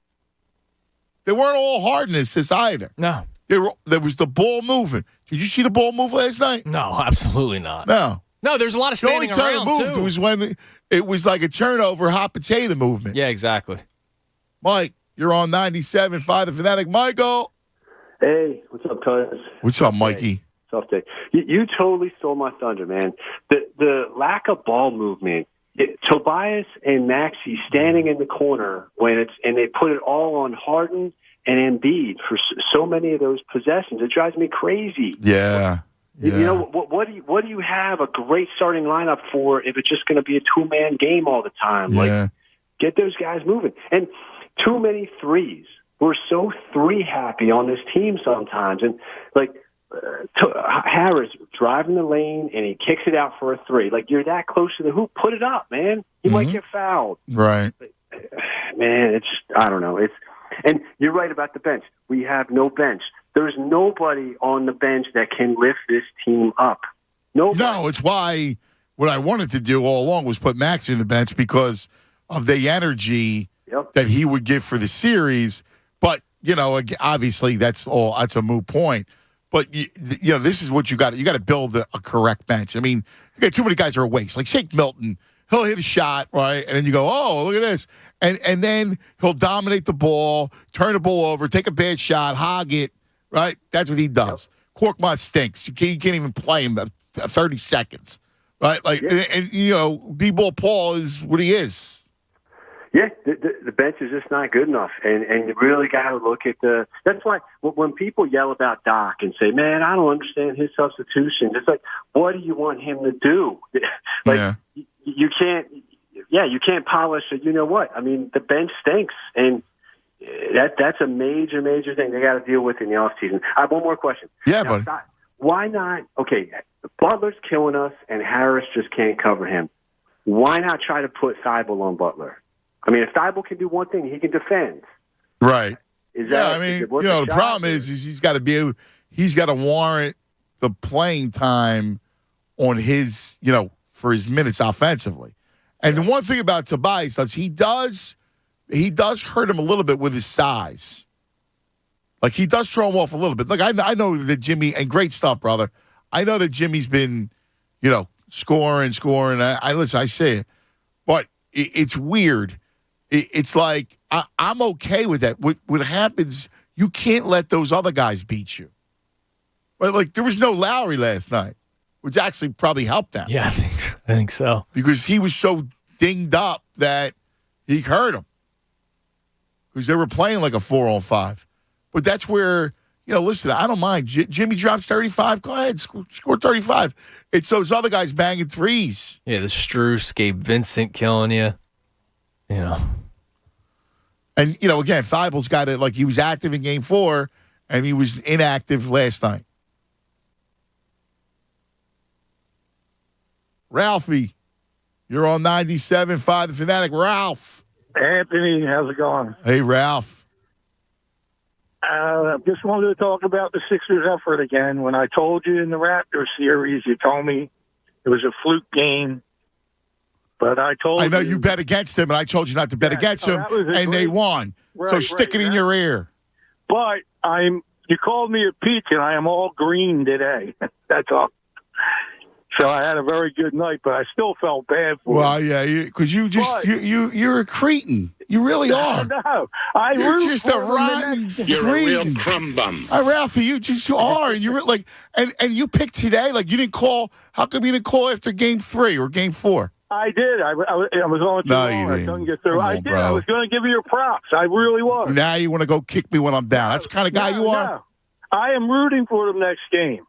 They weren't all hard in assists either. No. There was the ball moving. Did you see the ball move last night? No, absolutely not. No, there's a lot of standing around, the only time it moved was when it was like a turnover, hot potato movement. Yeah, exactly. Mike, you're on 97.5 The Fanatic. Michael. Hey, what's up, cuz? What's up, Mikey? Tough day. You totally stole my thunder, man. The lack of ball movement. Tobias and Maxey standing in the corner and they put it all on Harden and Embiid for so many of those possessions. It drives me crazy. Yeah. You know, what do you have a great starting lineup for if it's just going to be a two-man game all the time? Yeah. Like, get those guys moving. And too many threes. We're so three-happy on this team sometimes. And, Harris driving the lane and he kicks it out for a three. Like, you're that close to the hoop. Put it up, man. You might get fouled. Right. Man, I don't know. And you're right about the bench. We have no bench. There's nobody on the bench that can lift this team up. Nobody. No, it's why what I wanted to do all along was put Max in the bench because of the energy that he would give for the series. But, obviously that's a moot point. But, this is what you got. You got to build a correct bench. You got too many guys that are waste. Like Shake Milton, he'll hit a shot, right? And then you go, oh, look at this. And then he'll dominate the ball, turn the ball over, take a bad shot, hog it, right? That's what he does. Korkmaz stinks. You can't even play him 30 seconds, right? B-Ball Paul is what he is. Yeah, the bench is just not good enough, and you really got to look at that's why when people yell about Doc and say, man, I don't understand his substitution, it's like, what do you want him to do? You can't polish it. You know what? The bench stinks, and that's a major, major thing they got to deal with in the offseason. I have one more question. Yeah, buddy. Why not? Okay, Butler's killing us, and Harris just can't cover him. Why not try to put Thibault on Butler? If Thibault can do one thing, he can defend. Right. The problem is he's got to warrant the playing time on his, for his minutes offensively. And the one thing about Tobias is he does hurt him a little bit with his size. Like, he does throw him off a little bit. Like, I know that Jimmy, and great stuff, brother. I know that Jimmy's been, scoring. I say it. But it's weird. It's like, I'm okay with that. What happens, you can't let those other guys beat you. But, there was no Lowry last night, which actually probably helped them. Yeah, I think so. Because he was so dinged up that he hurt him. Because they were playing like a 4-on-5. But that's where, listen, I don't mind. Jimmy drops 35. Go ahead, score 35. It's those other guys banging threes. Yeah, the Strus, Gabe Vincent killing you. And, again, Thibault's got it. He was active in Game 4, and he was inactive last night. Ralphie, you're on 97.5 The Fanatic. Ralph. Anthony, how's it going? Hey, Ralph. Just wanted to talk about the Sixers' effort again. When I told you in the Raptors series, you told me it was a fluke game. But I know you bet against them, and I told you not to bet against them, and they won. So stick it in your ear. But you called me a peach, and I am all green today. That's all. So I had a very good night, but I still felt bad for him. Well, yeah, because you're a cretin. You really are. No, You're just a rotten cretin. You're a real crumb bum. Ralphie, you just are, and you're like, and you picked today. Like you didn't call. How come you didn't call after Game 3 or Game 4? I did. I was on too long. I couldn't get through. I did. Bro. I was going to give you your props. I really was. Now you want to go kick me when I'm down. That's the kind of guy you are. No. I am rooting for them next game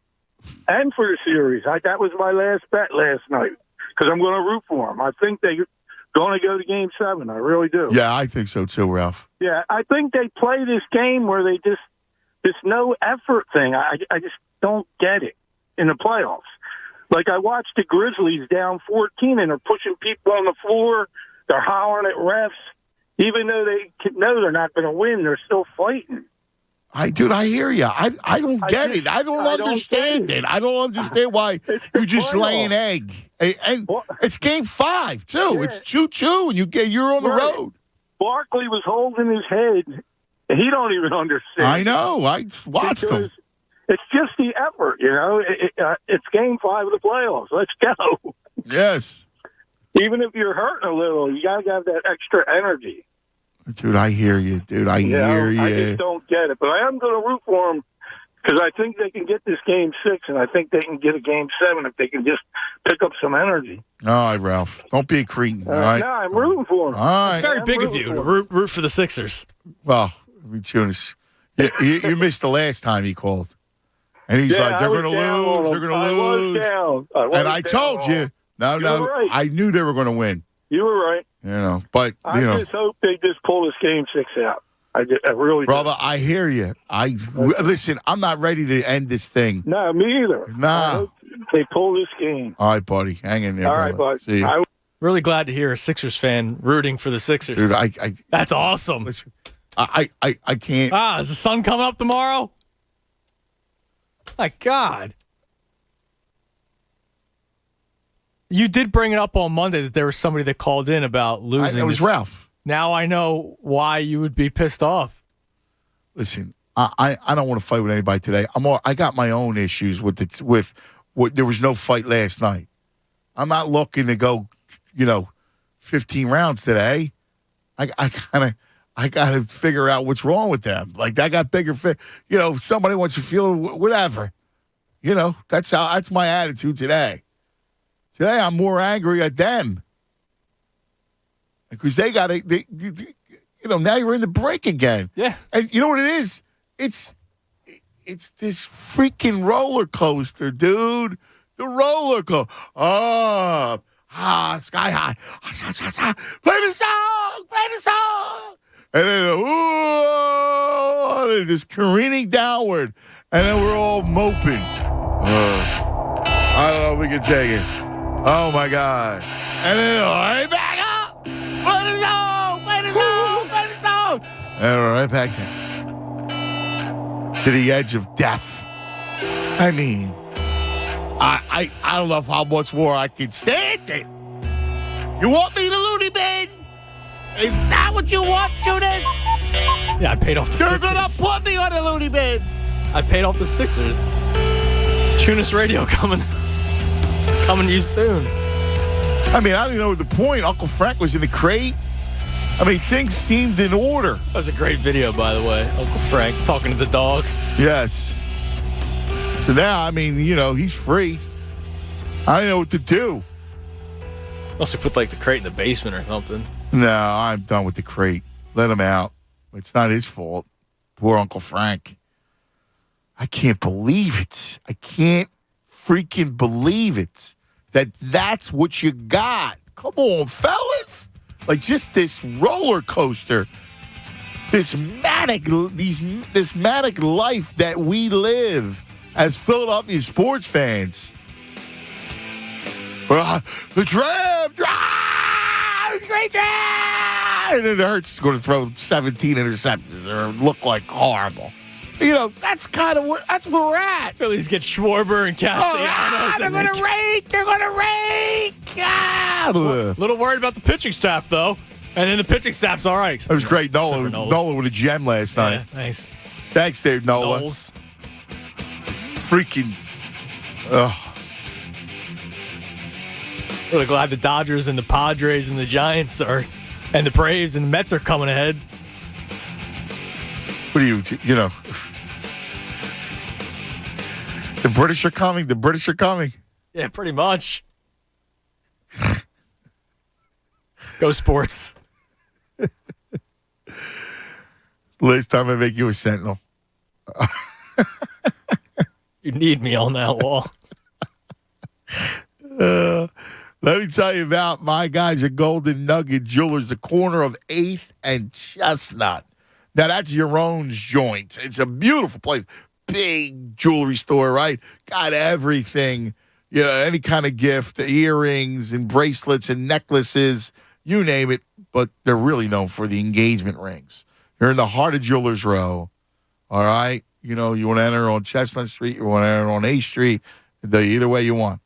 and for the series. That was my last bet last night because I'm going to root for them. I think they're going to go to Game 7. I really do. Yeah, I think so too, Ralph. Yeah, I think they play this game where they just this no effort thing. I just don't get it in the playoffs. Like, I watched the Grizzlies down 14, and they're pushing people on the floor. They're hollering at refs. Even though they know they're not going to win, they're still fighting. Dude, I hear you. I don't get it. I don't understand it. I don't understand why you just lay an egg. And it's Game 5, too. Yeah. It's 2-2, and you're on the road. Barkley was holding his head, and he don't even understand. I know. I watched him. It's just the effort, you know. It's Game 5 of the playoffs. Let's go. Yes. Even if you're hurting a little, you got to have that extra energy. Dude, I hear you. Dude, I hear you. I just don't get it. But I am going to root for them because I think they can get this Game 6, and I think they can get a Game 7 if they can just pick up some energy. All right, Ralph. Don't be a cretin, all right? No, I'm rooting for them. All right. It's very big of you to root for the Sixers. Well, Tunis, you missed the last time he called. And he's like, they're going to lose. They're going to lose. And I told you. No, right. I knew they were going to win. You were right. You know, but, I just hope they just pull this Game 6 out. I really Brother, do. I hear you. Listen, I'm not ready to end this thing. No, me either. Nah. I hope they pull this game. All right, buddy. Hang in there, All right, brother. bud. See you. Really glad to hear a Sixers fan rooting for the Sixers. Dude, that's awesome. Listen, I can't. Is the sun coming up tomorrow? My God. You did bring it up on Monday that there was somebody that called in about losing. It was Ralph. Now I know why you would be pissed off. Listen, I don't want to fight with anybody today. I got my own issues with there was no fight last night. I'm not looking to go, 15 rounds today. I got to figure out what's wrong with them. Like, I got bigger, if somebody wants to feel whatever. That's my attitude today. Today, I'm more angry at them. Because they got now you're in the break again. Yeah. And you know what it is? It's this freaking roller coaster, dude. The roller coaster. Sky high. Play the song. And then, just careening downward. And then we're all moping. I don't know if we can take it. Oh, my God. And then, right back up. Play the song. And we're right back down. To the edge of death. I mean, I don't know how much more I can stand it. You want me to loony bin? Is that what you want, Judas? Yeah, I paid off the Sixers. You're going to put me on a loony bin. I paid off the Sixers. Tunis Radio coming to you soon. I mean, I don't know the point. Uncle Frank was in the crate. I mean, things seemed in order. That was a great video, by the way. Uncle Frank talking to the dog. Yes. So now, I mean, he's free. I don't know what to do. Must have put, the crate in the basement or something. No, I'm done with the crate. Let him out. It's not his fault. Poor Uncle Frank. I can't believe it. I can't freaking believe it. That's what you got. Come on, fellas. Just this roller coaster. This manic life that we live as Philadelphia sports fans. The tram! Great tram! And then Hurts is going to throw 17 interceptions or look like horrible. That's kind of that's where we're at. Phillies get Schwarber and Castellanos. They're going to rake. They're going to rake. Little worried about the pitching staff, though. And then the pitching staff's all right. It was great. Nola with a gem last night. Yeah, nice. Thanks, Dave Nola. Knowles. Freaking. Really glad the Dodgers and the Padres and the Giants and the Braves and the Mets are coming ahead. What do you know? The British are coming. The British are coming. Yeah, pretty much. Go sports. Last time I make you a sentinel. You need me on that wall. Let me tell you about my guys at Golden Nugget Jewelers, the corner of 8th and Chestnut. Now, that's Yaron's joint. It's a beautiful place. Big jewelry store, right? Got everything. Any kind of gift, earrings and bracelets and necklaces, you name it. But they're really known for the engagement rings. They're in the heart of Jewelers Row, all right? You want to enter on Chestnut Street, you want to enter on 8th Street, either way you want.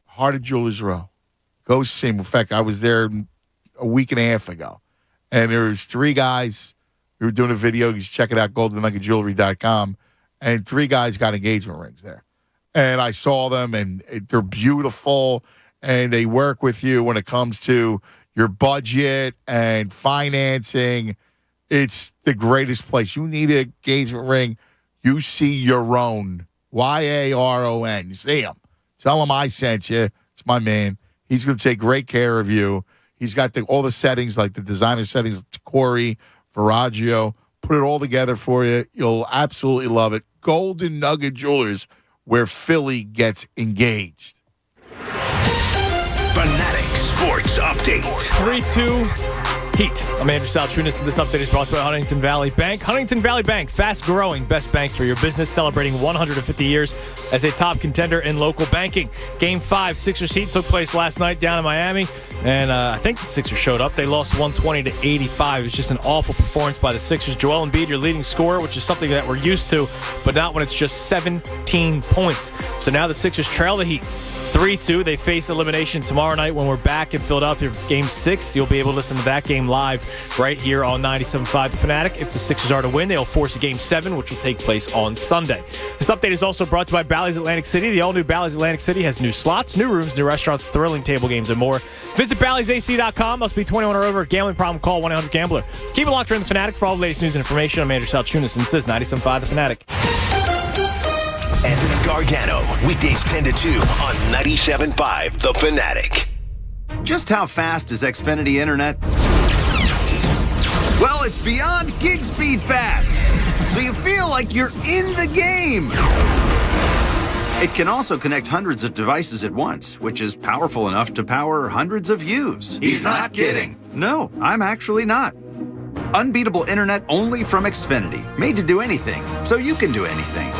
Heart of Jewelers Row. Go see them. In fact, I was there a week and a half ago, and there was 3 guys. We were doing a video. You can check it out, goldennuggetjewelry.com, and 3 guys got engagement rings there. And I saw them, and they're beautiful, and they work with you when it comes to your budget and financing. It's the greatest place. You need an engagement ring, you see Yaron, Yaron. You see him. Tell him I sent you. It's my man. He's going to take great care of you. He's got all the settings, like the designer settings, Corey, Verraggio. Put it all together for you. You'll absolutely love it. Golden Nugget Jewelers, where Philly gets engaged. Fanatic Sports Update. 3-2 Heat. I'm Andrew Salchunas, and this update is brought to you by Huntington Valley Bank. Huntington Valley Bank, fast-growing, best banks for your business, celebrating 150 years as a top contender in local banking. Game 5, Sixers Heat, took place last night down in Miami, and I think the Sixers showed up. They lost 120-85. It was just an awful performance by the Sixers. Joel Embiid, your leading scorer, which is something that we're used to, but not when it's just 17 points. So now the Sixers trail the Heat 3-2. They face elimination tomorrow night when we're back in Philadelphia for Game 6. You'll be able to listen to that game live right here on 97.5 The Fanatic. If the Sixers are to win, they'll force a Game 7, which will take place on Sunday. This update is also brought to you by Bally's Atlantic City. The all-new Bally's Atlantic City has new slots, new rooms, new restaurants, thrilling table games, and more. Visit Bally'sAC.com. Must be 21 or over. Gambling problem, call 1-800-GAMBLER. Keep it locked here in The Fanatic for all the latest news and information. I'm Andrew Salchunas, and this is 97.5 The Fanatic. Anthony Gargano, weekdays 10 to 2 on 97.5 The Fanatic. Just how fast is Xfinity Internet? Well, it's beyond gig speed fast, so you feel like you're in the game. It can also connect hundreds of devices at once, which is powerful enough to power hundreds of views. He's not kidding. No, I'm actually not. Unbeatable internet only from Xfinity. Made to do anything, so you can do anything.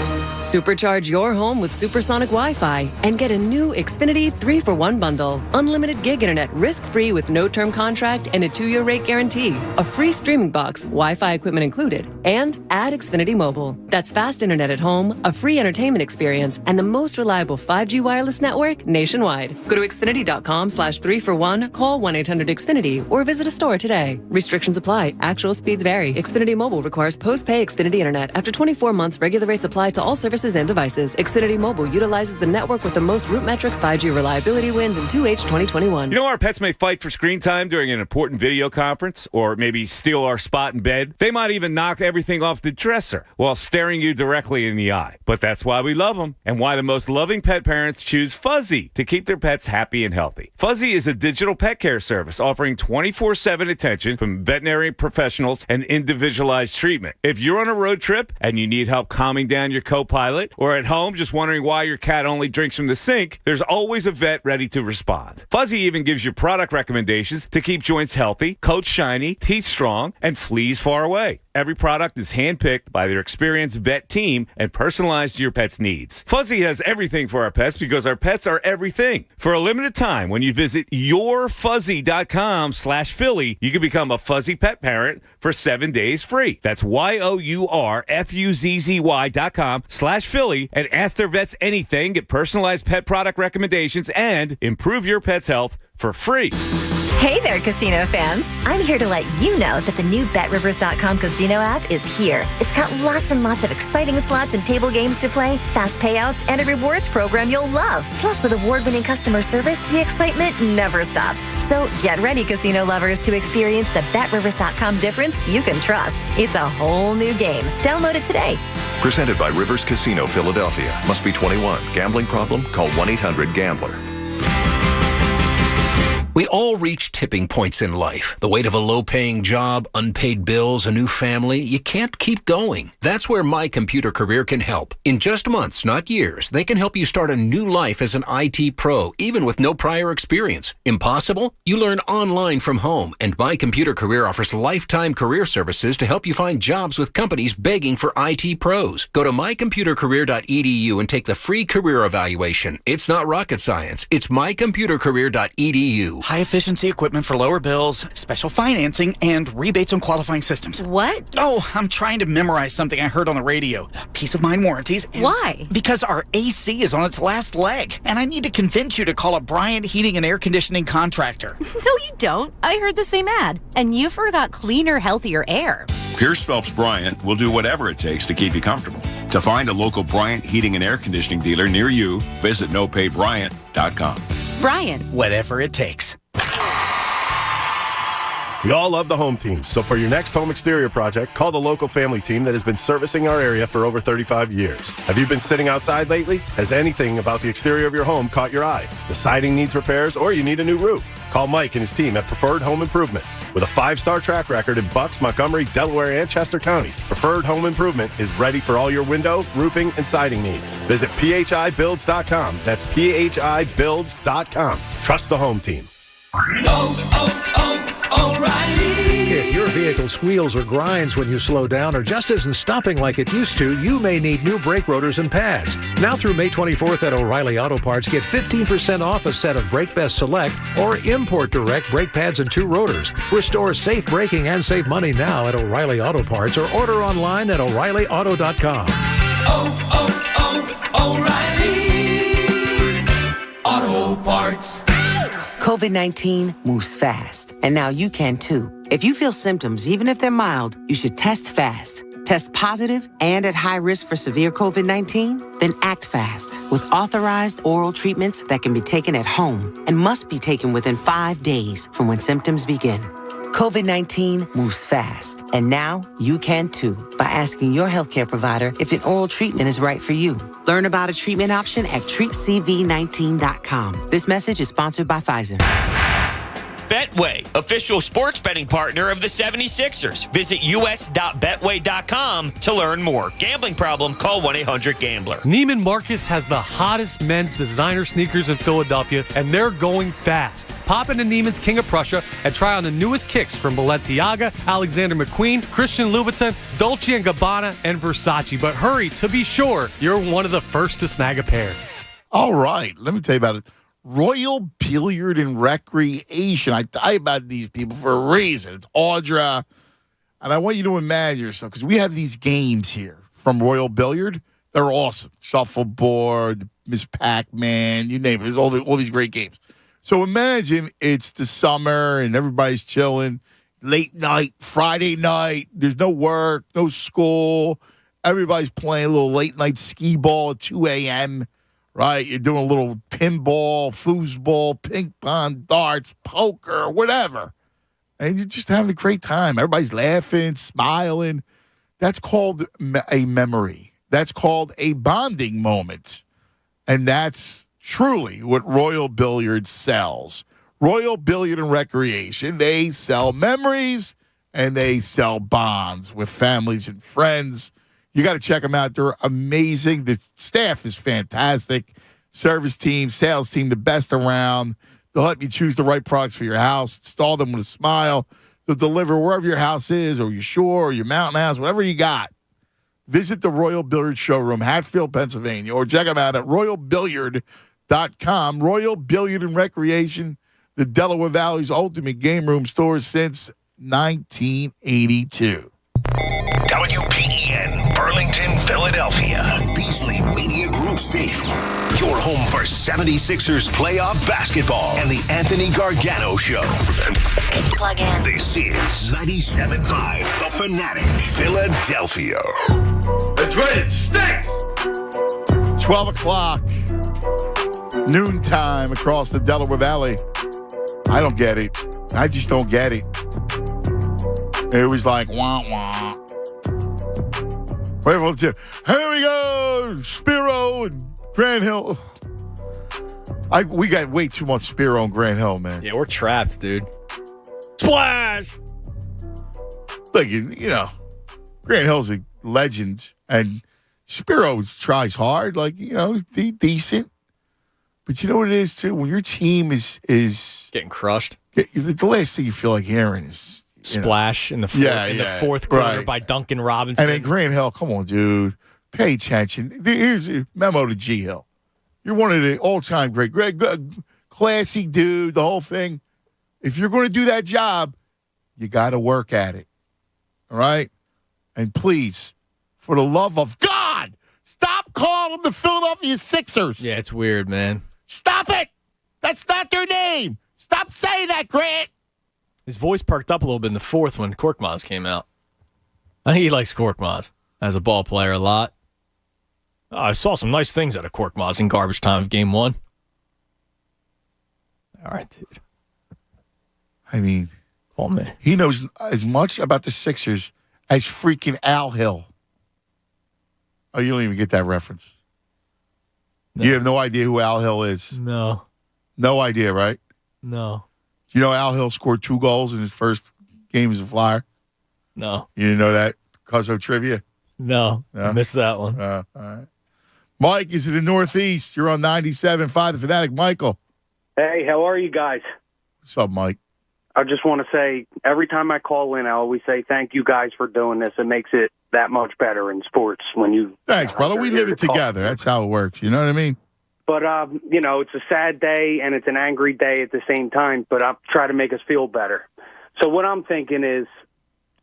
Supercharge your home with supersonic Wi-Fi and get a new Xfinity 3-for-1 bundle. Unlimited gig internet risk-free with no term contract and a 2-year rate guarantee. A free streaming box, Wi-Fi equipment included, and add Xfinity Mobile. That's fast internet at home, a free entertainment experience, and the most reliable 5G wireless network nationwide. Go to Xfinity.com/3-for-1, call 1-800-XFINITY, or visit a store today. Restrictions apply. Actual speeds vary. Xfinity Mobile requires post-pay Xfinity Internet. After 24 months, regular rates apply to all services and devices. Xfinity Mobile utilizes the network with the most root metrics 5G reliability wins in 2H 2021. You know, our pets may fight for screen time during an important video conference, or maybe steal our spot in bed. They might even knock everything off the dresser while staring you directly in the eye. But that's why we love them, and why the most loving pet parents choose Fuzzy to keep their pets happy and healthy. Fuzzy is a digital pet care service offering 24/7 attention from veterinary professionals and individualized treatment. If you're on a road trip and you need help calming down your co-pilot, or at home just wondering why your cat only drinks from the sink, there's always a vet ready to respond. Fuzzy even gives you product recommendations to keep joints healthy, coat shiny, teeth strong, and fleas far away. Every product is handpicked by their experienced vet team and personalized to your pet's needs. Fuzzy has everything for our pets because our pets are everything. For a limited time, when you visit yourfuzzy.com/Philly, you can become a Fuzzy pet parent for 7 days free. That's yourfuzzy.com/Philly and ask their vets anything, get personalized pet product recommendations, and improve your pet's health for free. Hey there, casino fans. I'm here to let you know that the new BetRivers.com casino app is here. It's got lots and lots of exciting slots and table games to play, fast payouts, and a rewards program you'll love. Plus, with award-winning customer service, the excitement never stops. So get ready, casino lovers, to experience the BetRivers.com difference you can trust. It's a whole new game. Download it today. Presented by Rivers Casino, Philadelphia. Must be 21. Gambling problem? Call 1-800-GAMBLER. We all reach tipping points in life. The weight of a low-paying job, unpaid bills, a new family. You can't keep going. That's where My Computer Career can help. In just months, not years, they can help you start a new life as an IT pro, even with no prior experience. Impossible? You learn online from home, and My Computer Career offers lifetime career services to help you find jobs with companies begging for IT pros. Go to mycomputercareer.edu and take the free career evaluation. It's not rocket science. It's mycomputercareer.edu. High-efficiency equipment for lower bills, special financing, and rebates on qualifying systems. What? Oh, I'm trying to memorize something I heard on the radio. Peace of mind warranties. Why? Because our AC is on its last leg, and I need to convince you to call a Bryant Heating and Air Conditioning contractor. No, you don't. I heard the same ad, and you forgot cleaner, healthier air. Pierce Phelps Bryant will do whatever it takes to keep you comfortable. To find a local Bryant Heating and Air Conditioning dealer near you, visit nopaybryant.com. Bryant. Whatever it takes. We all love the home team, so for your next home exterior project, call the local family team that has been servicing our area for over 35 years. Have you been sitting outside lately? Has anything about the exterior of your home caught your eye? The siding needs repairs, or you need a new roof? Call Mike and his team at Preferred Home Improvement. With a 5-star track record in Bucks, Montgomery, Delaware, and Chester counties, Preferred Home Improvement is ready for all your window, roofing, and siding needs. Visit phibuilds.com. That's phibuilds.com. Trust the home team. O'Reilly. If your vehicle squeals or grinds when you slow down or just isn't stopping like it used to, you may need new brake rotors and pads. Now through May 24th at O'Reilly Auto Parts, get 15% off a set of Brake Best Select or Import Direct brake pads and 2 rotors. Restore safe braking and save money now at O'Reilly Auto Parts or order online at O'ReillyAuto.com. O'Reilly Auto Parts. COVID-19 moves fast, and now you can too. If you feel symptoms, even if they're mild, you should test fast. Test positive and at high risk for severe COVID-19? Then act fast with authorized oral treatments that can be taken at home and must be taken within 5 days from when symptoms begin. COVID-19 moves fast, and now you can too by asking your healthcare provider if an oral treatment is right for you. Learn about a treatment option at treatcv19.com. This message is sponsored by Pfizer. Betway, official sports betting partner of the 76ers. Visit us.betway.com to learn more. Gambling problem? Call 1-800-GAMBLER. Neiman Marcus has the hottest men's designer sneakers in Philadelphia, and they're going fast. Pop into Neiman's King of Prussia and try on the newest kicks from Balenciaga, Alexander McQueen, Christian Louboutin, Dolce & Gabbana, and Versace. But hurry, to be sure, you're one of the first to snag a pair. All right, let me tell you about it. Royal Billiard and Recreation. I tell you about these people for a reason. It's Audra. And I want you to imagine yourself, because we have these games here from Royal Billiard. They're awesome. Shuffleboard, Miss Pac-Man, you name it. There's all these great games. So imagine it's the summer and everybody's chilling. Late night, Friday night. There's no work, no school. Everybody's playing a little late night skee ball at 2 a.m., right? You're doing a little pinball, foosball, ping pong, darts, poker, whatever. And you're just having a great time. Everybody's laughing, smiling. That's called a memory. That's called a bonding moment. And that's truly what Royal Billiard sells. Royal Billiard and Recreation, they sell memories and they sell bonds with families and friends. You got to check them out. They're amazing. The staff is fantastic. Service team, sales team, the best around. They'll help you choose the right products for your house. Install them with a smile. They'll deliver wherever your house is, or your shore, or your mountain house, whatever you got. Visit the Royal Billiard Showroom, Hatfield, Pennsylvania, or check them out at royalbilliard.com. Royal Billiard and Recreation, the Delaware Valley's ultimate game room store since 1982. WPEN, Burlington, Philadelphia. Beasley Media Group State. Your home for 76ers playoff basketball and the Anthony Gargano Show. Plug in. This is 97.5 The Fanatic, Philadelphia. That's right, it stinks! 12 o'clock, noontime across the Delaware Valley. I don't get it. I just don't get it. It was like, wah, wah. Wait, here we go, Spiro and Grant Hill. We got way too much Spiro and Grant Hill, man. Yeah, we're trapped, dude. Splash! Look, Grant Hill's a legend, and Spiro tries hard, he's decent. But you know what it is, too? When your team is getting crushed, the last thing you feel like hearing is splash in the fourth quarter by Duncan Robinson. And then Grant Hill, come on, dude. Pay attention. Here's a memo to G Hill. You're one of the all-time great, classy dude, the whole thing. If you're going to do that job, you got to work at it. All right? And please, for the love of God, stop calling them the Philadelphia Sixers. Yeah, it's weird, man. Stop it. That's not their name. Stop saying that, Grant. His voice perked up a little bit in the fourth when Korkmaz came out. I think he likes Korkmaz as a ball player a lot. I saw some nice things out of Korkmaz in garbage time of game one. All right, dude. I mean, he knows as much about the Sixers as freaking Al Hill. Oh, you don't even get that reference. No. You have no idea who Al Hill is. No. No idea, right? No. You know Al Hill scored 2 goals in his first game as a Flyer? No. You didn't know that? Cuzzo trivia? No. I missed that one. All right. Mike is in the Northeast. You're on 97.5 The Fanatic. Michael. Hey, how are you guys? What's up, Mike? I just want to say, every time I call in, I always say thank you guys for doing this. It makes it that much better in sports when you... Thanks, brother. We live it together. That's how it works. You know what I mean? But, it's a sad day and it's an angry day at the same time, but I'll try to make us feel better. So what I'm thinking is,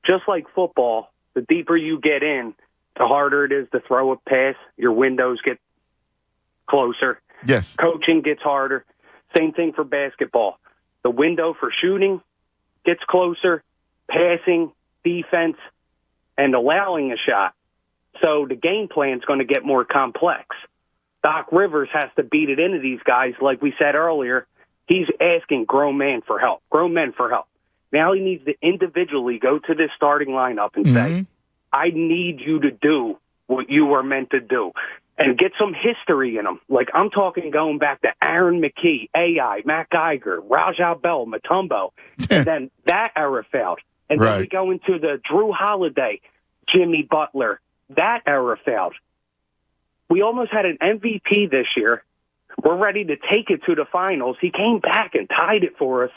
just like football, the deeper you get in, the harder it is to throw a pass. Your windows get closer. Yes. Coaching gets harder. Same thing for basketball. The window for shooting gets closer, passing, defense, and allowing a shot. So the game plan is going to get more complex. Doc Rivers has to beat it into these guys. Like we said earlier, he's asking grown men for help. Now he needs to individually go to this starting lineup and say, I need you to do what you were meant to do. And get some history in them. Like, I'm talking going back to Aaron McKee, AI, Matt Geiger, Rajah Bell, Mutombo. And then that era failed. And then we go into the Drew Holiday, Jimmy Butler. That era failed. We almost had an MVP this year. We're ready to take it to the finals. He came back and tied it for us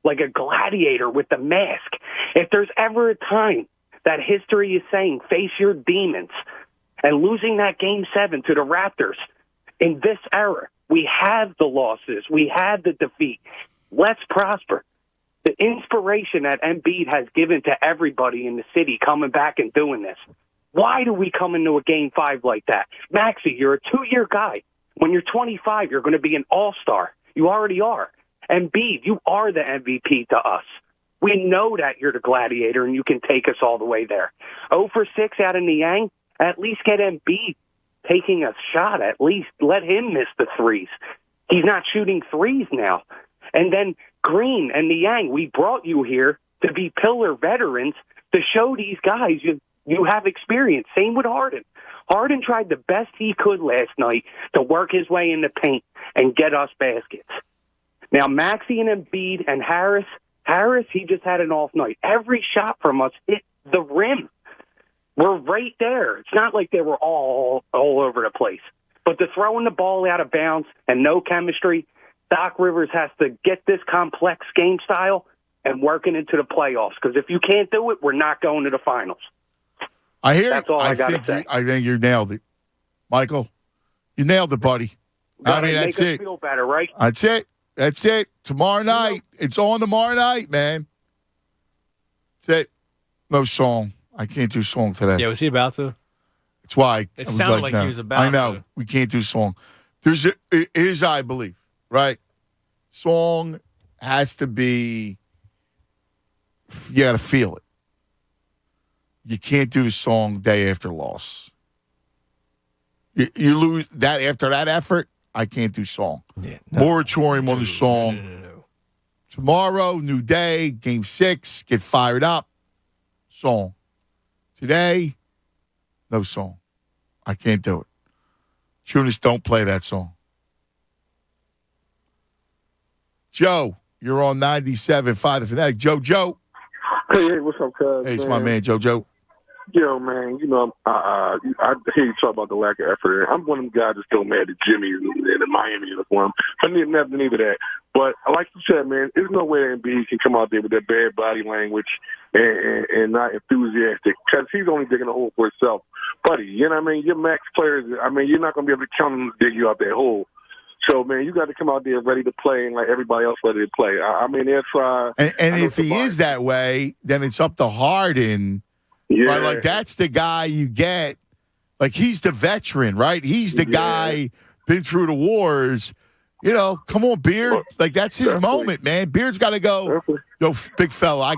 like a gladiator with the mask. If there's ever a time that history is saying, face your demons, and losing that Game 7 to the Raptors in this era, we have the losses. We have the defeat. Let's prosper. The inspiration that Embiid has given to everybody in the city coming back and doing this. Why do we come into a Game 5 like that? Maxey, you're a 2-year guy. When you're 25, you're going to be an all-star. You already are. Embiid, you are the MVP to us. We know that you're the gladiator and you can take us all the way there. 0 for 6 out of Niang. At least get Embiid taking a shot. At least let him miss the threes. He's not shooting threes now. And then Green and Niang, we brought you here to be pillar veterans to show these guys you have experience. Same with Harden. Harden tried the best he could last night to work his way in the paint and get us baskets. Now, Maxey and Embiid and Harris, he just had an off night. Every shot from us hit the rim. We're right there. It's not like they were all over the place. But to throwing the ball out of bounds and no chemistry, Doc Rivers has to get this complex game style and work it into the playoffs. Because if you can't do it, we're not going to the finals. That's all I got to say. I think you nailed it. Michael, you nailed it, buddy. That's it. Feel better, right? That's it. Tomorrow night. It's on tomorrow night, man. That's it. No song. I can't do song today. Yeah, was he about to? That's why It I was sounded like no. he was about I know. to. We can't do song. Is I believe, right? Song has to be, you got to feel it. You can't do the song day after loss. You lose that after that effort, I can't do song. Yeah, Moratorium on the song. No. Tomorrow, new day, game 6, get fired up. Song. Today, no song. I can't do it. Tunis, don't play that song. Joe, you're on 97.5 The Fanatic. Joe. Hey, what's up, cuz? Hey, it's my man, Joe. Yo, man, I hear you talk about the lack of effort. I'm one of them guys that's still mad at Jimmy in the Miami uniform. I need nothing either that. But like you said, man, there's no way Embiid can come out there with that bad body language and not enthusiastic because he's only digging a hole for himself. Buddy, you know what I mean? Your max players, you're not going to be able to count them to dig you out that hole. So, man, you got to come out there ready to play and like everybody else ready to play. They'll try. And if he is that way, then it's up to Harden. Yeah. Right? Like, that's the guy you get. Like, he's the veteran, right? He's the guy, been through the wars. You know, come on, Beard. Like, that's his moment, man. Beard's got to go, yo, big fella,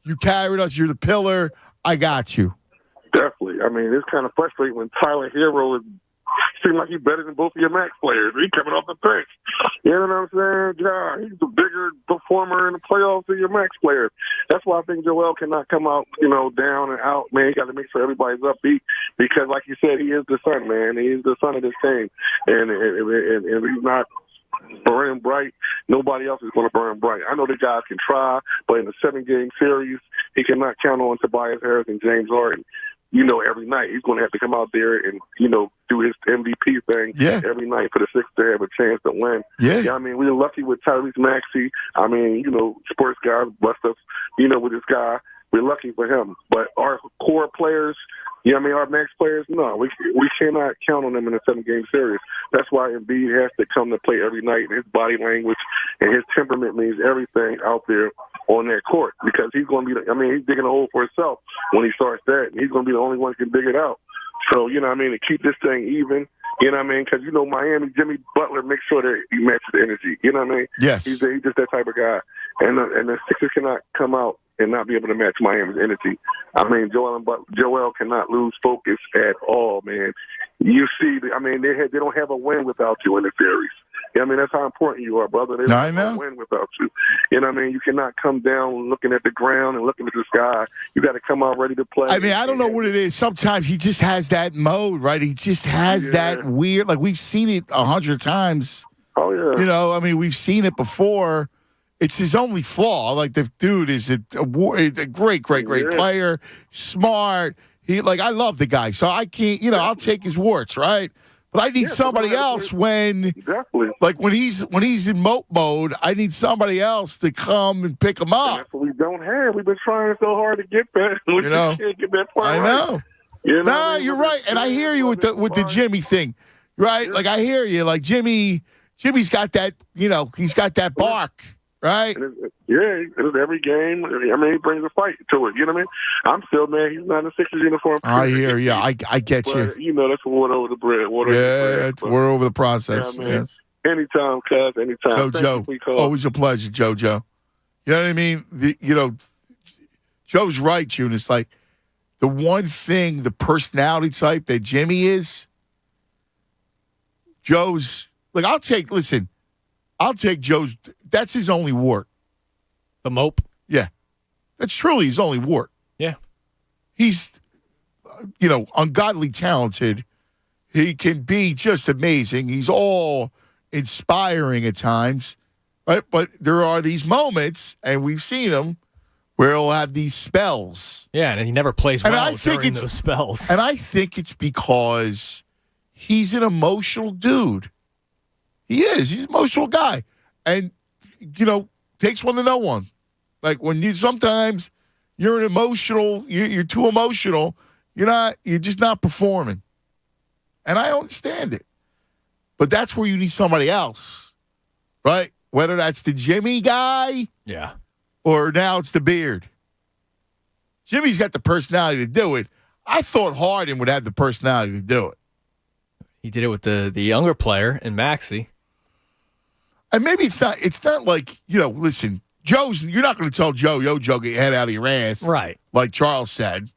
you carried us. You're the pillar. I got you. Definitely. It's kind of frustrating when Tyler Hero seems like he's better than both of your max players. He's coming off the bench. You know what I'm saying? Yeah, he's a bigger performer in the playoffs than your max players. That's why I think Joel cannot come out, down and out. Man, he got to make sure everybody's upbeat because, like you said, he is the son, man. He is the son of this team. And he's not burning bright. Nobody else is going to burn bright. I know the guys can try, but in a 7-game series, he cannot count on Tobias Harris and James Harden. Every night he's going to have to come out there and, do his MVP thing every night for the Sixers to have a chance to win. Yeah. We're lucky with Tyrese Maxey. Sports guys blessed us, with this guy. We're lucky for him. But our core players, our max players, no, we cannot count on them in a 7-game series. That's why Embiid has to come to play every night. And his body language and his temperament means everything out there on that court because he's going to be, he's digging a hole for himself when he starts that. And he's going to be the only one who can dig it out. So, to keep this thing even, because, Miami, Jimmy Butler makes sure that he matches the energy. You know what I mean? Yes. He's just that type of guy. And the Sixers cannot come out and not be able to match Miami's energy. Joel cannot lose focus at all, man. You see, they don't have a win without you in the series. That's how important you are, brother. They don't have a win without you. You cannot come down looking at the ground and looking at the sky. You got to come out ready to play. I don't know what it is. Sometimes he just has that mode, right? He just has that weird, like we've seen it 100 times. Oh, yeah. We've seen it before. It's his only flaw. Like, the dude is a great player, smart. I love the guy. So I can't, I'll take his warts, right? But I need somebody else when he's in moat mode, I need somebody else to come and pick him up. That's what we don't have. We've been trying so hard to get that. We can't get that part I know. Right. You're right. And I hear you with the Jimmy thing, right? Like, I hear you. Like, Jimmy's got that, he's got that bark. Right? Every game. He brings a fight to it. You know what I mean? I'm still mad he's not in a Sixers uniform. I hear you. I get you. That's water over the bread. We're over the process. Yeah, man. Anytime, cuz. Anytime. Joe, always a pleasure, JoJo. You know what I mean? Joe's right, June. It's like the one thing, the personality type that Jimmy is, Joe's, like, I'll take Joe's. That's his only wart. The mope? Yeah. That's truly his only wart. Yeah. He's, ungodly talented. He can be just amazing. He's all inspiring at times. Right? But there are these moments, and we've seen them, where he'll have these spells. Yeah, and he never plays well during those spells. And I think it's because he's an emotional dude. He is. He's an emotional guy. And, takes one to know one. Like, sometimes you're an emotional, you're too emotional, you're just not performing. And I understand it. But that's where you need somebody else, right? Whether that's the Jimmy guy. Yeah. Or now it's the Beard. Jimmy's got the personality to do it. I thought Harden would have the personality to do it. He did it with the younger player in Maxey. And maybe it's not like, listen, you're not going to tell Joe, Joe, get your head out of your ass. Right. Like Charles said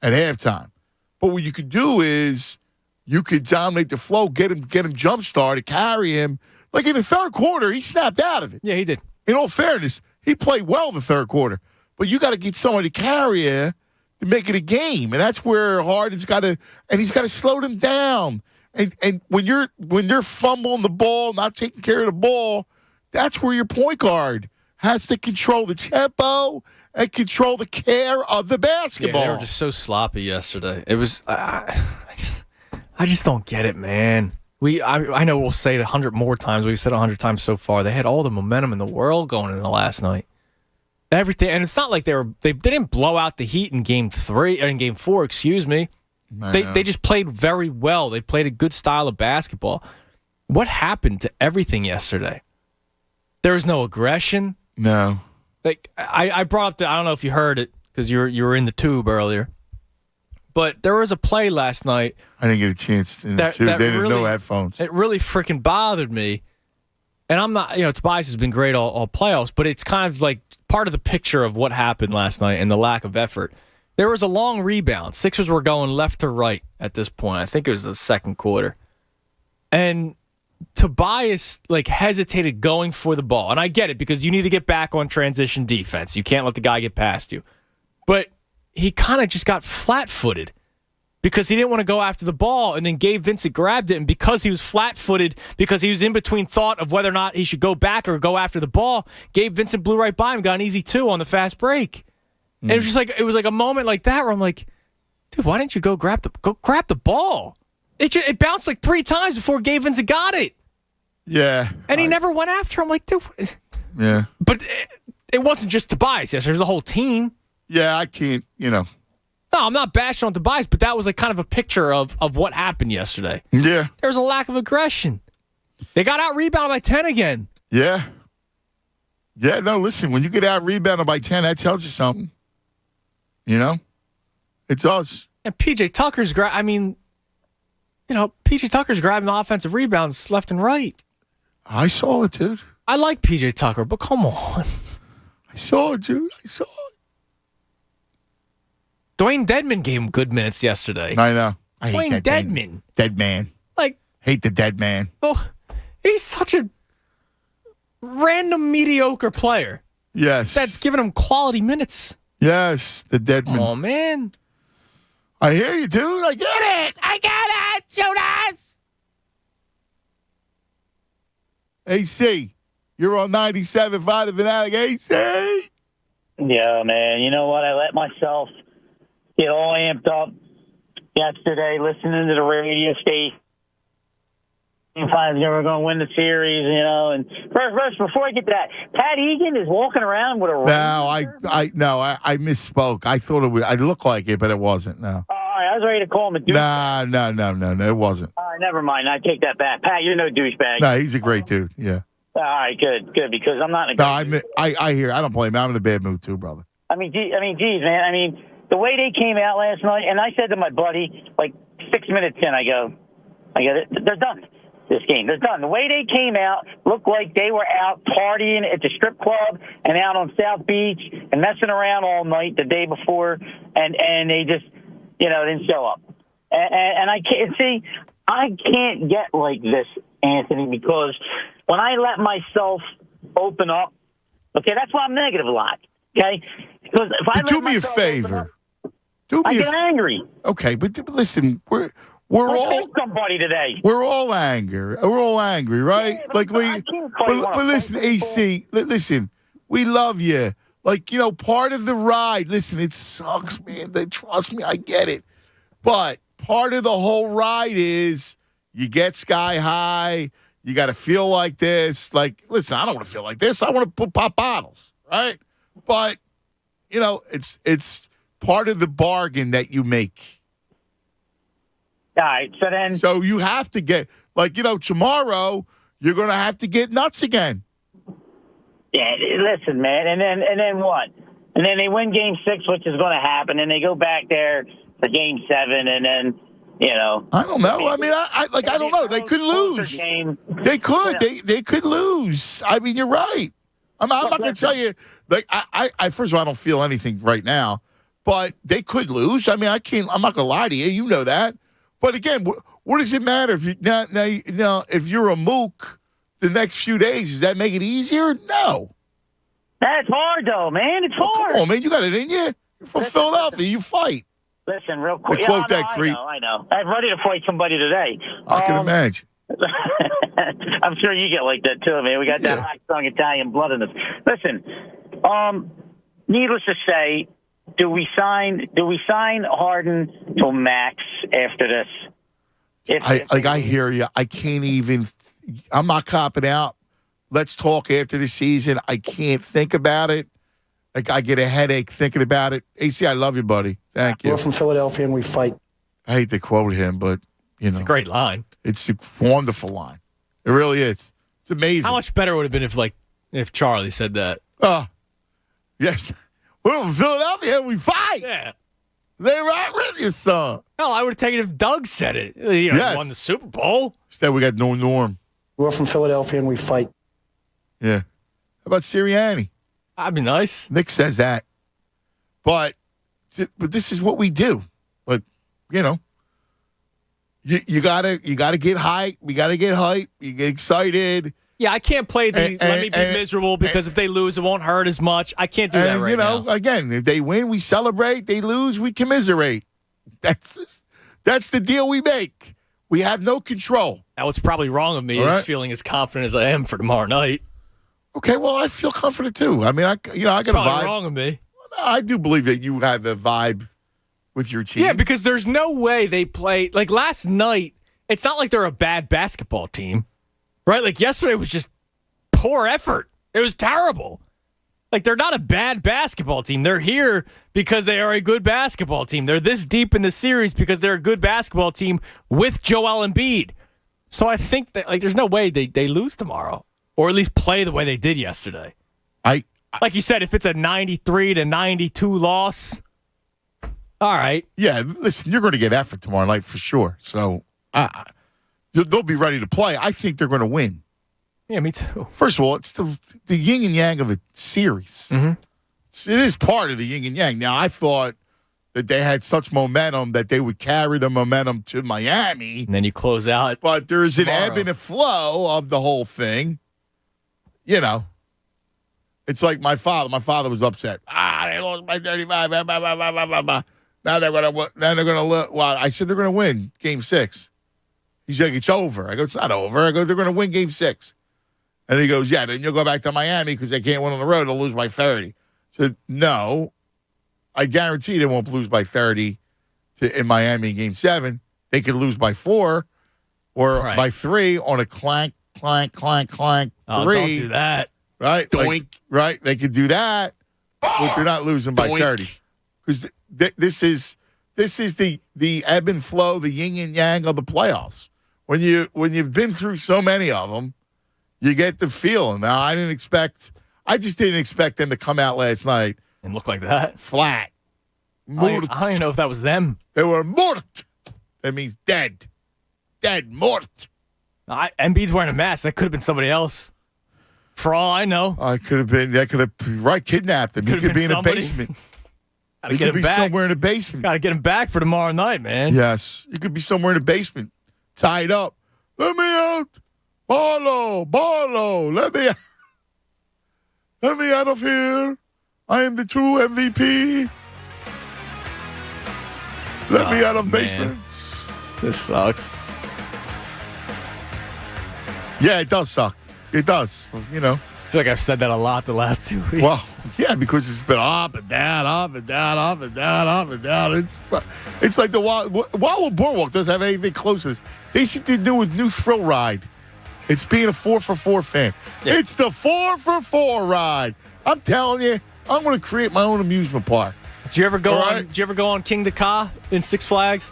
at halftime. But what you could do is you could dominate the flow, get him jump-started, carry him. Like in the third quarter, he snapped out of it. Yeah, he did. In all fairness, he played well in the third quarter. But you got to get somebody to carry you to make it a game. And that's where Harden's got to – and he's got to slow them down. And when they're fumbling the ball, not taking care of the ball, that's where your point guard has to control the tempo and control the care of the basketball. Yeah, they were just so sloppy yesterday. It was I just don't get it, man. I know we'll say it 100 more times. We've said it 100 times so far. They had all the momentum in the world going into last night. Everything, and it's not like they didn't blow out the Heat in game 4. Excuse me. They just played very well. They played a good style of basketball. What happened to everything yesterday? There was no aggression. No. Like I brought up I don't know if you heard it because you were in the tube earlier. But there was a play last night. I didn't get a chance in the tube. They didn't know headphones. It really freaking bothered me. And I'm not, Tobias has been great all playoffs, but it's kind of like part of the picture of what happened last night and the lack of effort. There was a long rebound. Sixers were going left to right at this point. I think it was the second quarter. And Tobias hesitated going for the ball. And I get it because you need to get back on transition defense. You can't let the guy get past you. But he kind of just got flat-footed because he didn't want to go after the ball, and then Gabe Vincent grabbed it, and because he was flat-footed, because he was in between thought of whether or not he should go back or go after the ball, Gabe Vincent blew right by him, got an easy 2 on the fast break. And it was just it was like a moment like that where I'm like, dude, why didn't you go grab the ball? It bounced 3 times before Gabe Vincent got it. Yeah. And he never went after him. Like, dude. Yeah. But it wasn't just Tobias yesterday. There was a whole team. Yeah, I can't, No, I'm not bashing on Tobias, but that was kind of a picture of what happened yesterday. Yeah. There was a lack of aggression. They got out-rebounded by 10 again. Yeah. Yeah, no, listen, when you get out-rebounded by 10, that tells you something. It does. And P.J. Tucker's PJ Tucker's grabbing the offensive rebounds left and right. I saw it, dude. I like P.J. Tucker, but come on. I saw it, dude. I saw it. Dwayne Dedman gave him good minutes yesterday. I know. I hate that Dedman. Dead man. Hate the dead man. Oh, he's such a random mediocre player. Yes. That's giving him quality minutes. Yes, the dead man. Oh, man. I hear you, dude. I get it. Shoot us. AC, you're on 97.5 The Fanatic. AC. Yeah, man. You know what? I let myself get all amped up yesterday listening to the radio station. If I was ever going to win the series, and first, before I get to that, Pat Egan is walking around with a I misspoke. I thought I looked like it, but it wasn't. No. All right, I was ready to call him a douchebag. No, it wasn't. All right, never mind. I take that back. Pat, you're no douchebag. No, he's a great dude. Yeah. All right, good, because I'm not in a No, I hear. I don't blame him. I'm in a bad mood too, brother. geez, man. The way they came out last night, and I said to my buddy, 6 minutes in, I go, they're done. This game, they're done. The way they came out looked like they were out partying at the strip club and out on South Beach and messing around all night the day before, and they just, didn't show up. And I can't get like this, Anthony, because when I let myself open up, okay, that's why I'm negative a lot, okay? Because if I do me a favor. I get angry. Okay, but listen, we're all somebody today. We're all angry. We're all angry, right? Yeah, but listen, AC. Listen, we love you. Part of the ride. Listen, it sucks, man. Trust me, I get it. But part of the whole ride is you get sky high. You got to feel like this. Listen, I don't want to feel like this. I want to pop bottles, right? But it's part of the bargain that you make. All right, so you have to get tomorrow you're going to have to get nuts again. Yeah, listen, man, and then what? And then they win Game 6, which is going to happen, and they go back there for Game 7, and then, I don't know. I mean, I don't know. They could lose. They could. They could lose. I mean, you're right. I'm not going to tell you. Like, I first of all, I don't feel anything right now, but they could lose. I mean, I'm not going to lie to you. You know that. But again, what does it matter if you now if you're a mook the next few days? Does that make it easier? No. That's hard, though, man. It's hard. Come on, man. You got it in you. You're from Philadelphia. You fight. Listen, real quick. I know. I'm ready to fight somebody today. I can imagine. I'm sure you get like that too, man. We got that high strong Italian blood in us. Listen, needless to say, do we sign Harden till max after this? I hear you. I can't even. I'm not copping out. Let's talk after the season. I can't think about it. Like, I get a headache thinking about it. AC, I love you, buddy. Thank you. We're from Philadelphia, and we fight. I hate to quote him, but, It's a great line. It's a wonderful line. It really is. It's amazing. How much better would it have been if Charlie said that? Yes. We're from Philadelphia, and we fight. Yeah. They right with you, son. Hell, I would have taken it if Doug said it. He won the Super Bowl. Instead, we got no Norm. We're from Philadelphia, and we fight. Yeah. How about Sirianni? That'd be nice. Nick says that. But this is what we do. But, you gotta get hype. We gotta get hype. You get excited. Yeah, I can't play let me be miserable because if they lose, it won't hurt as much. I can't do that right now. Again, if they win, we celebrate. They lose, we commiserate. That's the deal we make. We have no control. Now, what's probably wrong with me is feeling as confident as I am for tomorrow night. Okay, well, I feel confident too. I mean, I got a vibe. Wrong with me. I do believe that you have a vibe with your team. Yeah, because there's no way they play like last night. It's not like they're a bad basketball team, right? Like yesterday was just poor effort. It was terrible. Like they're not a bad basketball team. They're here because they are a good basketball team. They're this deep in the series because they're a good basketball team with Joel Embiid. So I think that there's no way they lose tomorrow. Or at least play the way they did yesterday. Like you said, if it's a 93-92 loss, all right. Yeah, listen, you're going to get effort tomorrow night for sure. So they'll be ready to play. I think they're going to win. Yeah, me too. First of all, it's the yin and yang of a series. Mm-hmm. It is part of the yin and yang. Now, I thought that they had such momentum that they would carry the momentum to Miami. And then you close out. But there's an tomorrow. ebb and a flow of the whole thing. It's like my father. My father was upset. They lost by 35. Now they're gonna look. Well, I said they're gonna win Game 6. He's like, it's over. I go, it's not over. I go, they're gonna win Game 6. And he goes, yeah. Then you'll go back to Miami because they can't win on the road. They'll lose by 30. I said, no. I guarantee they won't lose by 30 in Miami in Game 7. They could lose by 4 or by 3 on a clank, 3. Oh, don't do that. Right? Doink. Right? They could do that, but they're not losing by 30. Because this is the ebb and flow, the yin and yang of the playoffs. When you've been through so many of them, you get the feeling. Now, I just didn't expect them to come out last night and look like that. Flat. I don't even know if that was them. They were mort. That means dead. Dead, mort. Embiid's wearing a mask. That could have been somebody else. For all I know. That could have kidnapped him. He could be in a basement. Gotta get him back. Somewhere in a basement. Gotta get him back for tomorrow night, man. Yes. He could be somewhere in a basement, tied up. Let me out. Barlow. Let me out of here. I am the true MVP. Let me out of basements. This sucks. Yeah, it does suck. It does. I feel like I've said that a lot the last 2 weeks. Well, yeah, because it's been up and down, up and down, up and down, up and down. It's like the Wildwood Boardwalk doesn't have anything close to this. They should do with new thrill ride. It's being a 4-for-4 fan. Yeah. It's the 4-for-4 ride. I'm telling you, I'm going to create my own amusement park. Did you ever go on King the Ka in Six Flags?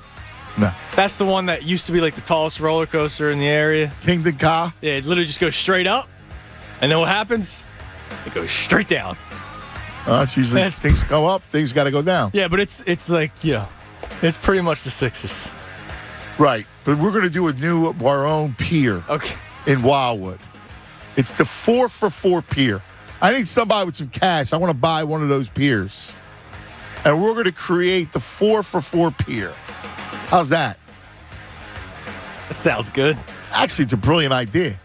No. That's the one that used to be like the tallest roller coaster in the area. King the Ka? Yeah, it literally just goes straight up. And then what happens? It goes straight down. It's usually things go up, things got to go down. Yeah, but it's like, It's pretty much the Sixers. Right. But we're going to do our own pier in Wildwood. It's the 4-for-4 pier. I need somebody with some cash. I want to buy one of those piers. And we're going to create the 4-for-4 pier. How's that? That sounds good. Actually, it's a brilliant idea.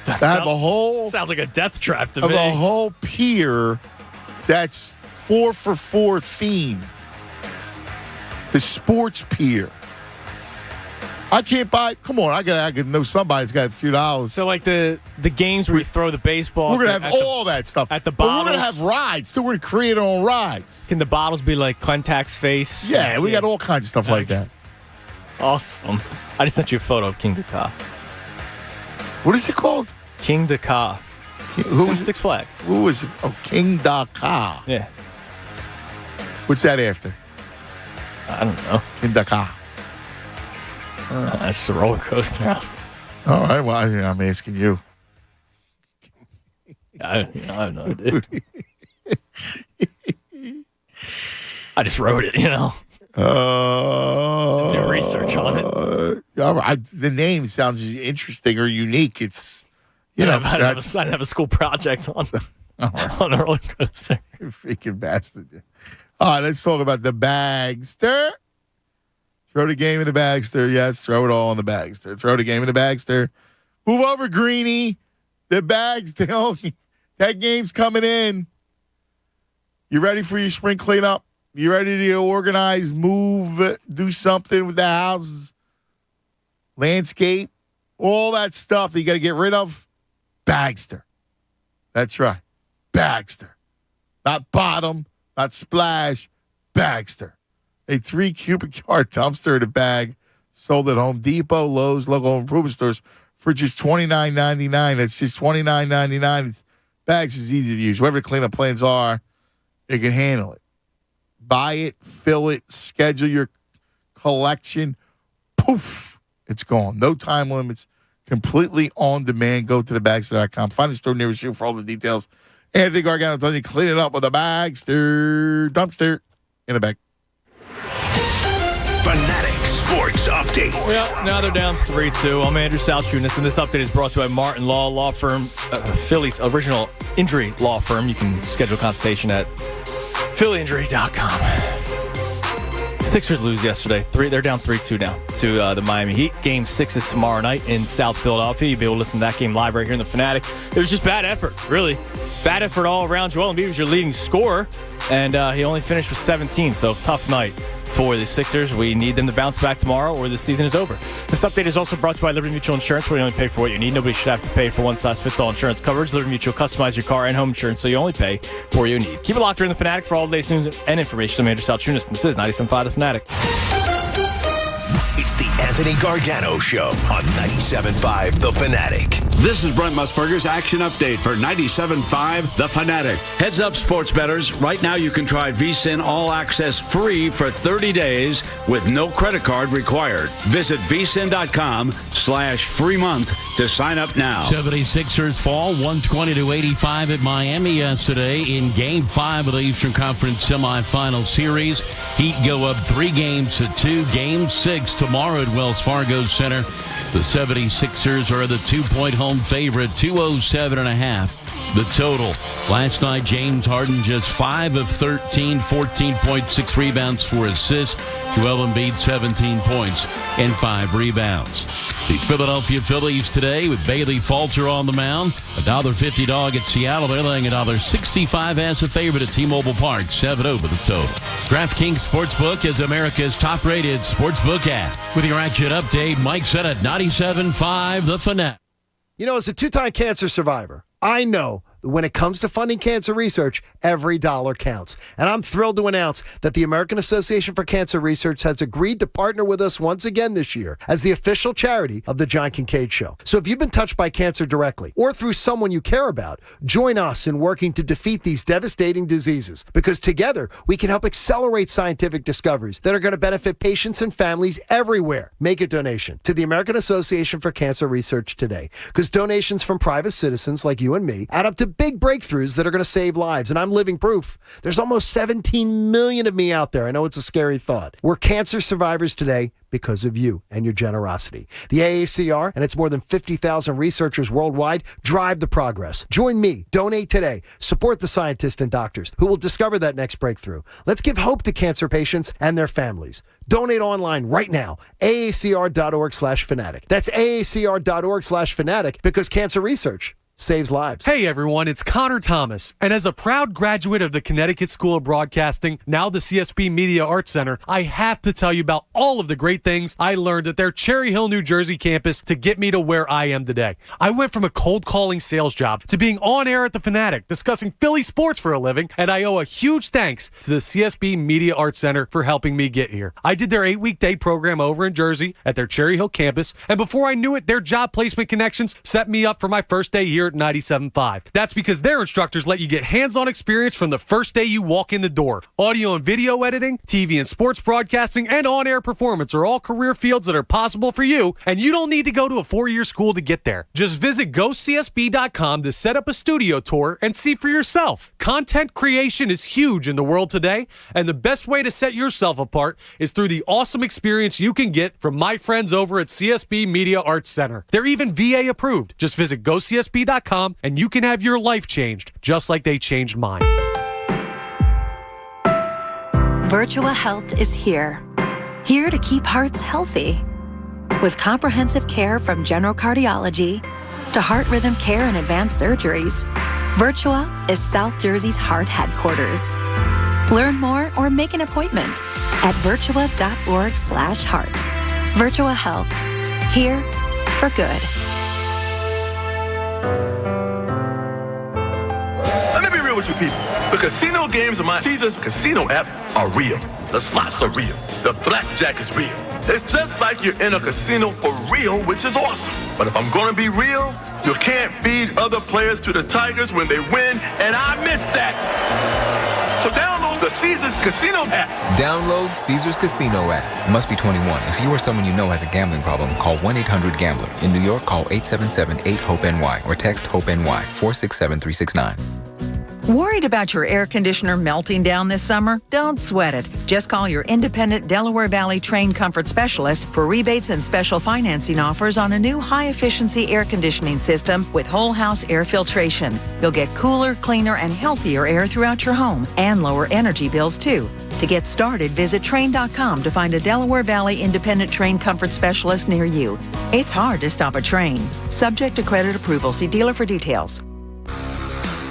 Sounds like a death trap to me. The whole pier that's 4-for-4 themed. The sports pier. I can't buy. Come on, I gotta know somebody's got a few dollars. So like the games where you throw the baseball. We're gonna have all that stuff at the bottles. But we're gonna have rides. So we're gonna create our own rides. Can the bottles be like Clentax's face? Yeah, we got all kinds of stuff like that. Awesome. I just sent you a photo of King Dakar. What is it called? King Dakar. Who is Six Flags? Who is it? Oh, King Dakar. Yeah. What's that after? I don't know. King Dakar. That's just a roller coaster. All right. Well, I'm asking you. I have no idea. I just wrote it, Do research on it. All right. The name sounds interesting or unique. It's, I didn't have a school project on the roller coaster. You freaking bastard. All right, let's talk about the Bagster. Throw the game in the Bagster. Yes, throw it all in the Bagster. Throw the game in the Bagster. Move over, Greenie. The Bagster. That game's coming in. You ready for your spring cleanup? You ready to organize, move, do something with the houses, landscape, all that stuff that you got to get rid of? Bagster. That's right. Bagster. Not Bottom, not Splash. Bagster. A 3 cubic yard dumpster in a bag sold at Home Depot, Lowe's, local improvement stores for just $29.99. That's just $29.99. Bags is easy to use. Whatever the cleanup plans are, you can handle it. Buy it, fill it, schedule your collection. Poof, it's gone. No time limits. Completely on demand. Go to thebagster.com. Find a store nearest you for all the details. Anthony Gargano telling you clean it up with a Bagster dumpster in a bag. Fanatic Sports Update. Well, now they're down 3-2. I'm Andrew Salchunas, and this update is brought to you by Martin Law Firm, Philly's original injury law firm. You can schedule a consultation at phillyinjury.com. Sixers lose yesterday. They're down 3-2 now to the Miami Heat. Game 6 is tomorrow night in South Philadelphia. You'll be able to listen to that game live right here in the Fanatic. It was just bad effort, really. Bad effort all around. Joel Embiid was your leading scorer, and he only finished with 17, so tough night for the Sixers. We need them to bounce back tomorrow or the season is over. This update is also brought to you by Liberty Mutual Insurance, where you only pay for what you need. Nobody should have to pay for one-size-fits-all insurance coverage. Liberty Mutual customize your car and home insurance so you only pay for what you need. Keep it locked in the Fanatic for all the latest news and information. I'm Andrew Salchunas, and this is 97.5 The Fanatic. It's the Anthony Gargano Show on 97.5 The Fanatic. This is Brent Musburger's Action Update for 97.5 The Fanatic. Heads up, sports bettors. Right now you can try VSiN All Access free for 30 days with no credit card required. Visit vsin.com/free month to sign up now. 76ers fall 120-85 at Miami yesterday in Game 5 of the Eastern Conference semifinal series. Heat go up 3-2. Game 6 tomorrow at Wells Fargo Center. The 76ers are the 2-point home favorite, 207.5. The total. Last night, James Harden just 5 of 13, 14.6 rebounds, 4 assists. Joel Embiid, 17 points and 5 rebounds. The Philadelphia Phillies today with Bailey Falter on the mound. $1.50 dog at Seattle. They're laying $1.65 as a favorite at T-Mobile Park. 7-0 the total. DraftKings Sportsbook is America's top-rated sportsbook app. With your action update, Mike said at 97.5 The Fanatic. As a 2-time cancer survivor, I know that when it comes to funding cancer research, every dollar counts. And I'm thrilled to announce that the American Association for Cancer Research has agreed to partner with us once again this year as the official charity of The John Kincaid Show. So if you've been touched by cancer directly or through someone you care about, join us in working to defeat these devastating diseases, because together we can help accelerate scientific discoveries that are going to benefit patients and families everywhere. Make a donation to the American Association for Cancer Research today, because donations from private citizens like you and me add up to big breakthroughs that are going to save lives, and I'm living proof. There's almost 17 million of me out there. I know it's a scary thought. We're cancer survivors today because of you and your generosity. The AACR and its more than 50,000 researchers worldwide drive the progress. Join me. Donate today. Support the scientists and doctors who will discover that next breakthrough. Let's give hope to cancer patients and their families. Donate online right now. AACR.org/fanatic. That's AACR.org/fanatic because cancer research saves lives. Hey everyone, it's Connor Thomas, and as a proud graduate of the Connecticut School of Broadcasting, now the CSB Media Arts Center, I have to tell you about all of the great things I learned at their Cherry Hill, New Jersey campus to get me to where I am today. I went from a cold calling sales job to being on air at the Fanatic, discussing Philly sports for a living, and I owe a huge thanks to the CSB Media Arts Center for helping me get here. I did their 8-week day program over in Jersey at their Cherry Hill campus, and before I knew it, their job placement connections set me up for my first day here at 97.5. That's because their instructors let you get hands-on experience from the first day you walk in the door. Audio and video editing, TV and sports broadcasting, and on-air performance are all career fields that are possible for you, and you don't need to go to a 4-year school to get there. Just visit GoCSB.com to set up a studio tour and see for yourself. Content creation is huge in the world today, and the best way to set yourself apart is through the awesome experience you can get from my friends over at CSB Media Arts Center. They're even VA approved. Just visit GoCSB.com and you can have your life changed just like they changed mine. Virtua Health is here to keep hearts healthy. With comprehensive care from general cardiology to heart rhythm care and advanced surgeries, Virtua is South Jersey's heart headquarters. Learn more or make an appointment at virtua.org/heart. Virtua Health, here for good. Let me be real with you people. The casino games on my Caesars Casino app are real. The slots are real. The blackjack is real. It's just like you're in a casino for real, which is awesome. But if I'm going to be real, you can't feed other players to the Tigers when they win, and I miss that. So download the Caesars Casino app. Download Caesars Casino app. Must be 21. If you or someone you know has a gambling problem, call 1-800-GAMBLER. In New York, call 877-8-HOPE-NY or text HOPE-NY 467-369. Worried about your air conditioner melting down this summer? Don't sweat it. Just call your independent Delaware Valley trained comfort specialist for rebates and special financing offers on a new high-efficiency air conditioning system with whole house air filtration. You'll get cooler, cleaner, and healthier air throughout your home and lower energy bills, too. To get started, visit Trane.com to find a Delaware Valley independent trained comfort specialist near you. It's hard to stop a train. Subject to credit approval. See dealer for details.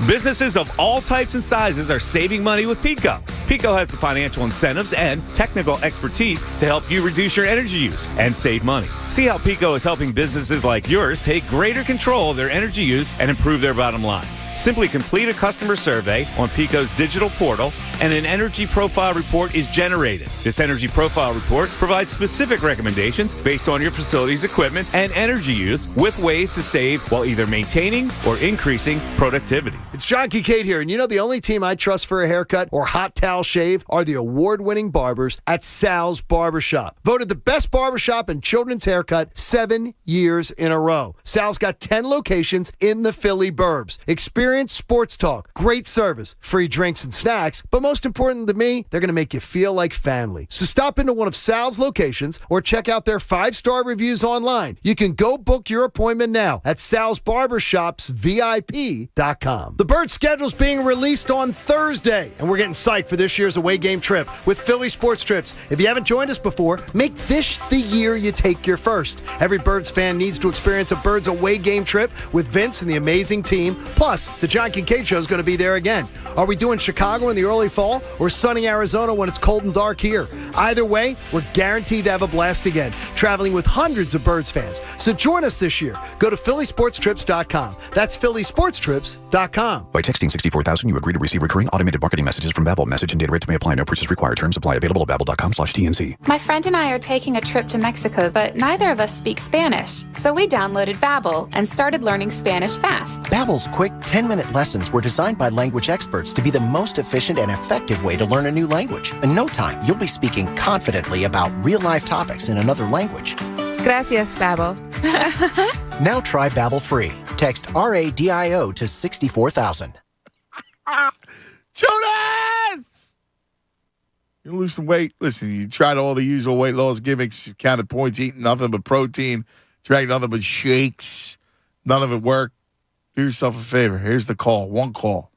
Businesses of all types and sizes are saving money with Pico. Pico has the financial incentives and technical expertise to help you reduce your energy use and save money. See how Pico is helping businesses like yours take greater control of their energy use and improve their bottom line. Simply complete a customer survey on Pico's digital portal and an energy profile report is generated. This energy profile report provides specific recommendations based on your facility's equipment and energy use with ways to save while either maintaining or increasing productivity. It's John Kincaid here, and you know the only team I trust for a haircut or hot towel shave are the award-winning barbers at Sal's Barbershop. Voted the best barbershop in children's haircut 7 years in a row. Sal's got 10 locations in the Philly burbs. Experience sports talk, great service, free drinks and snacks, but most important to me, they're going to make you feel like family. So stop into one of Sal's locations or check out their 5-star reviews online. You can go book your appointment now at salsbarbershopsvip.com. The Bird schedule's being released on Thursday, and we're getting psyched for this year's away game trip with Philly Sports Trips. If you haven't joined us before, make this the year you take your first. Every Birds fan needs to experience a Birds away game trip with Vince and the amazing team. Plus, the John Kincaid Show is going to be there again. Are we doing Chicago in the early fall or sunny Arizona when it's cold and dark here? Either way, we're guaranteed to have a blast again, traveling with hundreds of Birds fans. So join us this year. Go to phillysportstrips.com. That's phillysportstrips.com. By texting 64,000, you agree to receive recurring automated marketing messages from Babbel. Message and data rates may apply. No purchase required. Terms apply. Available at babbel.com/TNC. My friend and I are taking a trip to Mexico, but neither of us speak Spanish. So we downloaded Babbel and started learning Spanish fast. Babbel's quick 10-minute lessons were designed by language experts to be the most efficient and effective way to learn a new language. In no time, you'll be speaking confidently about real-life topics in another language. Gracias, Babbel. Now try Babbel free. Text RADIO to 64,000. Jonas! You lose some weight. Listen, you tried all the usual weight loss gimmicks. You counted points, eating nothing but protein, drank nothing but shakes. None of it worked. Do yourself a favor. Here's the call. One call.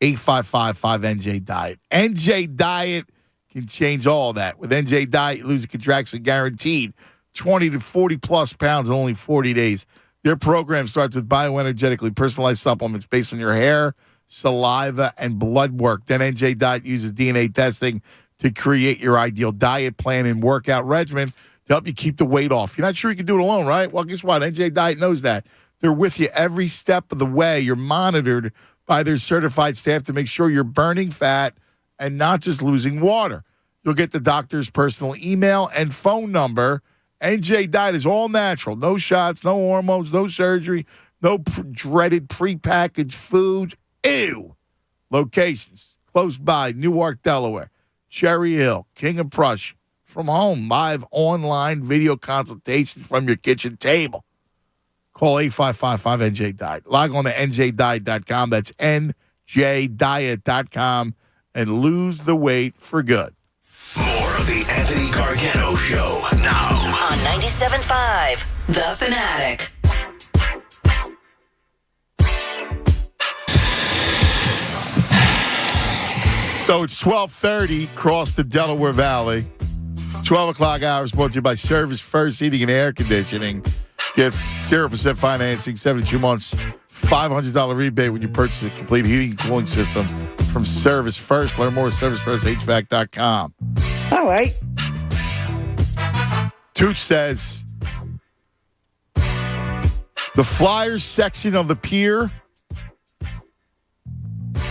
855-5NJ-DIET. NJ Diet can change all that. With NJ Diet, you lose a contraction guaranteed. 20 to 40-plus pounds in only 40 days. Their program starts with bioenergetically personalized supplements based on your hair, saliva, and blood work. Then NJ Diet uses DNA testing to create your ideal diet plan and workout regimen to help you keep the weight off. You're not sure you can do it alone, right? Well, guess what? NJ Diet knows that. They're with you every step of the way. You're monitored by their certified staff to make sure you're burning fat and not just losing water. You'll get the doctor's personal email and phone number. NJ Diet is all natural. No shots, no hormones, no surgery, no dreaded prepackaged foods. Ew. Locations close by Newark, Delaware, Cherry Hill, King of Prussia. From home, live online video consultations from your kitchen table. Call 855-5NJ-DIET. Log on to njdiet.com. That's njdiet.com and lose the weight for good. More of the Anthony Gargano Show now on 97.5 The Fanatic. So it's 12:30 across the Delaware Valley. 12 o'clock hours brought to you by Service First Heating and Air Conditioning. Get 0% financing, 72 months, $500 rebate when you purchase a complete heating and cooling system from Service First. Learn more at ServiceFirstHVAC.com. All right. Tooch says, the Flyers section of the pier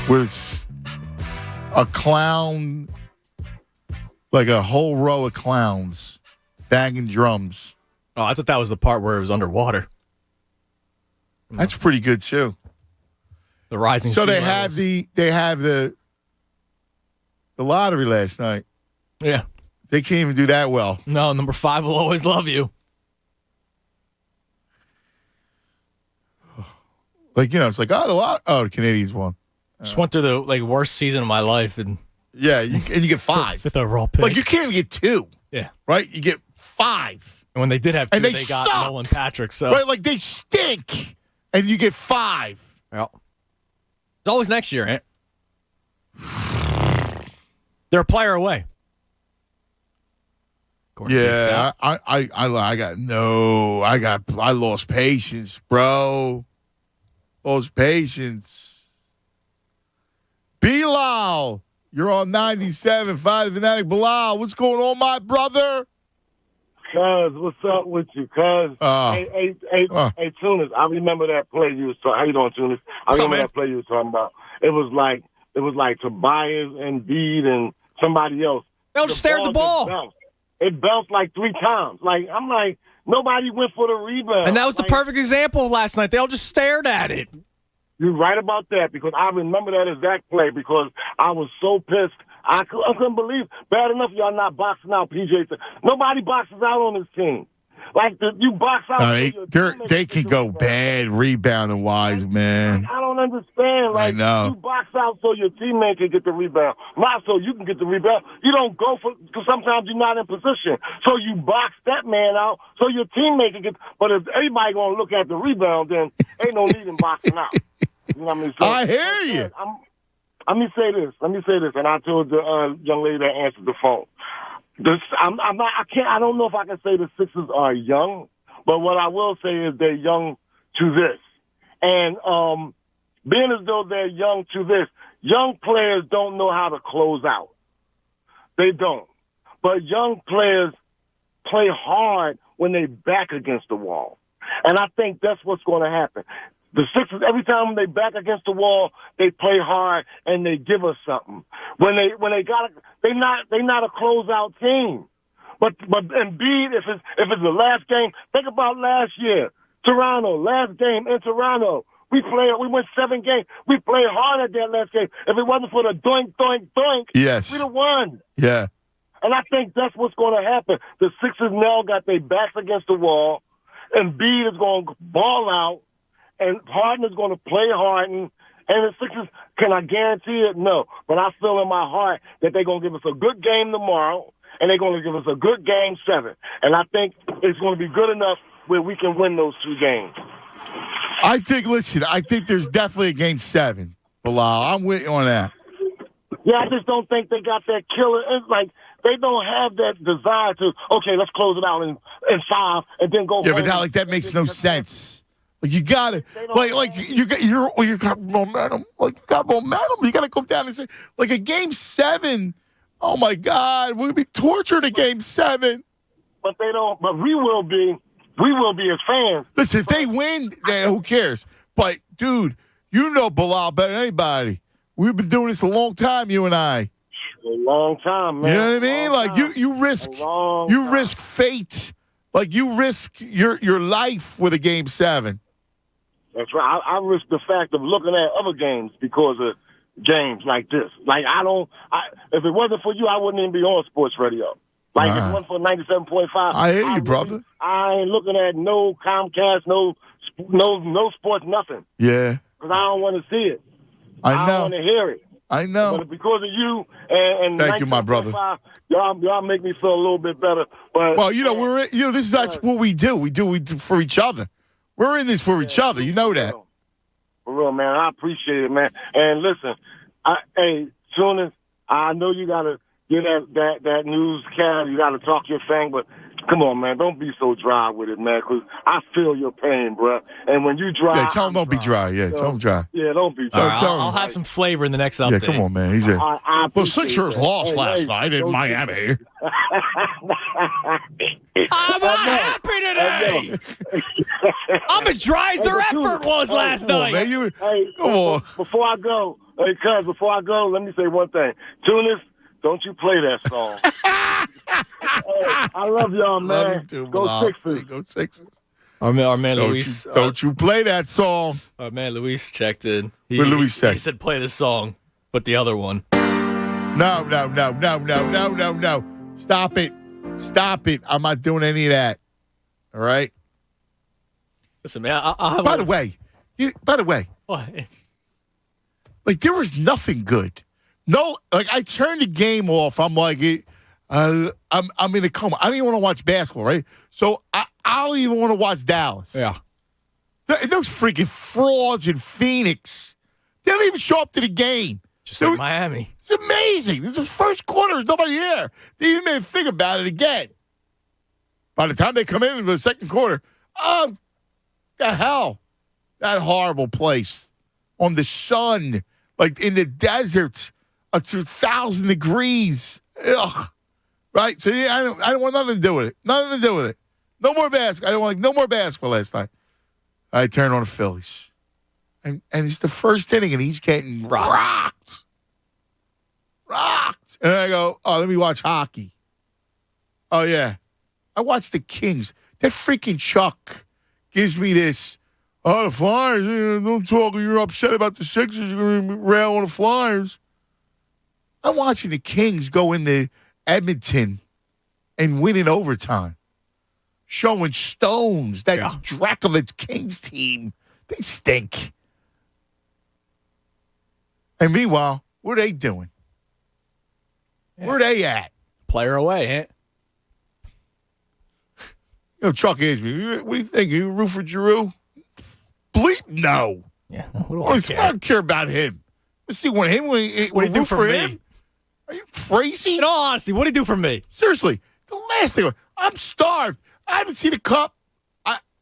was a clown, like a whole row of clowns banging drums. Oh, I thought that was the part where it was underwater. That's pretty good too. The rising. So sea they levels. have the lottery last night. Yeah. They can't even do that well. No, number 5 will always love you. Like, it's like, the Canadians won. Just went through the worst season of my life, and yeah, and you get 5. Fifth overall pick. Like, you can't even get 2. Yeah. Right? You get 5. And when they did have 2, and they got suck. Nolan Patrick. So right, like they stink, and you get 5. Yeah. It's always next year, Ant. They're a player away. Yeah, I lost patience, bro. Lost patience. Bilal, you're on 97.5 The Fanatic. Bilal, what's going on, my brother? Cuz, what's up with you, cuz? Hey, Tunis, I remember that play you was talking. How you doing, Tunis? I remember that play you was talking about. It was like Tobias and Bede and somebody else. They'll just stare at the ball. It bounced like 3 times. I'm like, nobody went for the rebound. And that was the perfect example of last night. They all just stared at it. You're right about that, because I remember that exact play, because I was so pissed. I couldn't believe. Bad enough y'all not boxing out PJ. Nobody boxes out on this team. You box out. They can go bad rebounding wise, man. I don't understand. I know. You box out so your teammate can get the rebound, not so you can get the rebound. You don't go because sometimes you're not in position. So you box that man out so your teammate can get. But if everybody gonna look at the rebound, then ain't no need in boxing out. You know what I mean? So, I hear you. Let me say this, and I told the young lady that answered the phone. I don't know if I can say the Sixers are young, but what I will say is they're young to this. And being as though they're young to this, young players don't know how to close out. They don't. But young players play hard when they back against the wall. And I think that's what's going to happen. The Sixers, every time they back against the wall, they play hard and they give us something. When they they're not a closeout team. But Embiid, if it's the last game, think about last year, Toronto, last game in Toronto. We went 7 games. We played hard at that last game. If it wasn't for the doink, doink, doink, yes, we'd have won. Yeah. And I think that's what's going to happen. The Sixers now got their backs against the wall. Embiid is going to ball out, and Harden is going to play Harden. And the Sixers, can I guarantee it? No. But I feel in my heart that they're going to give us a good game tomorrow, and they're going to give us a good Game 7. And I think it's going to be good enough where we can win those 2 games. I think there's definitely a Game 7, Bilal. I'm with you on that. Yeah, I just don't think they got that killer. It's like they don't have that desire to, okay, let's close it out in 5 and then go. Yeah, but that makes no sense. Like you got to, you got momentum. Like you got momentum. You got to come down and say, like a Game 7. Oh my God, we'll be tortured at Game 7. But they don't. But we will be. We will be as fans. Listen, if they win, then who cares? But dude, you know Bilal better than anybody. We've been doing this a long time, you and I. A long time, man. You know what I mean? Like you risk fate. Like you risk your life with a Game 7. That's right. I risk the fact of looking at other games because of games like this. Like if it wasn't for you, I wouldn't even be on sports radio. Like if it wasn't for 97.5. I hear you, brother. I ain't looking at no Comcast, no sports, nothing. Yeah. Because I don't want to see it. I know. I don't want to hear it. I know. But because of you and thank you, my brother. Y'all make me feel a little bit better. But well, that's what we do. We do for each other. We're in this for each other. You know that. For real, man. I appreciate it, man. And listen, Tunis, I know you gotta get that newscast. You gotta talk your thing, but come on, man. Don't be so dry with it, man, because I feel your pain, bro. And when you dry... Yeah, tell him don't be dry. Yeah, tell him dry. Yeah, don't be dry. Right, I'll have some flavor in the next update. Yeah, come on, man. He's in. Well, Sixers lost last night in Miami. I'm happy today. I'm as dry as their effort was last night. Man, come on. Before I go, let me say one thing. Tunis, don't you play that song. I love y'all, man. Love you too, Go Sixers. Go Sixers. Our man Luis. Don't you play that song. Our man Luis checked in. He said play this song, but the other one. No. Stop it. I'm not doing any of that. All right? Listen, man, I'll By the way, what? Like, there was nothing good. No, like, I turned the game off. I'm like, I'm in a coma. I don't even want to watch basketball, right? So I don't even want to watch Dallas. Yeah. Those freaking frauds in Phoenix. They don't even show up to the game. Just like Miami. It's amazing. This is the first quarter. There's nobody here. They even made me think about it again. By the time they come in the second quarter, the hell. That horrible place on the sun, like in the desert, it's 1,000 degrees. Ugh. Right? So yeah, I don't want nothing to do with it. Nothing to do with it. No more basketball. I don't want no more basketball last night. I turned on the Phillies. And it's the first inning, and he's getting rocked. And I go, let me watch hockey. Oh, yeah. I watched the Kings. That freaking Chuck gives me this, the Flyers, don't talk, you're upset about the Sixers, you're going to rail on the Flyers. I'm watching the Kings go into Edmonton and win in overtime. Showing stones, that Drakovich Kings team, they stink. And meanwhile, what are they doing? Yeah. Where are they at? Player away, eh? Chuck asked me, what do you think? You root for Giroux? Bleep no. Yeah, I don't care about him. Let's see what he do for him. Are you crazy? In all honesty, what did he do for me? Seriously, the last thing, I'm starved. I haven't seen a cup.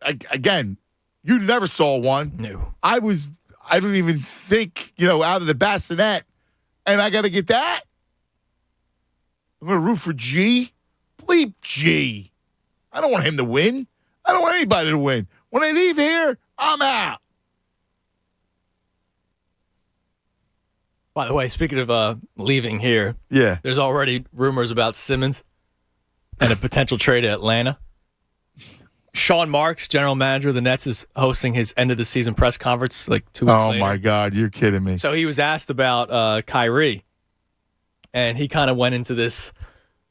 Again, you never saw one. No. I don't even think, out of the bassinet. And I got to get that? I'm going to root for G? Bleep G. I don't want him to win. I don't want anybody to win. When I leave here, I'm out. By the way, speaking of leaving here, there's already rumors about Simmons and a potential trade to Atlanta. Sean Marks, general manager of the Nets, is hosting his end-of-the-season press conference like 2 weeks later. Oh, my God. You're kidding me. So he was asked about Kyrie, and he kind of went into this,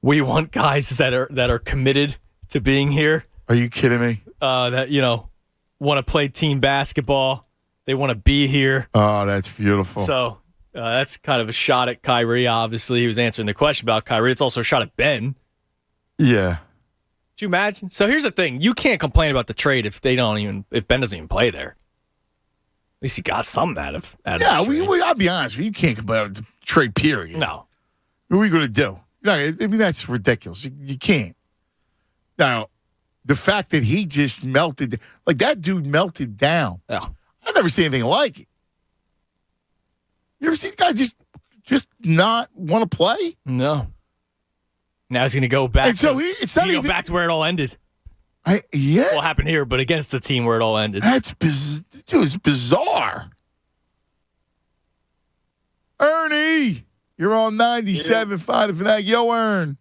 we want guys that are committed to being here Are you kidding me? That want to play team basketball. They want to be here. Oh, that's beautiful. So that's kind of a shot at Kyrie. Obviously, he was answering the question about Kyrie. It's also a shot at Ben. Yeah. Could you imagine? So here's the thing: you can't complain about the trade if Ben doesn't even play there. At least he got something out of Yeah, the I'll be honest with you. You can't complain about the trade. Period. No. What are we going to do? No, I mean that's ridiculous. You can't. Now, the fact that he just melted, like that dude melted down. Yeah. I've never seen anything like it. You ever see the guy just not want to play? No. Now he's going to go back. And so go back to where it all ended. Yeah. What happened here, but against the team where it all ended. It's bizarre. Ernie, you're on 97.5 The Fanatic. Yo, Ern.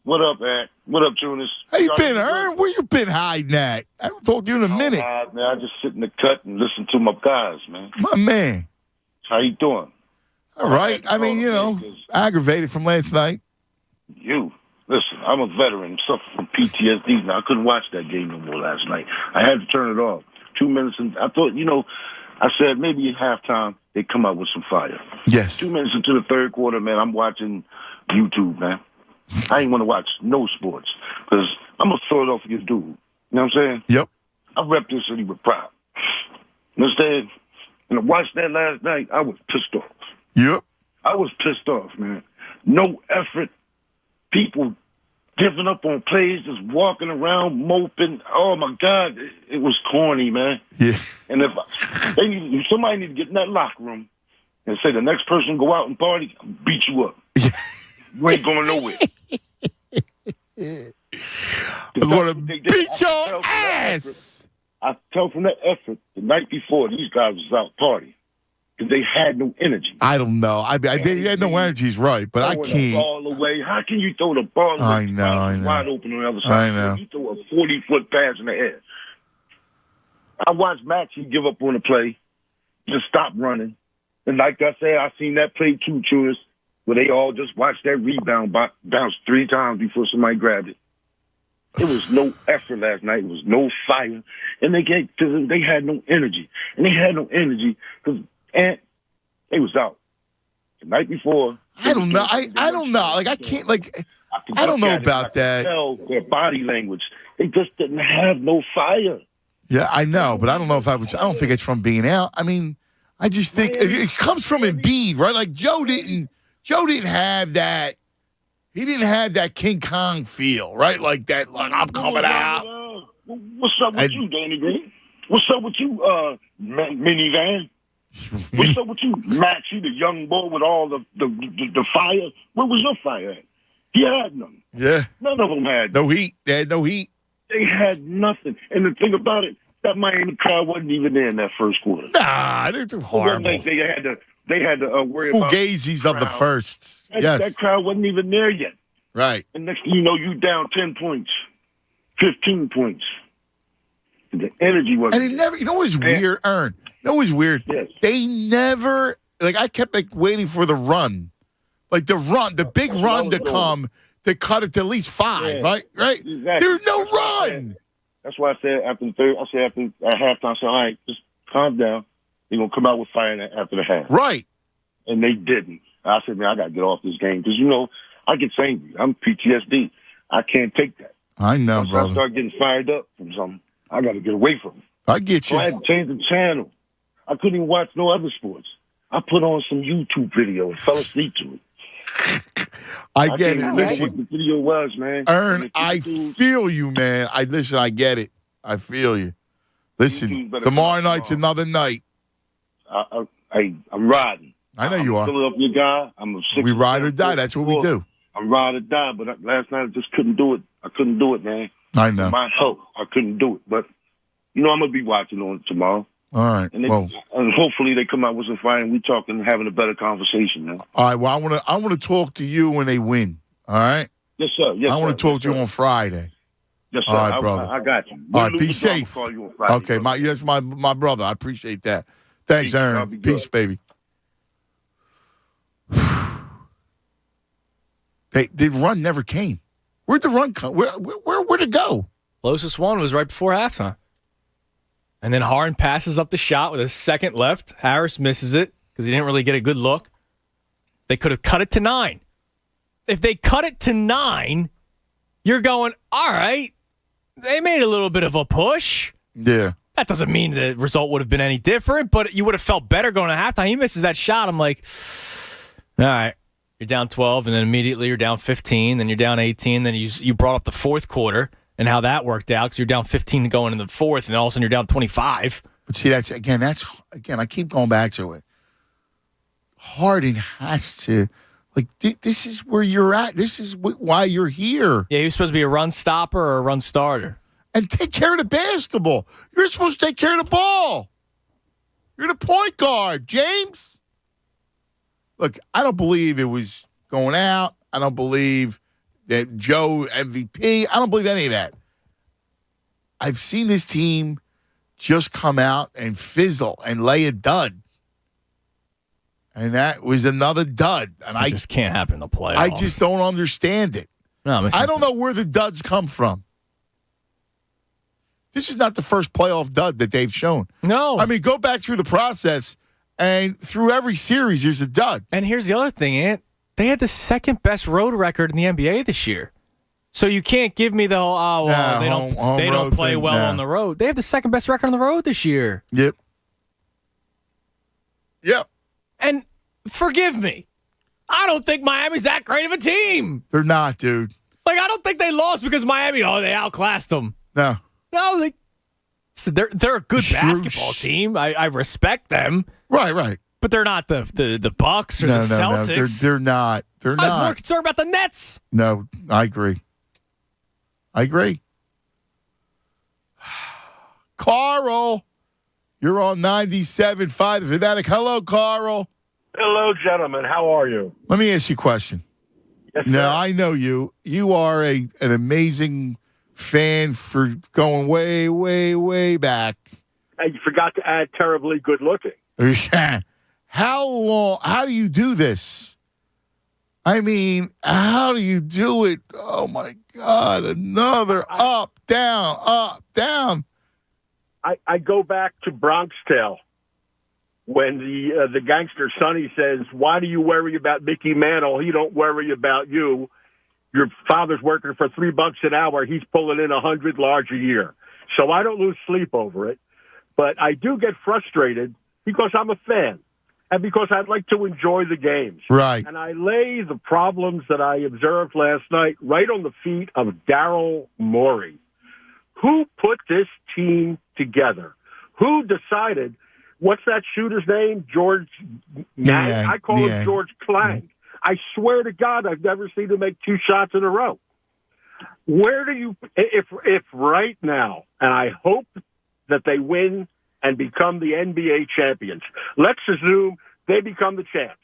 What up, man? What up, Tunis? How you been, Ern? Where you been hiding at? I haven't talked to you in a minute. Man, I just sit in the cut and listen to my guys, man. My man. How you doing? All right. I mean, aggravated from last night. Listen, I'm a veteran, suffer from PTSD. Now, I couldn't watch that game no more last night. I had to turn it off. 2 minutes, and I thought, I said maybe at halftime they come out with some fire. Yes. 2 minutes into the third quarter, man, I'm watching YouTube, man. I ain't want to watch no sports because I'm a Philadelphia dude. You know what I'm saying? Yep. I rep this city with pride. Understand? And I watched that last night. I was pissed off. Yep. I was pissed off, man. No effort. People giving up on plays, just walking around, moping. Oh, my God. It was corny, man. Yeah. And if somebody need to get in that locker room and say the next person go out and party, I'll beat you up. You ain't going nowhere. I'm going to beat your ass. I tell from that effort the night before, these guys was out partying because they had no energy. I don't know. They had no energy, is right, but I Throwing can't. The ball away. How can you throw the ball away? I know. Wide open on the other side. I know. You throw a 40-foot pass in the air. I watched Maxie give up on the play, just stop running. And like I said, I seen that play too, Truist, where they all just watched that rebound bounce 3 times before somebody grabbed it. It was no effort last night. It was no fire. And they had no energy. And they had no energy because they was out. The night before. I don't know. I don't know. Like, I can't, I don't know about that. Tell their body language. They just didn't have no fire. Yeah, I know, but I don't know if I don't think it's from being out. I mean, I just think it comes from Embiid, right? Like Joe didn't have that. He didn't have that King Kong feel, right? Like that, like I'm coming out. What's up with you, Danny Green? What's up with you, Minivan? What's up with you, Maxie, the young boy with all the fire? Where was your fire at? He had none. Yeah. None of them had no heat. They had no heat. They had nothing. And the thing about it, that Miami crowd wasn't even there in that first quarter. Nah, they're too horrible. They had to worry about Fugazis of the first. That crowd wasn't even there yet. Right. And next thing you know, you down 10 points, 15 points. The energy wasn't. And it never. You know what's weird, Ern? You know what's weird? Yes. They never. Like I kept waiting for the run, like the big run to come to cut it to at least 5. Yeah. Right. Exactly. There's no run. That's why I said at halftime, I said, all right, just calm down. They're going to come out with fire after the half. Right. And they didn't. I said, man, I got to get off this game. Because, I get angry. I'm PTSD. I can't take that. I know, Once brother. I start getting fired up from something, I got to get away from it. I get you. So I had to change the channel. I couldn't even watch no other sports. I put on some YouTube video and fell asleep to it. I get it. What Listen, the video was, man. Ern, I feel you, man. I get it. I feel you. Listen, tomorrow night's another night. I'm riding. I know you are. I'm a Philadelphia guy. We ride or die. That's what we do. I'm ride or die, but last night I just couldn't do it. I couldn't do it, man. I know. My health, I couldn't do it. But, I'm going to be watching on it tomorrow. All right. And hopefully they come out with some fire and we talking and having a better conversation, man. All right. Well, I want to talk to you when they win. All right. Yes, sir. Yes, I want to talk to you on Friday. Yes, sir. All right, brother. I got you. All right. Be safe. Call you on Friday, okay. That's my brother. I appreciate that. Thanks, Aaron. Peace, baby. The run never came. Where'd the run come? Where'd it go? Closest one was right before halftime. And then Harden passes up the shot with a second left. Harris misses it because he didn't really get a good look. They could have cut it to 9. If they cut it to 9, you're going, all right, they made a little bit of a push. Yeah. That doesn't mean the result would have been any different, but you would have felt better going to halftime. He misses that shot. I'm like, all right, you're down 12, and then immediately you're down 15, then you're down 18, then you brought up the fourth quarter and how that worked out because you're down 15 going in the fourth, and then all of a sudden you're down 25. But see, that's I keep going back to it. Harden has to, this is where you're at. This is why you're here. Yeah, you're supposed to be a run stopper or a run starter. And take care of the basketball. You're supposed to take care of the ball. You're the point guard, James. Look, I don't believe it was going out. I don't believe that Joe MVP. I don't believe any of that. I've seen this team just come out and fizzle and lay a dud. And that was another dud. And I just can't happen in the playoffs. I just don't understand it. No, I don't know where the duds come from. This is not the first playoff dud that they've shown. No. I mean, go back through the process, and through every series, there's a dud. And here's the other thing, Ant. They had the second best road record in the NBA this year. So you can't give me the whole, they don't play well on the road. They have the second best record on the road this year. Yep. And forgive me, I don't think Miami's that great of a team. They're not, dude. I don't think they lost because Miami, they outclassed them. No. No, they're a good basketball team. I respect them. Right. But they're not the Bucks or the Celtics. No. They're not. They're not. I was more concerned about the Nets. No, I agree. Carl, you're on 97.5 The Fanatic. Hello, Carl. Hello, gentlemen. How are you? Let me ask you a question. Yes, sir. Now, I know you. You are an amazing fan for going way, way, way back. And you forgot to add terribly good looking. How do you do this? I mean, how do you do it? Oh, my God. Another up, down, up, down. I go back to Bronx Tale when the gangster Sonny says, why do you worry about Mickey Mantle? He don't worry about you. Your father's working for $3 an hour. He's pulling in 100 large a year. So I don't lose sleep over it. But I do get frustrated because I'm a fan and because I'd like to enjoy the games. Right. And I lay the problems that I observed last night right on the feet of Daryl Morey. Who put this team together? Who decided, what's that shooter's name? George Niang? I call him George Klang. I swear to God, I've never seen him make 2 shots in a row. Where do you, if right now, and I hope that they win and become the NBA champions, let's assume they become the champs.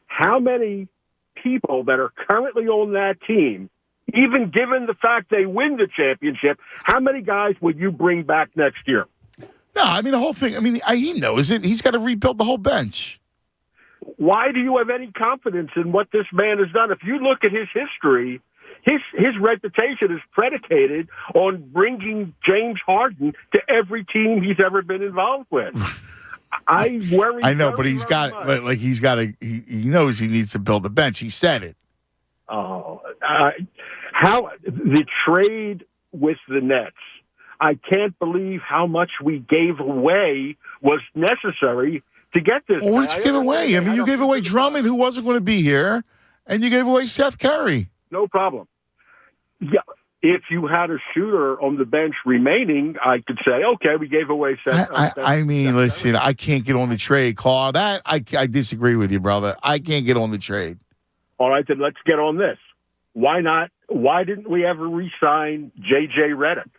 How many people that are currently on that team, even given the fact they win the championship, how many guys would you bring back next year? No, I mean, the whole thing, he knows it. He's got to rebuild the whole bench. Why do you have any confidence in what this man has done? If you look at his history, his reputation is predicated on bringing James Harden to every team he's ever been involved with. I worry. I know, but he knows he needs to build the bench. He said it. Oh, how the trade with the Nets. I can't believe how much we gave away was necessary to get this. Well, what did you give away? I mean, you gave away Drummond, who wasn't going to be here, and you gave away Seth Curry. No problem. Yeah, if you had a shooter on the bench remaining, I could say, okay, we gave away Seth. Listen, I can't get on the trade, Carl. That I disagree with you, brother. I can't get on the trade. All right, then let's get on this. Why not? Why didn't we ever re-sign J.J. Redick?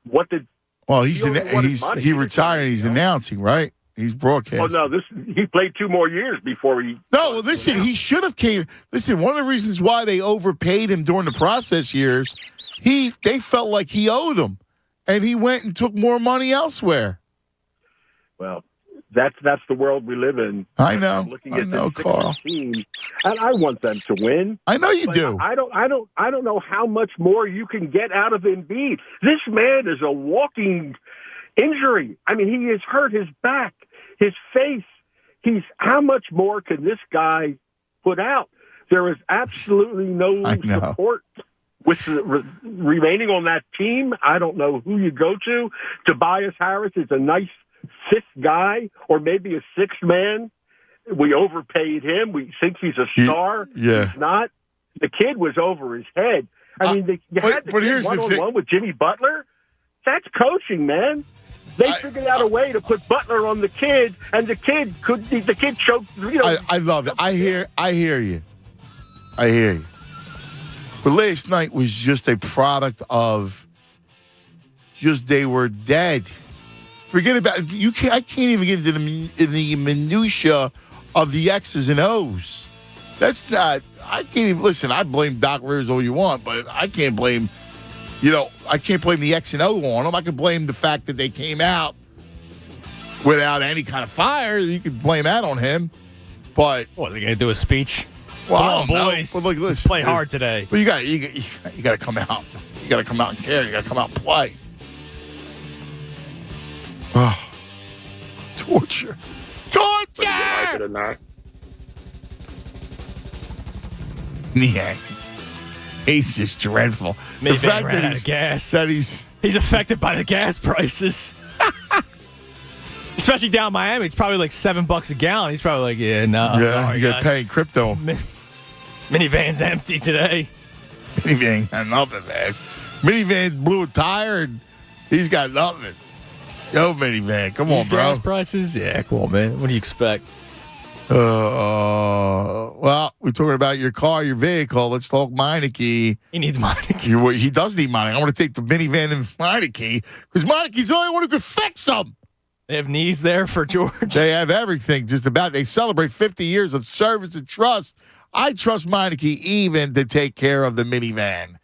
What did? Well, he retired. He's announcing, right? He's broadcasting. Oh no, he played 2 more years before he. No, listen, he should have came. Listen, one of the reasons why they overpaid him during the process years, they felt like he owed them, and he went and took more money elsewhere. Well, that's the world we live in. I know, Carl. Team, and I want them to win. I know you do. I don't know how much more you can get out of Embiid. This man is a walking injury. I mean, he has hurt his back, his face. How much more can this guy put out? There is absolutely no support with remaining on that team. I don't know who you go to. Tobias Harris is a nice fifth guy or maybe a sixth man. We overpaid him. We think he's a star. Yeah. He's not. The kid was over his head. I mean, you had the kid one-on-one with Jimmy Butler. That's coaching, man. They figured out a way to put Butler on the kid, and the kid choked. I love it. I hear you. But last night was just a product of just they were dead. Forget about it. I can't even get into the minutia of the X's and O's. That's not. I can't even listen. I blame Doc Rivers all you want, but I can't blame. I can't blame the X and O on them. I can blame the fact that they came out without any kind of fire. You can blame that on him. But what, are they going to do a speech? Well, come I on, don't boys. know. But look, listen, let's play hard today. But you got to come out. You got to come out and care. You got to come out and play. Oh, torture. Whether you like it or not. Yeah. He's just dreadful. The fact that he's gas. That he's affected by the gas prices. Especially down in Miami, it's probably like $7 a gallon. He's probably like, sorry, you got to pay crypto. Minivan's empty today. Minivan got nothing, man. Minivan blew a tire and he's got nothing. Yo, Minivan, come on, bro. Gas prices? Yeah, come on, man. What do you expect? Well, we're talking about your car, your vehicle. Let's talk Meineke. He needs Meineke. He does need Meineke. I want to take the minivan and Meineke because Meineke's the only one who could fix them. They have knees there for George. They have everything just about. They celebrate 50 years of service and trust. I trust Meineke even to take care of the minivan.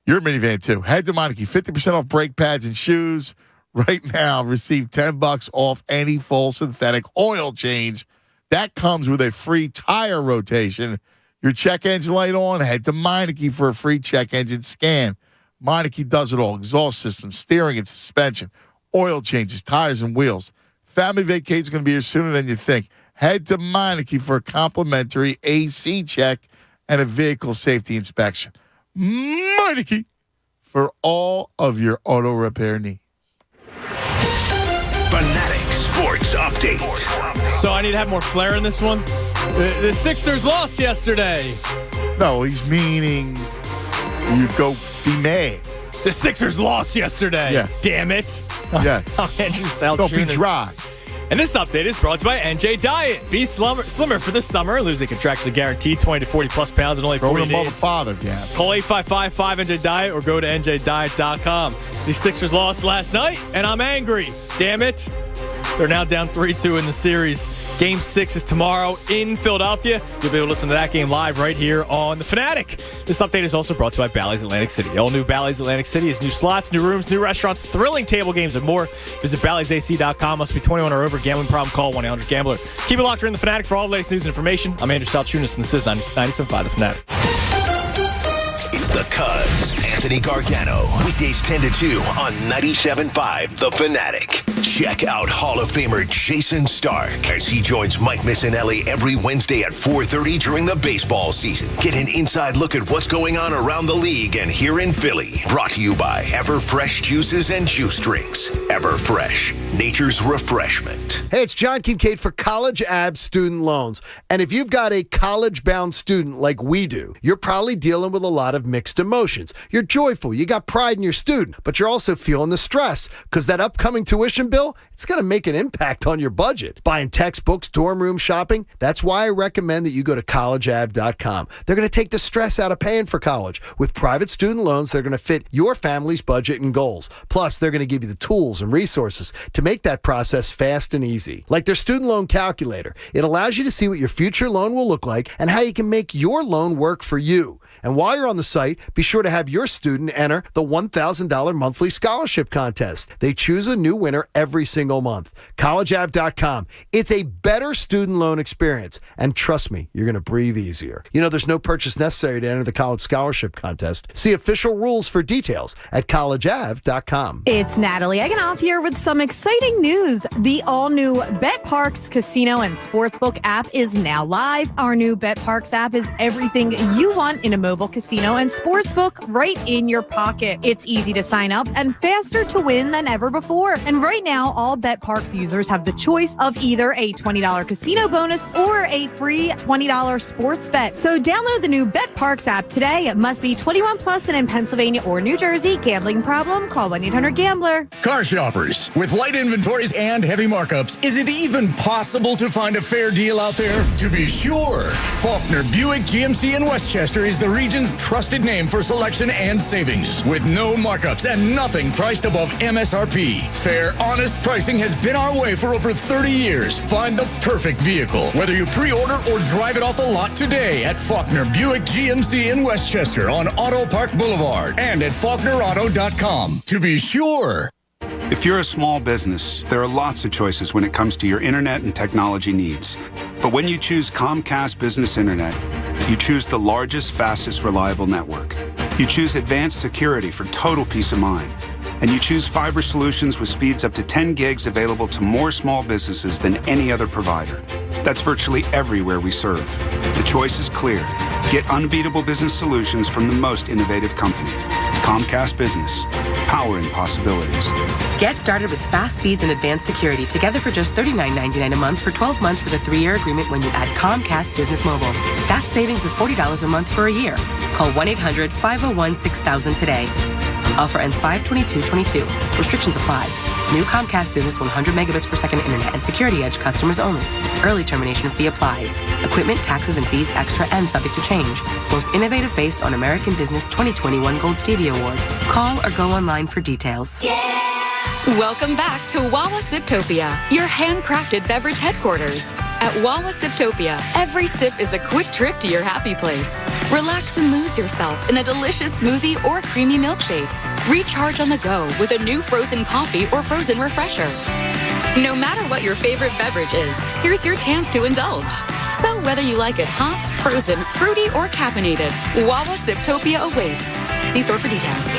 Your minivan, too. Head to Meineke. 50% off brake pads and shoes. Right now, receive $10 off any full synthetic oil change. That comes with a free tire rotation. Your check engine light on, head to Meineke for a free check engine scan. Meineke does it all. Exhaust system, steering and suspension, oil changes, tires and wheels. Family vacation is going to be here sooner than you think. Head to Meineke for a complimentary AC check and a vehicle safety inspection. Meineke for all of your auto repair needs. Fanatic Sports Update. So I need to have more flair in this one. The Sixers lost yesterday. No, he's meaning you go be mad. The Sixers lost yesterday. Yeah. Damn it. Yeah. I'm Andrew Saltunas. Don't be dry. And this update is brought to you by NJ Diet. Be slimmer for this summer. Losing contractually guaranteed 20 to 40 plus pounds in only 40 days. Father, yeah. Call 855-5NJ-DIET or go to NJDiet.com. These Sixers lost last night, and I'm angry. Damn it. They're now down 3-2 in the series. Game 6 is tomorrow in Philadelphia. You'll be able to listen to that game live right here on The Fanatic. This update is also brought to you by Bally's Atlantic City. All new Bally's Atlantic City is new slots, new rooms, new restaurants, thrilling table games, and more. Visit Bally'sAC.com. Must be 21 or over. Gambling problem? Call 1-800-GAMBLER. Keep it locked here in The Fanatic for all the latest news and information. I'm Andrew Saltunas, and this is 97.5 The Fanatic. It's the Cuz, Anthony Gargano. Weekdays 10 to 2 on 97.5 The Fanatic. Check out Hall of Famer Jason Stark as he joins Mike Missinelli every Wednesday at 4:30 during the baseball season. Get an inside look at what's going on around the league and here in Philly. Brought to you by Everfresh Juices and Juice Drinks. Everfresh, nature's refreshment. Hey, it's John Kincaid for College Ave Student Loans. And if you've got a college-bound student like we do, you're probably dealing with a lot of mixed emotions. You're joyful, you got pride in your student, but you're also feeling the stress because that upcoming tuition bill, it's going to make an impact on your budget. Buying textbooks, dorm room shopping, that's why I recommend that you go to collegeave.com. They're going to take the stress out of paying for college. With private student loans, they're going to fit your family's budget and goals. Plus, they're going to give you the tools and resources to make that process fast and easy. Like their student loan calculator. It allows you to see what your future loan will look like and how you can make your loan work for you. And while you're on the site, be sure to have your student enter the $1,000 monthly scholarship contest. They choose a new winner every single month. CollegeAv.com. It's a better student loan experience. And trust me, you're going to breathe easier. You know, there's no purchase necessary to enter the college scholarship contest. See official rules for details at collegeav.com. It's Natalie Eganoff here with some exciting news. The all-new BetParks Casino and Sportsbook app is now live. Our new BetParks app is everything you want in a mobile casino and sportsbook right in your pocket. It's easy to sign up and faster to win than ever before. And right now, all BetParks users have the choice of either a $20 casino bonus or a free $20 sports bet. So download the new BetParks app today. It must be 21 plus and in Pennsylvania or New Jersey. Gambling problem? Call 1-800-GAMBLER. Car shoppers, with light inventories and heavy markups, is it even possible to find a fair deal out there? To be sure, Faulkner Buick GMC in Westchester is the region's trusted name for selection and savings. With no markups and nothing priced above MSRP. Fair, honest pricing has been our way for over 30 years. Find the perfect vehicle, whether you pre-order or drive it off the lot today at Faulkner Buick GMC in Westchester on Auto Park Boulevard and at FaulknerAuto.com. To be sure. If you're a small business, there are lots of choices when it comes to your internet and technology needs. But when you choose Comcast Business Internet, you choose the largest, fastest, reliable network. You choose advanced security for total peace of mind. And you choose fiber solutions with speeds up to 10 gigs available to more small businesses than any other provider. That's virtually everywhere we serve. The choice is clear. Get unbeatable business solutions from the most innovative company. Comcast Business. Powering possibilities. Get started with fast speeds and advanced security together for just $39.99 a month for 12 months with a 3-year agreement when you add Comcast Business Mobile. That's savings of $40 a month for a year. Call 1-800-501-6000 today. Offer ends 5/22/22. Restrictions apply. New Comcast Business 100 megabits per second internet and Security Edge customers only. Early termination fee applies. Equipment, taxes, and fees extra and subject to change. Most innovative based on American Business 2021 Gold Stevie Award. Call or go online for details. Welcome back to Wawa Siptopia, your handcrafted beverage headquarters. At Wawa Siptopia, every sip is a quick trip to your happy place. Relax and lose yourself in a delicious smoothie or creamy milkshake. Recharge on the go with a new frozen coffee or frozen refresher. No matter what your favorite beverage is, here's your chance to indulge. So whether you like it hot, frozen, fruity, or caffeinated, Wawa Siptopia awaits. See store for details.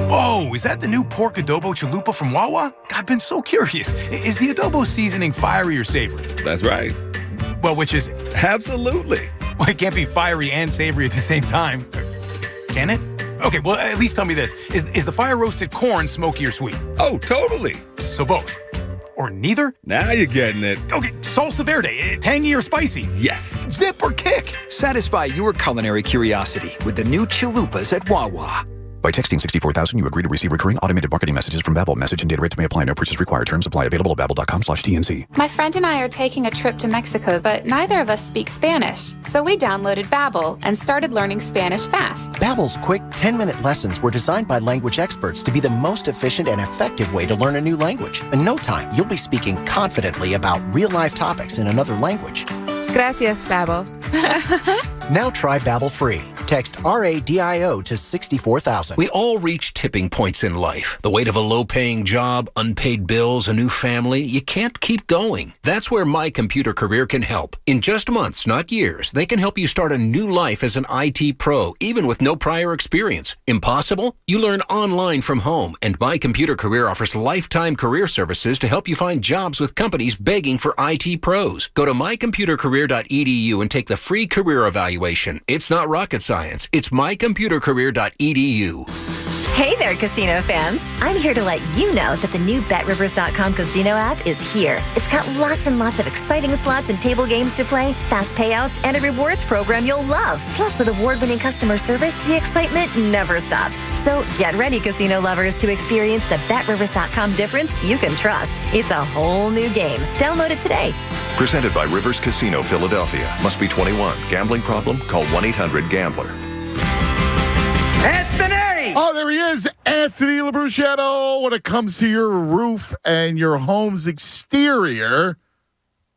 Whoa, is that the new pork adobo chalupa from Wawa? I've been so curious. Is the adobo seasoning fiery or savory? That's right. Well, which is it? Absolutely. Well, it can't be fiery and savory at the same time. Can it? Okay, well, at least tell me this. Is the fire-roasted corn smoky or sweet? Oh, totally. So both. Or neither? Now you're getting it. Okay, salsa verde, tangy or spicy? Yes. Zip or kick? Satisfy your culinary curiosity with the new chalupas at Wawa. By texting 64,000, you agree to receive recurring automated marketing messages from Babbel. Message and data rates may apply. No purchase required. Terms apply. Available at babbel.com/TNC. My friend and I are taking a trip to Mexico, but neither of us speak Spanish. So we downloaded Babbel and started learning Spanish fast. Babbel's quick 10-minute lessons were designed by language experts to be the most efficient and effective way to learn a new language. In no time, you'll be speaking confidently about real-life topics in another language. Gracias, Babbel. Now try Babbel free. Text RADIO to 64,000. We all reach tipping points in life. The weight of a low-paying job, unpaid bills, a new family. You can't keep going. That's where My Computer Career can help. In just months, not years, they can help you start a new life as an IT pro, even with no prior experience. Impossible? You learn online from home, and My Computer Career offers lifetime career services to help you find jobs with companies begging for IT pros. Go to mycomputercareer.edu and take the free career evaluation. It's not rocket science. It's mycomputercareer.edu. Hey there, casino fans. I'm here to let you know that the new BetRivers.com casino app is here. It's got lots and lots of exciting slots and table games to play, fast payouts, and a rewards program you'll love. Plus, with award-winning customer service, the excitement never stops. So get ready, casino lovers, to experience the BetRivers.com difference you can trust. It's a whole new game. Download it today. Presented by Rivers Casino, Philadelphia. Must be 21. Gambling problem? Call 1-800-GAMBLER. Anthony! Oh, there he is, Anthony Labruciano. When it comes to your roof and your home's exterior,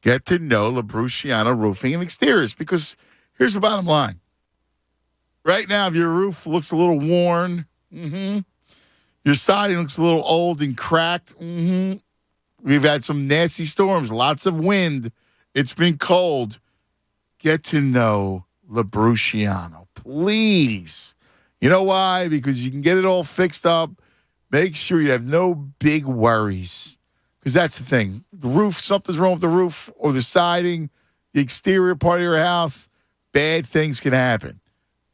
get to know Labruciano Roofing and Exteriors, because here's the bottom line. Right now, if your roof looks a little worn, your siding looks a little old and cracked, we've had some nasty storms, lots of wind. It's been cold. Get to know Labruciano, please. You know why? Because you can get it all fixed up. Make sure you have no big worries. Because that's the thing. The roof, something's wrong with the roof or the siding, the exterior part of your house, bad things can happen.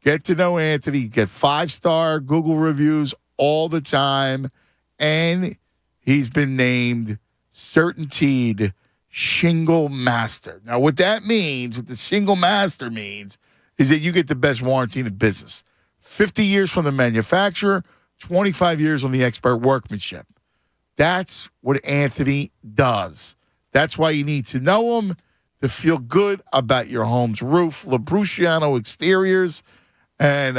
Get to know Anthony. Get 5-star Google reviews all the time. And he's been named Certainteed Shingle Master. Now, what that means, what the Shingle Master means, is that you get the best warranty in the business. 50 years from the manufacturer, 25 years on the expert workmanship. That's what Anthony does. That's why you need to know him to feel good about your home's roof. Labruciano Exteriors. And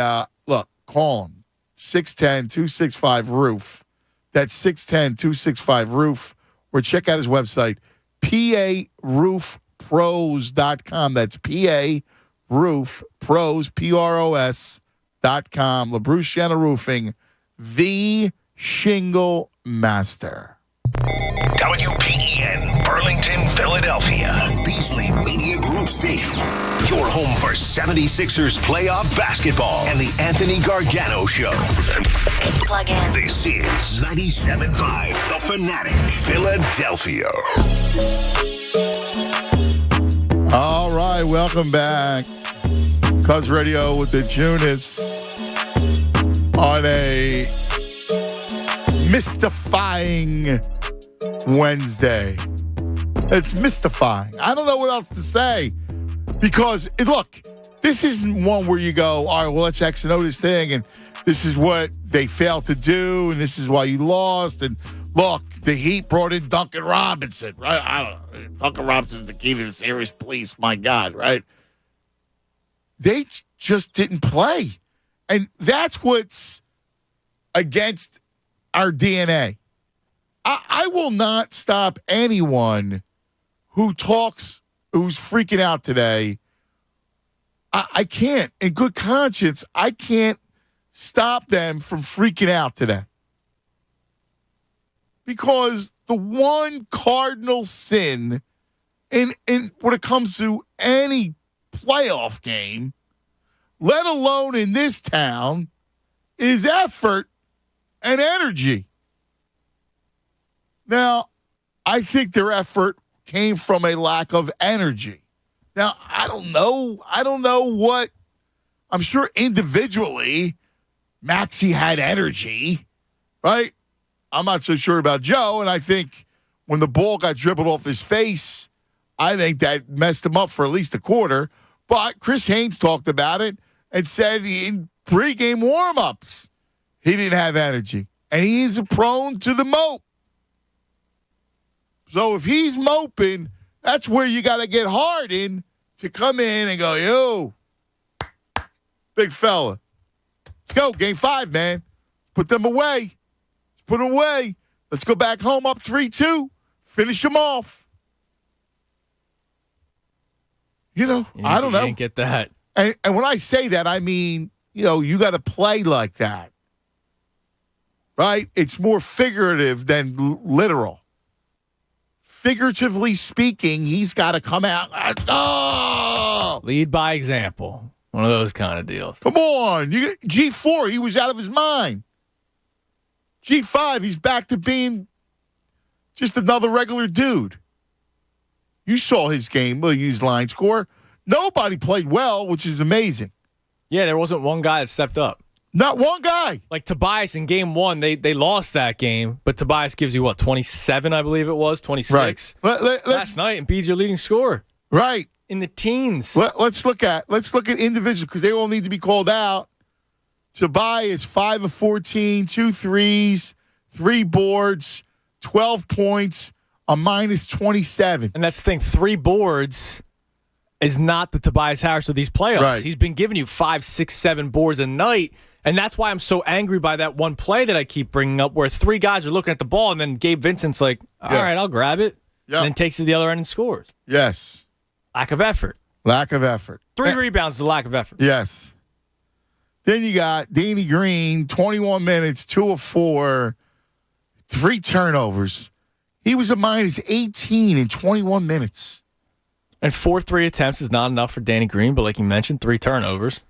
look, call him. 610-265-ROOF. That's 610-265-ROOF. Or check out his website, PARoofPros.com. That's PARoofPros, PROS.com. Labruciano Roofing, the Shingle Master. WPEN, Burlington, Philadelphia. A Beasley Media Group station. Your home for 76ers playoff basketball and the Anthony Gargano Show. Plug in. This is 97.5 The Fanatic, Philadelphia. All right, welcome back. Cuz Radio with the Junis on a mystifying Wednesday. It's mystifying. I don't know what else to say because, look, this isn't one where you go, all right, well, let's X and O this thing, and this is what they failed to do, and this is why you lost, and look, the Heat brought in Duncan Robinson, right? I don't know. Duncan Robinson's the key to the series, please, my God, right? They just didn't play. And that's what's against our DNA. I will not stop anyone who's freaking out today. I can't. In good conscience, I can't stop them from freaking out today. Because the one cardinal sin in when it comes to any playoff game, let alone in this town, is effort and energy. Now, I think their effort came from a lack of energy. Now, I don't know what. I'm sure individually, Maxey had energy, right? I'm not so sure about Joe, and I think when the ball got dribbled off his face, I think that messed him up for at least a quarter. But Chris Haynes talked about it and said in pregame warm-ups, he didn't have energy. And he is prone to the mope. So if he's moping, that's where you got to get Harden to come in and go, yo, big fella. Let's go, game 5, man. Let's put them away. Let's put them away. Let's go back home up 3-2. Finish them off. You know, I don't know. You didn't get that. And when I say that, I mean, you got to play like that. Right? It's more figurative than literal. Figuratively speaking, he's got to come out. Oh! Lead by example. One of those kind of deals. Come on. G4, he was out of his mind. G5, he's back to being just another regular dude. You saw his game. We'll use line score. Nobody played well, which is amazing. Yeah, there wasn't one guy that stepped up. Not one guy. Like Tobias in game 1, they lost that game, but Tobias gives you, 27, I believe it was, 26? Right. Last night, and B's your leading scorer. Right. In the teens. Let's look at individuals because they all need to be called out. Tobias, 5 of 14, 2 threes, 3 boards, 12 points, a minus 27. And that's the thing, 3 boards is not the Tobias Harris of these playoffs. Right. He's been giving you 5, 6, 7 boards a night. And that's why I'm so angry by that one play that I keep bringing up where 3 guys are looking at the ball and then Gabe Vincent's like, all right, I'll grab it. Yep. And then takes it to the other end and scores. Yes. Lack of effort. 3 rebounds is a lack of effort. Yes. Then you got Danny Green, 21 minutes, 2 of 4, 3 turnovers. He was a minus 18 in 21 minutes. And 4 3 attempts is not enough for Danny Green, but like you mentioned, 3 turnovers.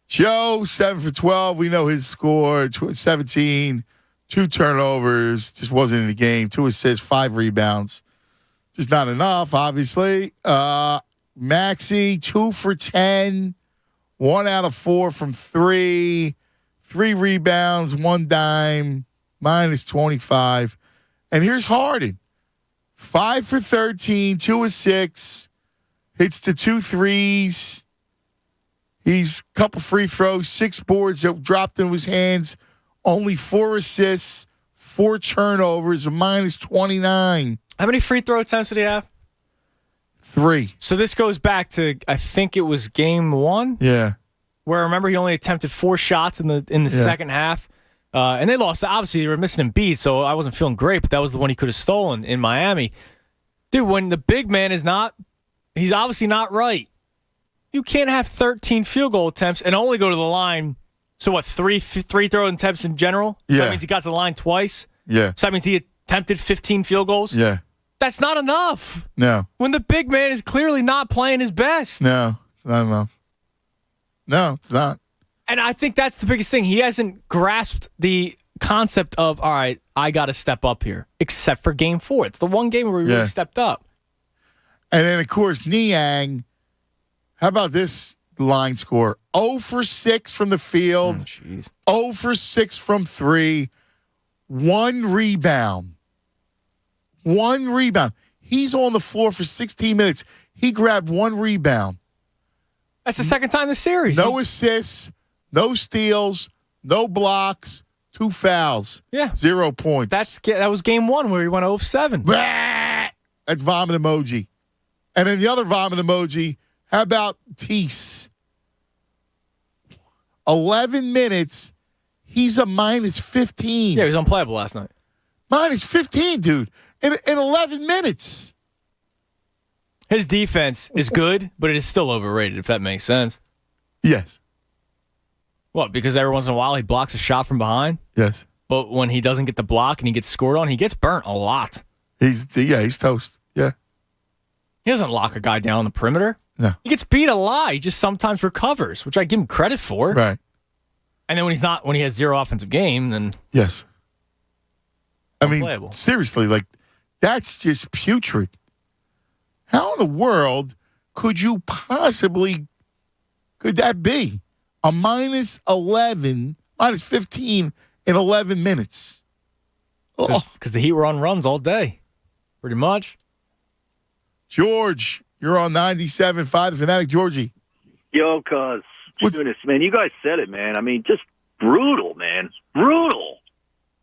Joe, 7 for 12. We know his score, 17, 2 turnovers. Just wasn't in the game. 2 assists, 5 rebounds. Just not enough, obviously. Maxey, 2 for 10. 1 out of 4 from 3. 3 rebounds, 1 dime, minus 25. And here's Harden. 5 for 13, 2 of 6. Hits the 2 threes. He's a couple free throws, 6 boards that dropped into his hands. Only 4 assists, 4 turnovers, a minus 29. How many free throw attempts did he have? 3. So this goes back to, I think it was game 1. Yeah. Where I remember he only attempted 4 shots in the second half. And they lost. Obviously, they were missing Embiid, so I wasn't feeling great, but that was the one he could have stolen in Miami. Dude, when the big man is not, he's obviously not right. You can't have 13 field goal attempts and only go to the line. So what, 3 throw attempts in general? Yeah. That means he got to the line twice? Yeah. So that means he attempted 15 field goals? Yeah. That's not enough. No. When the big man is clearly not playing his best. No, not enough. No, it's not. And I think that's the biggest thing. He hasn't grasped the concept of, all right, I got to step up here, except for game 4. It's the one game where he really stepped up. And then, of course, Niang, how about this line score? 0 for 6 from the field, 0 for 6 from 3, 1 rebound. 1 rebound. He's on the floor for 16 minutes. He grabbed 1 rebound. That's the second time this series. No assists, no steals, no blocks, 2 fouls. Yeah. 0 points. That was game 1 where he went 0 for 7. That's vomit emoji. And then the other vomit emoji, how about Tease? 11 minutes, he's a minus 15. Yeah, he was unplayable last night. Minus 15, dude, in 11 minutes. His defense is good, but it is still overrated, if that makes sense. Yes. What, because every once in a while he blocks a shot from behind? Yes. But when he doesn't get the block and he gets scored on, he gets burnt a lot. He's toast. Yeah. He doesn't lock a guy down on the perimeter. No. He gets beat a lot. He just sometimes recovers, which I give him credit for. Right. And then when he has 0 offensive game, then yes. I mean, seriously, like, that's just putrid. How in the world could that be? A minus 11, minus 15 in 11 minutes. Because the Heat were on runs all day, pretty much. George, you're on 97.5 The Fanatic. Georgie. Yo, cuz. Goodness, man. You guys said it, man. I mean, just brutal, man. Brutal.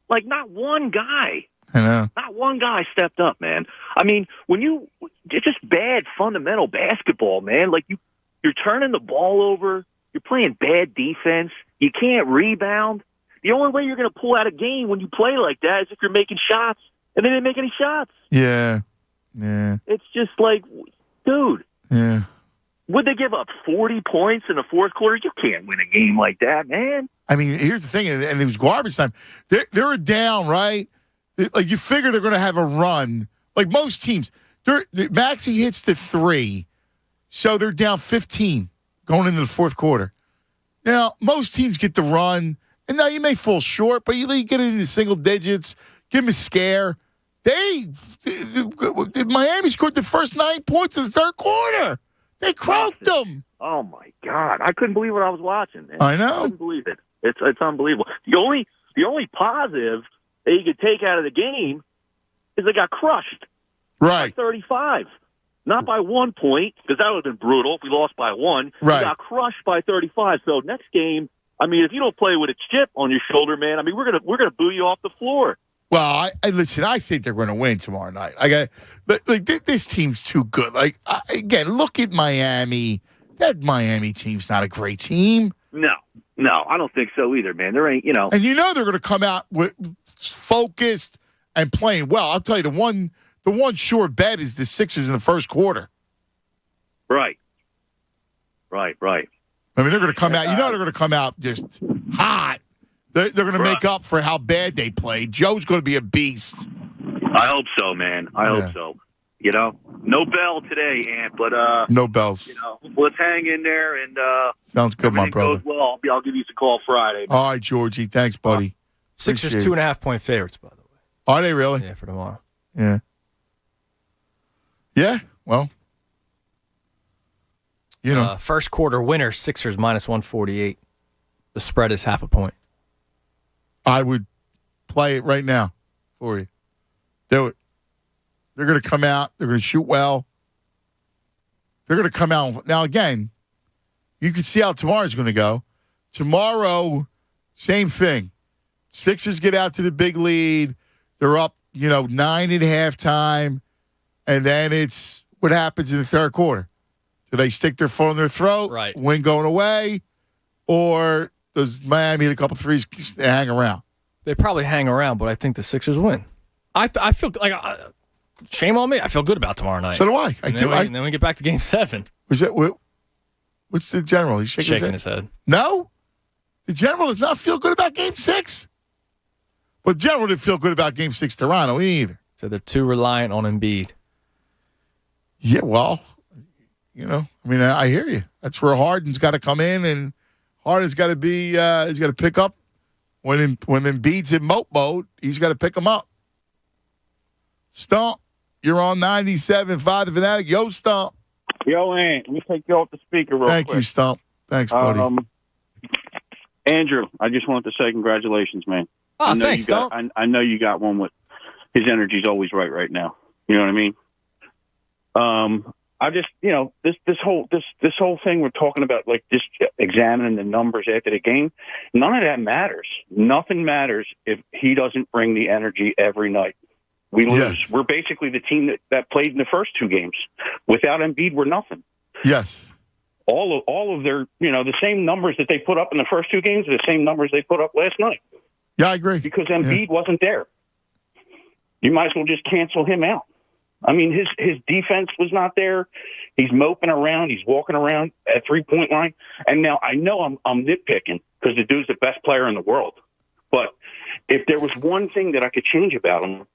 Like, not one guy. I know. Not one guy stepped up, man. I mean, it's just bad fundamental basketball, man. Like, you're turning the ball over. You're playing bad defense. You can't rebound. The only way you're going to pull out a game when you play like that is if you're making shots, and they didn't make any shots. Yeah. Yeah. It's just like, dude. Yeah. Would they give up 40 points in the fourth quarter? You can't win a game like that, man. I mean, here's the thing, and it was garbage time. They're down, right? Like, you figure they're going to have a run. Like most teams, Maxey hits the 3, so they're down 15 going into the fourth quarter. Now, most teams get the run, and now you may fall short, but you get it into single digits, give them a scare. Miami scored the first 9 points in the third quarter. They croaked them. Oh, my God. I couldn't believe what I was watching, man. I know. I couldn't believe it. It's unbelievable. The only positive that you could take out of the game is they got crushed. Right. By 35. Not by 1 point, because that would have been brutal if we lost by 1. Right. They got crushed by 35. So next game, I mean, if you don't play with a chip on your shoulder, man, I mean, we're gonna boo you off the floor. Well, listen. I think they're going to win tomorrow night. This team's too good. Like, again, look at Miami. That Miami team's not a great team. No, I don't think so either, man. There ain't, And they're going to come out with focused and playing well. I'll tell you, the one sure bet is the Sixers in the first quarter. Right. I mean, they're going to come out. You know, they're going to come out just hot. They're going to make up for how bad they played. Joe's going to be a beast. I hope so, man. I hope so. You know, no bell today, Ant, but no bells. You know, let's hang in there and sounds good, my brother. Goes well. I'll give you a call Friday. All right, Georgie. Thanks, buddy. Sixers 2.5-point favorites, by the way. Are they really? Yeah, for tomorrow. Yeah. Yeah. Well, you know, first quarter winner Sixers -148. The spread is 0.5 point. I would play it right now for you. Do it. They're going to come out. They're going to shoot well. They're going to come out. Now, again, you can see how tomorrow's going to go. Tomorrow, same thing. Sixers get out to the big lead. They're up, 9 at halftime. And then it's what happens in the third quarter. Do they stick their foot in their throat, right, win going away, or does Miami hit a couple threes hang around? They probably hang around, but I think the Sixers win. I feel like shame on me. I feel good about tomorrow night. So do I. And then we get back to Game 7. What's the general? He's shaking his head. No, the general does not feel good about Game 6. But general didn't feel good about Game 6 Toronto either. So they're too reliant on Embiid. Yeah, well, I hear you. That's where Harden's got to come in, and Harden's got to be. He's got to pick up when Embiid's in moat mode. He's got to pick him up. Stump, you're on 97.5 The Fanatic. Yo, Stump. Yo, Ant, let me take you off the speaker real quick. Thank you, Stump. Thanks, buddy. Andrew, I just wanted to say congratulations, man. Oh, thanks, Stump. I know you got one with his energy's always right now. You know what I mean? I just, this whole thing we're talking about, like just examining the numbers after the game, none of that matters. Nothing matters if he doesn't bring the energy every night. We lose. Yes. We're basically the team that played in the first two games. Without Embiid, we're nothing. Yes. All of their, the same numbers that they put up in the first two games are the same numbers they put up last night. Yeah, I agree. Because Embiid wasn't there. You might as well just cancel him out. I mean, his defense was not there. He's moping around. He's walking around at 3-point line. And now I know I'm nitpicking because the dude's the best player in the world. But if there was one thing that I could change about him,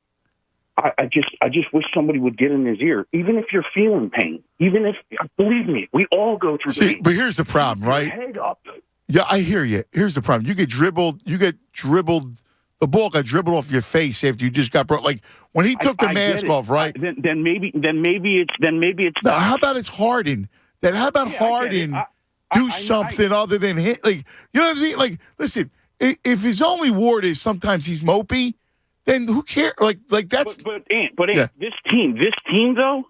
I just wish somebody would get in his ear, even if you're feeling pain. Even if, believe me, we all go through pain. But here's the problem, right? Head up. Yeah, I hear you. Here's the problem. You get dribbled. The ball got dribbled off your face after you just got broke. Like when he took the mask off, right? Then maybe it's. Now, how about it's Harden? How about Harden do something other than hit? Like, you know what I mean? Like, listen, if his only ward is sometimes he's mopey, then who cares? Like that's. But this team though,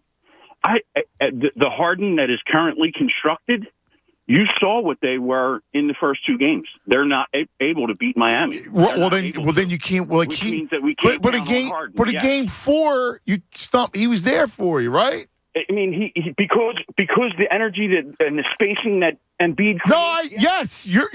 the Harden that is currently constructed. You saw what they were in the first two games. They're not able to beat Miami. Well, then you can't. Well, which means that we can't. But in game 4, you stumped. He was there for you, right? I mean, he because the energy and the spacing that Embiid. Yes, you're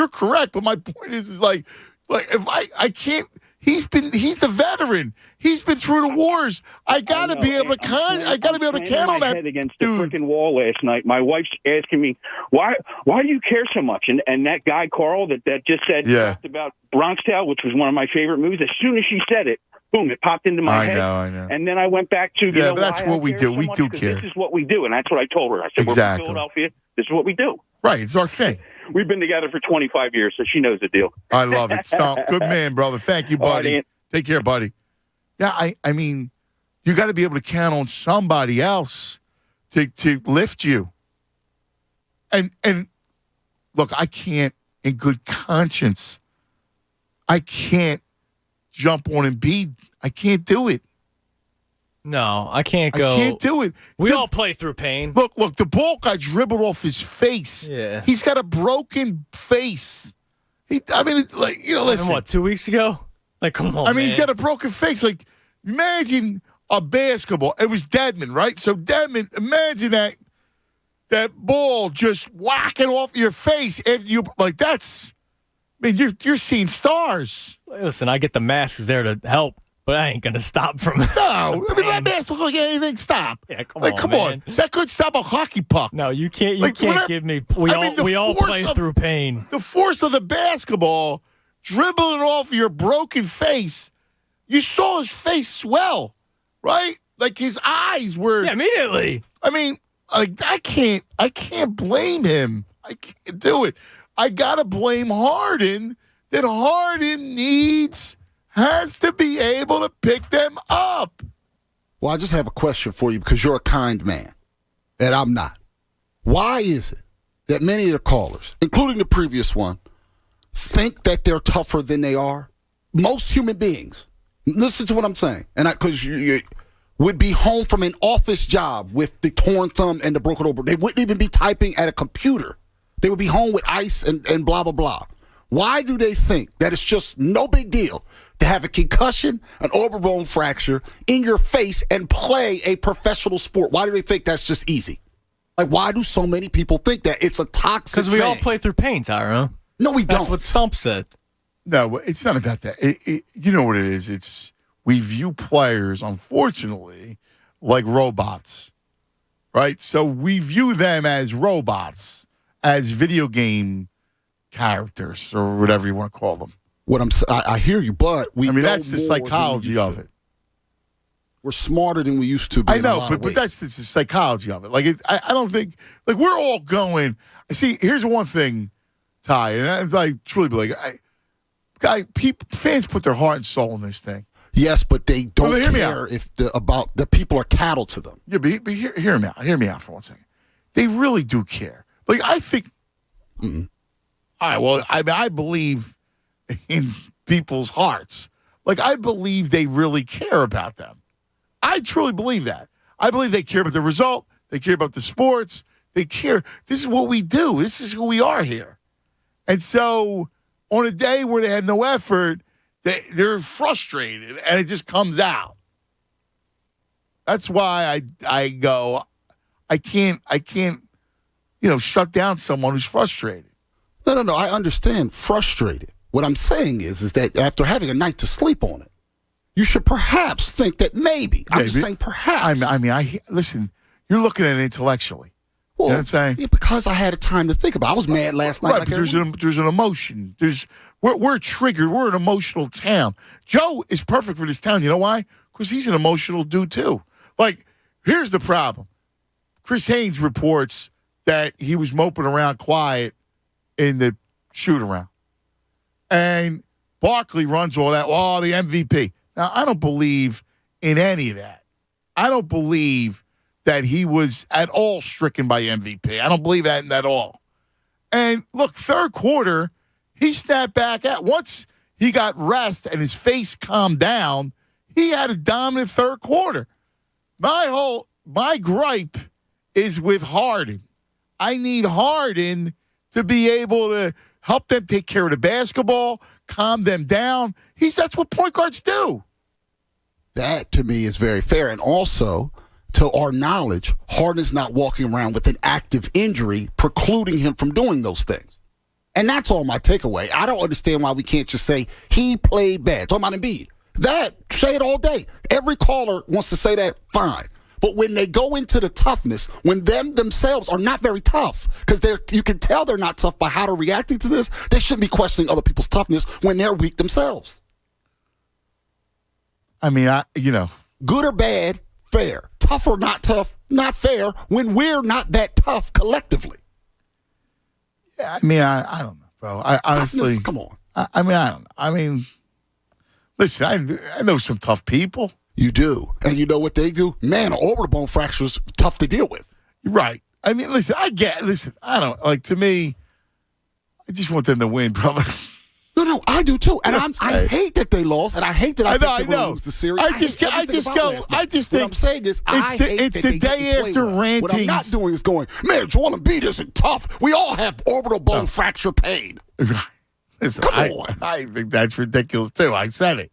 correct. But my point is like if I can't. He's the veteran. He's been through the wars. I gotta be able to count on that. Head against the freaking wall last night. My wife's asking me why do you care so much? And that guy Carl that just said talked about Bronx Tale, which was one of my favorite movies. As soon as she said it, boom! It popped into my head. I know. And then I went back to but that's what we do. We do care. This is what we do, and that's what I told her. I said, We're from Philadelphia. This is what we do. Right, it's our thing. We've been together for 25 years, so she knows the deal. I love it. Stomp. Good man, brother. Thank you, buddy. Right, take care, buddy. Yeah, I mean, you got to be able to count on somebody else to lift you. And look, I can't, in good conscience, I can't jump on Embiid. I can't do it. No, I can't go. I can't do it. We all play through pain. Look, the ball got dribbled off his face. Yeah. He's got a broken face. Listen. What, 2 weeks ago? Like, come on, he's got a broken face. Like, imagine a basketball. It was Dedmon, right? So, Dedmon, imagine that ball just whacking off your face. After you, like, that's, you're seeing stars. Listen, I get the masks there to help. But I ain't going to stop from No, I mean, let basketball like anything stop. Yeah, come on. That could stop a hockey puck. No, you can't. You can't give me. We all play through pain. The force of the basketball dribbling off your broken face. You saw his face swell, right? Like his eyes were. Yeah, immediately. I mean, I can't blame him. I can't do it. I gotta blame Harden. That Harden has to be able to pick them up. Well, I just have a question for you because you're a kind man, and I'm not. Why is it that many of the callers, including the previous one, think that they're tougher than they are? Most human beings, listen to what I'm saying, and because you would be home from an office job with the torn thumb and the broken elbow. They wouldn't even be typing at a computer. They would be home with ice and blah, blah, blah. Why do they think that it's just no big deal to have a concussion, an orbital bone fracture in your face and play a professional sport? Why do they think that's just easy? Like, why do so many people think that it's a toxic Because we all thing? play through pain, Tyrone. No, we don't. That's what Stump said. No, it's not about that. You know what it is? We view players, unfortunately, like robots, right? So we view them as robots, as video game characters or whatever you want to call them. I hear you, but that's the psychology of it. We're smarter than we used to be. I know, but that's the psychology of it. Like, I don't think, like, we're all going. See, here's one thing, Ty, and I truly believe, fans put their heart and soul in this thing. Yes, but they don't care if about the people are cattle to them. Yeah, but hear me out. Hear me out for 1 second. They really do care. Like, I think. All right. Well, I believe in people's hearts. Like, I believe they really care about them. I truly believe that. I believe they care about the result. They care about the sports. They care. This is what we do. This is who we are here. And so, on a day where they had no effort, they're frustrated, and it just comes out. That's why I go, I can't, shut down someone who's frustrated. No. I understand frustrated. What I'm saying is that after having a night to sleep on it, you should perhaps think that maybe. I'm just saying perhaps. Listen, you're looking at it intellectually. Well, you know what I'm saying? Yeah, because I had time to think about it. I was mad last night. Right, like but there's an emotion. We're triggered. We're an emotional town. Joe is perfect for this town. You know why? Because he's an emotional dude, too. Like, here's the problem. Chris Haynes reports that he was moping around quiet in the shoot-around. And Barkley runs all that. Oh, the MVP. Now, I don't believe in any of that. I don't believe that he was at all stricken by MVP. I don't believe that at all. And, look, third quarter, he snapped back at. Once he got rest and his face calmed down, he had a dominant third quarter. My gripe is with Harden. I need Harden to be able to help them take care of the basketball, calm them down. That's what point guards do. That, to me, is very fair. And also, to our knowledge, Harden's not walking around with an active injury precluding him from doing those things. And that's all my takeaway. I don't understand why we can't just say he played bad. Talking about Embiid. Say it all day. Every caller wants to say that, fine. But when they go into the toughness, when themselves are not very tough, because you can tell they're not tough by how they're reacting to this, they shouldn't be questioning other people's toughness when they're weak themselves. I mean, good or bad, fair. Tough or not tough, not fair when we're not that tough collectively. Yeah, I mean, I don't know, bro. I honestly, come on. I don't know. I mean, listen, I know some tough people. You do. And you know what they do? Man, an orbital bone fracture is tough to deal with. Right. I mean, I don't, like, to me, I just want them to win, brother. No, I do too. And I hate that they lost, and I hate that I think they will lose the series. I just think what I'm saying is it's the day after ranting. What I'm not doing is going, man, Joel Embiid isn't tough. We all have orbital bone fracture pain. Listen, Come on. I think that's ridiculous too. I said it.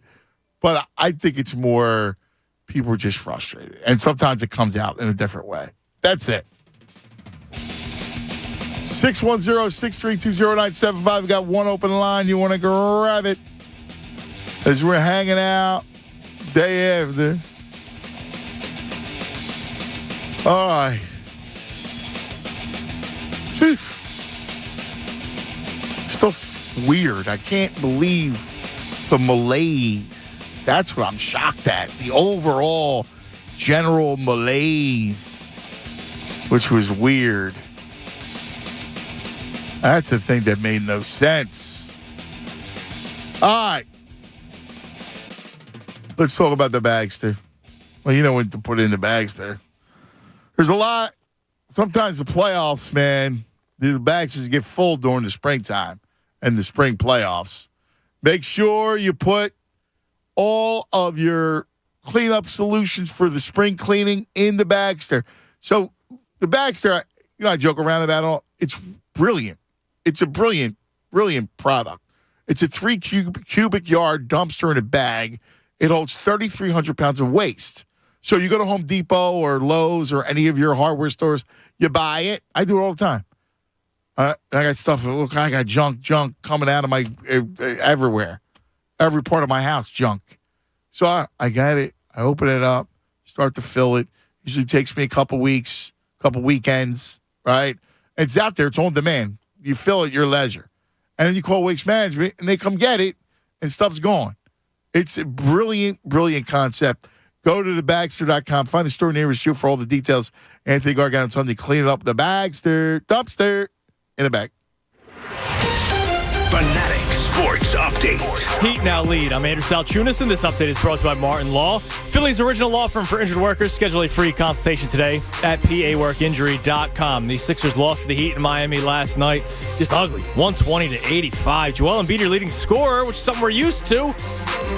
But I think it's more people are just frustrated. And sometimes it comes out in a different way. That's it. 610-632-0975. We got one open line. You want to grab it? As we're hanging out, Day after. All right. Still weird. I can't believe the malaise. That's what I'm shocked at. The overall general malaise, which was weird. That's the thing that made no sense. All right. Let's talk about the Bagster. Well, you know when to put in the Bagster. There's a lot. Sometimes the playoffs, man, the Bagsters get full during the springtime and the spring playoffs. Make sure you put all of your cleanup solutions for the spring cleaning in the Bagster. So the Bagster, I joke around about it. It's brilliant. It's a brilliant product. It's a 3 cubic yard dumpster in a bag. It holds 3,300 pounds of waste. So you go to Home Depot or Lowe's or any of your hardware stores, you buy it. I do it all the time. I got stuff. Look, I got junk coming out of my everywhere. Every part of my house, junk. So I got it. I open it up, start to fill it. Usually takes me a couple weeks, couple weekends, right? It's out there. It's on demand. You fill it at your leisure. And then you call Waste Management, and they come get it, and stuff's gone. It's a brilliant concept. Go to thebagster.com. Find the store nearest you for all the details. Anthony Gargano telling you to clean it up. The Bagster, dumpster, in a bag. Fanatic Sports Update. Heat now lead. I'm Andrew Salchunas, and this update is brought to you by Martin Law. Philly's original law firm for injured workers. Schedule a free consultation today at paworkinjury.com. The Sixers lost to the Heat in Miami last night. Just ugly. 120-85. Joel Embiid, your leading scorer, which is something we're used to.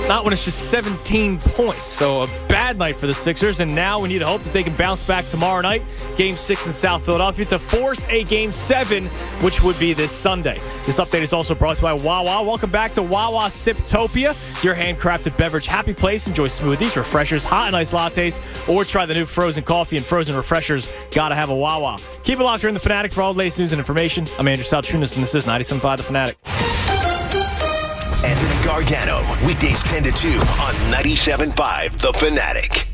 Not when it's just 17 points. So a bad night for the Sixers, and now we need to hope that they can bounce back tomorrow night. Game 6 in South Philadelphia to force a Game 7, which would be this Sunday. This update is also brought to you by Wawa. Welcome back to Wawa Siptopia, your handcrafted beverage happy place. Enjoy smoothies, refreshers, hot and iced lattes, or try the new frozen coffee and frozen refreshers. Gotta have a Wawa. Keep it locked here in The Fanatic for all the latest news and information. I'm Andrew Salchunas, and this is 97.5 The Fanatic. Anthony Gargano, weekdays 10 to 2 on 97.5 The Fanatic.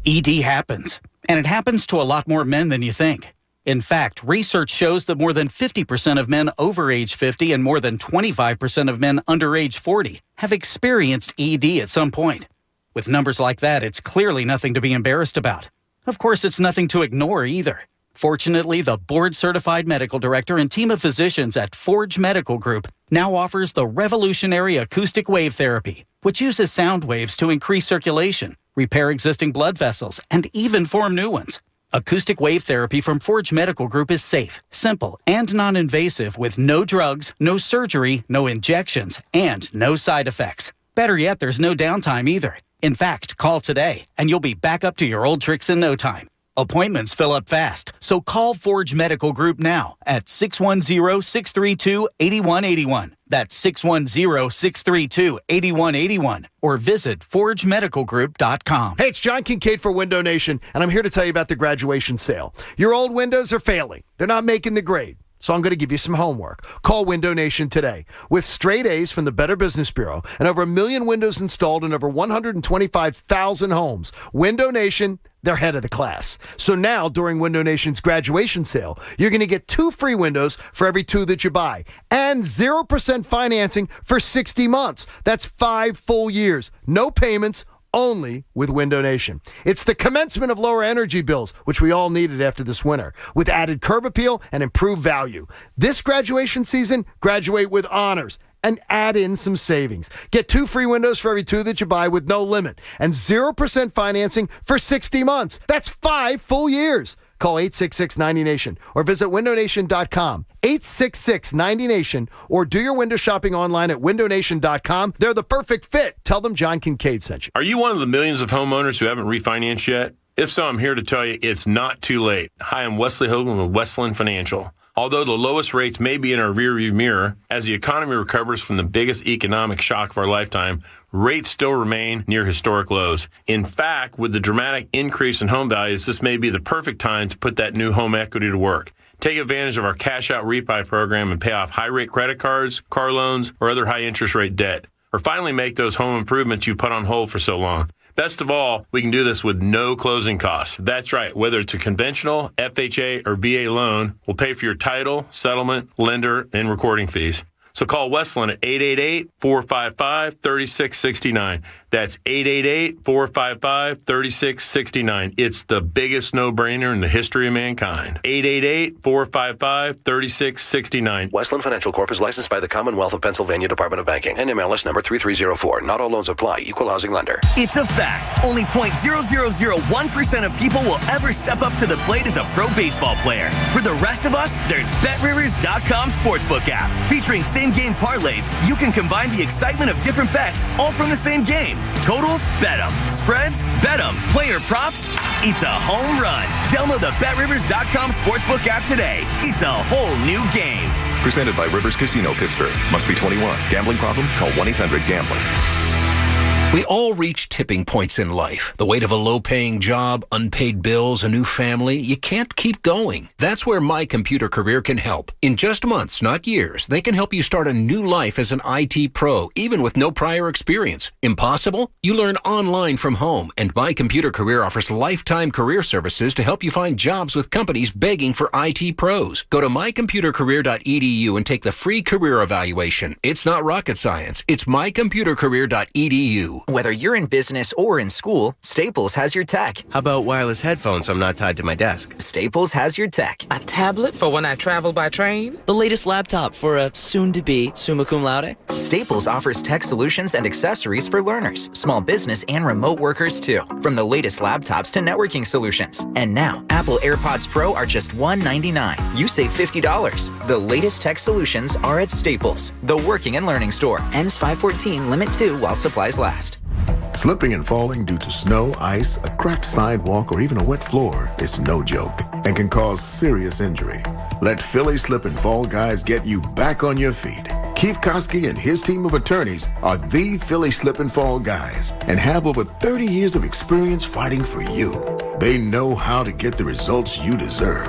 ED happens, and it happens to a lot more men than you think. In fact, research shows that more than 50% of men over age 50 and more than 25% of men under age 40 have experienced ED at some point. With numbers like that, it's clearly nothing to be embarrassed about. Of course, it's nothing to ignore either. Fortunately, the board-certified medical director and team of physicians at Forge Medical Group now offers the revolutionary acoustic wave therapy, which uses sound waves to increase circulation, repair existing blood vessels, and even form new ones. Acoustic wave therapy from Forge Medical Group is safe, simple, and non-invasive with no drugs, no surgery, no injections, and no side effects. Better yet, there's no downtime either. In fact, call today, and you'll be back up to your old tricks in no time. Appointments fill up fast, so call Forge Medical Group now at 610-632-8181. That's 610-632-8181. Or visit ForgeMedicalGroup.com. Hey, it's John Kincaid for Window Nation, and I'm here to tell you about the graduation sale. Your old windows are failing. They're not making the grade. So I'm going to give you some homework. Call Window Nation today. With straight A's from the Better Business Bureau and over 1 million windows installed in over 125,000 homes, Window Nation, they're head of the class. So now, during Window Nation's graduation sale, you're going to get 2 free windows for every 2 that you buy. And 0% financing for 60 months. That's 5 full years. No payments, only with Window Nation. It's the commencement of lower energy bills, which we all needed after this winter, with added curb appeal and improved value. This graduation season, graduate with honors and add in some savings. Get 2 free windows for every 2 that you buy with no limit and 0% financing for 60 months. That's 5 full years. Call 866-90NATION or visit windownation.com. 866-90NATION or do your window shopping online at windownation.com. They're the perfect fit. Tell them John Kincaid sent you. Are you one of the millions of homeowners who haven't refinanced yet? If so, I'm here to tell you it's not too late. Hi, I'm Wesley Hogan with Westland Financial. Although the lowest rates may be in our rearview mirror, as the economy recovers from the biggest economic shock of our lifetime, rates still remain near historic lows. In fact, with the dramatic increase in home values, this may be the perfect time to put that new home equity to work. Take advantage of our cash-out refi program and pay off high-rate credit cards, car loans, or other high-interest rate debt. or finally make those home improvements you put on hold for so long. Best of all, we can do this with no closing costs. That's right. Whether it's a conventional, FHA, or VA loan, we'll pay for your title, settlement, lender, and recording fees. So call Westland at 888-455-3669. That's 888-455-3669. It's the biggest no-brainer in the history of mankind. 888-455-3669. Westland Financial Corp is licensed by the Commonwealth of Pennsylvania Department of Banking. NMLS number 3304. Not all loans apply. Equal housing lender. It's a fact. Only 0.0001% of people will ever step up to the plate as a pro baseball player. For the rest of us, there's BetRivers.com Sportsbook app. Featuring same-game parlays, you can combine the excitement of different bets all from the same game. Totals? Bet 'em. Spreads? Bet 'em. Player props? It's a home run. Download the BetRivers.com Sportsbook app today. It's a whole new game. Presented by Rivers Casino, Pittsburgh. Must be 21. Gambling problem? Call 1-800-GAMBLER. We all reach tipping points in life. The weight of a low-paying job, unpaid bills, a new family. You can't keep going. That's where My Computer Career can help. In just months, not years, they can help you start a new life as an IT pro, even with no prior experience. Impossible? You learn online from home, and My Computer Career offers lifetime career services to help you find jobs with companies begging for IT pros. Go to mycomputercareer.edu and take the free career evaluation. It's not rocket science. It's mycomputercareer.edu. Whether you're in business or in school, Staples has your tech. How about wireless headphones so I'm not tied to my desk? Staples has your tech. A tablet for when I travel by train? The latest laptop for a soon-to-be summa cum laude? Staples offers tech solutions and accessories for learners, small business, and remote workers too. From the latest laptops to networking solutions. And now, Apple AirPods Pro are just $199. You save $50. The latest tech solutions are at Staples, the working and learning store. Ends 5/14, limit 2 while supplies last. Slipping and falling due to snow, ice, a cracked sidewalk, or even a wet floor is no joke and can cause serious injury. Let Philly Slip and Fall Guys get you back on your feet. Keith Koski and his team of attorneys are the Philly Slip and Fall Guys and have over 30 years of experience fighting for you. They know how to get the results you deserve.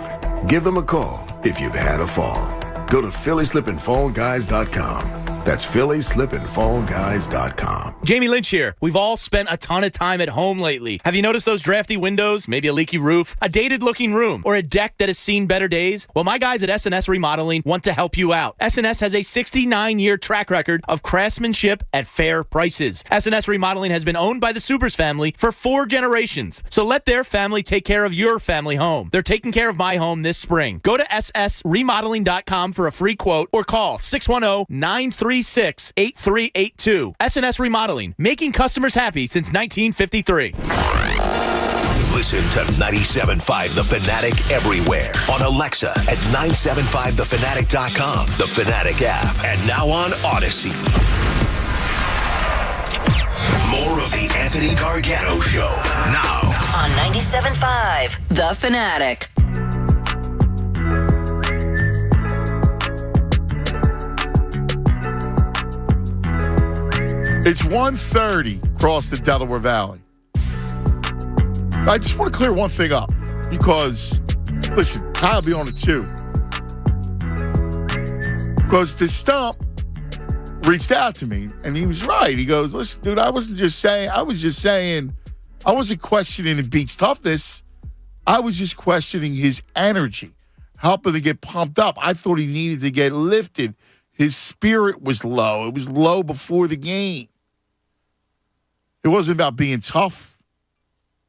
Give them a call if you've had a fall. Go to phillyslipandfallguys.com. That's phillyslipandfallguys.com. Jamie Lynch here. We've all spent a ton of time at home lately. Have you noticed those drafty windows, maybe a leaky roof, a dated-looking room, or a deck that has seen better days? Well, my guys at S&S Remodeling want to help you out. S&S has a 69-year track record of craftsmanship at fair prices. S&S Remodeling has been owned by the Supers family for 4 generations. So let their family take care of your family home. They're taking care of my home this spring. Go to ssremodeling.com for a free quote or call 610-936-8382. S&S Remodeling, making customers happy since 1953. Listen to 97.5 The Fanatic everywhere. On Alexa at 975thefanatic.com, The Fanatic app, and now on Odyssey. More of the Anthony Gargano Show now on 97.5 The Fanatic. It's 1:30 across the Delaware Valley. I just want to clear one thing up because, listen, I'll be on it too. Because the Stump reached out to me and he was right. He goes, listen, dude, I was just saying, I wasn't questioning Embiid's toughness. I was just questioning his energy, helping to get pumped up. I thought he needed to get lifted. His spirit was low. It was low before the game. It wasn't about being tough.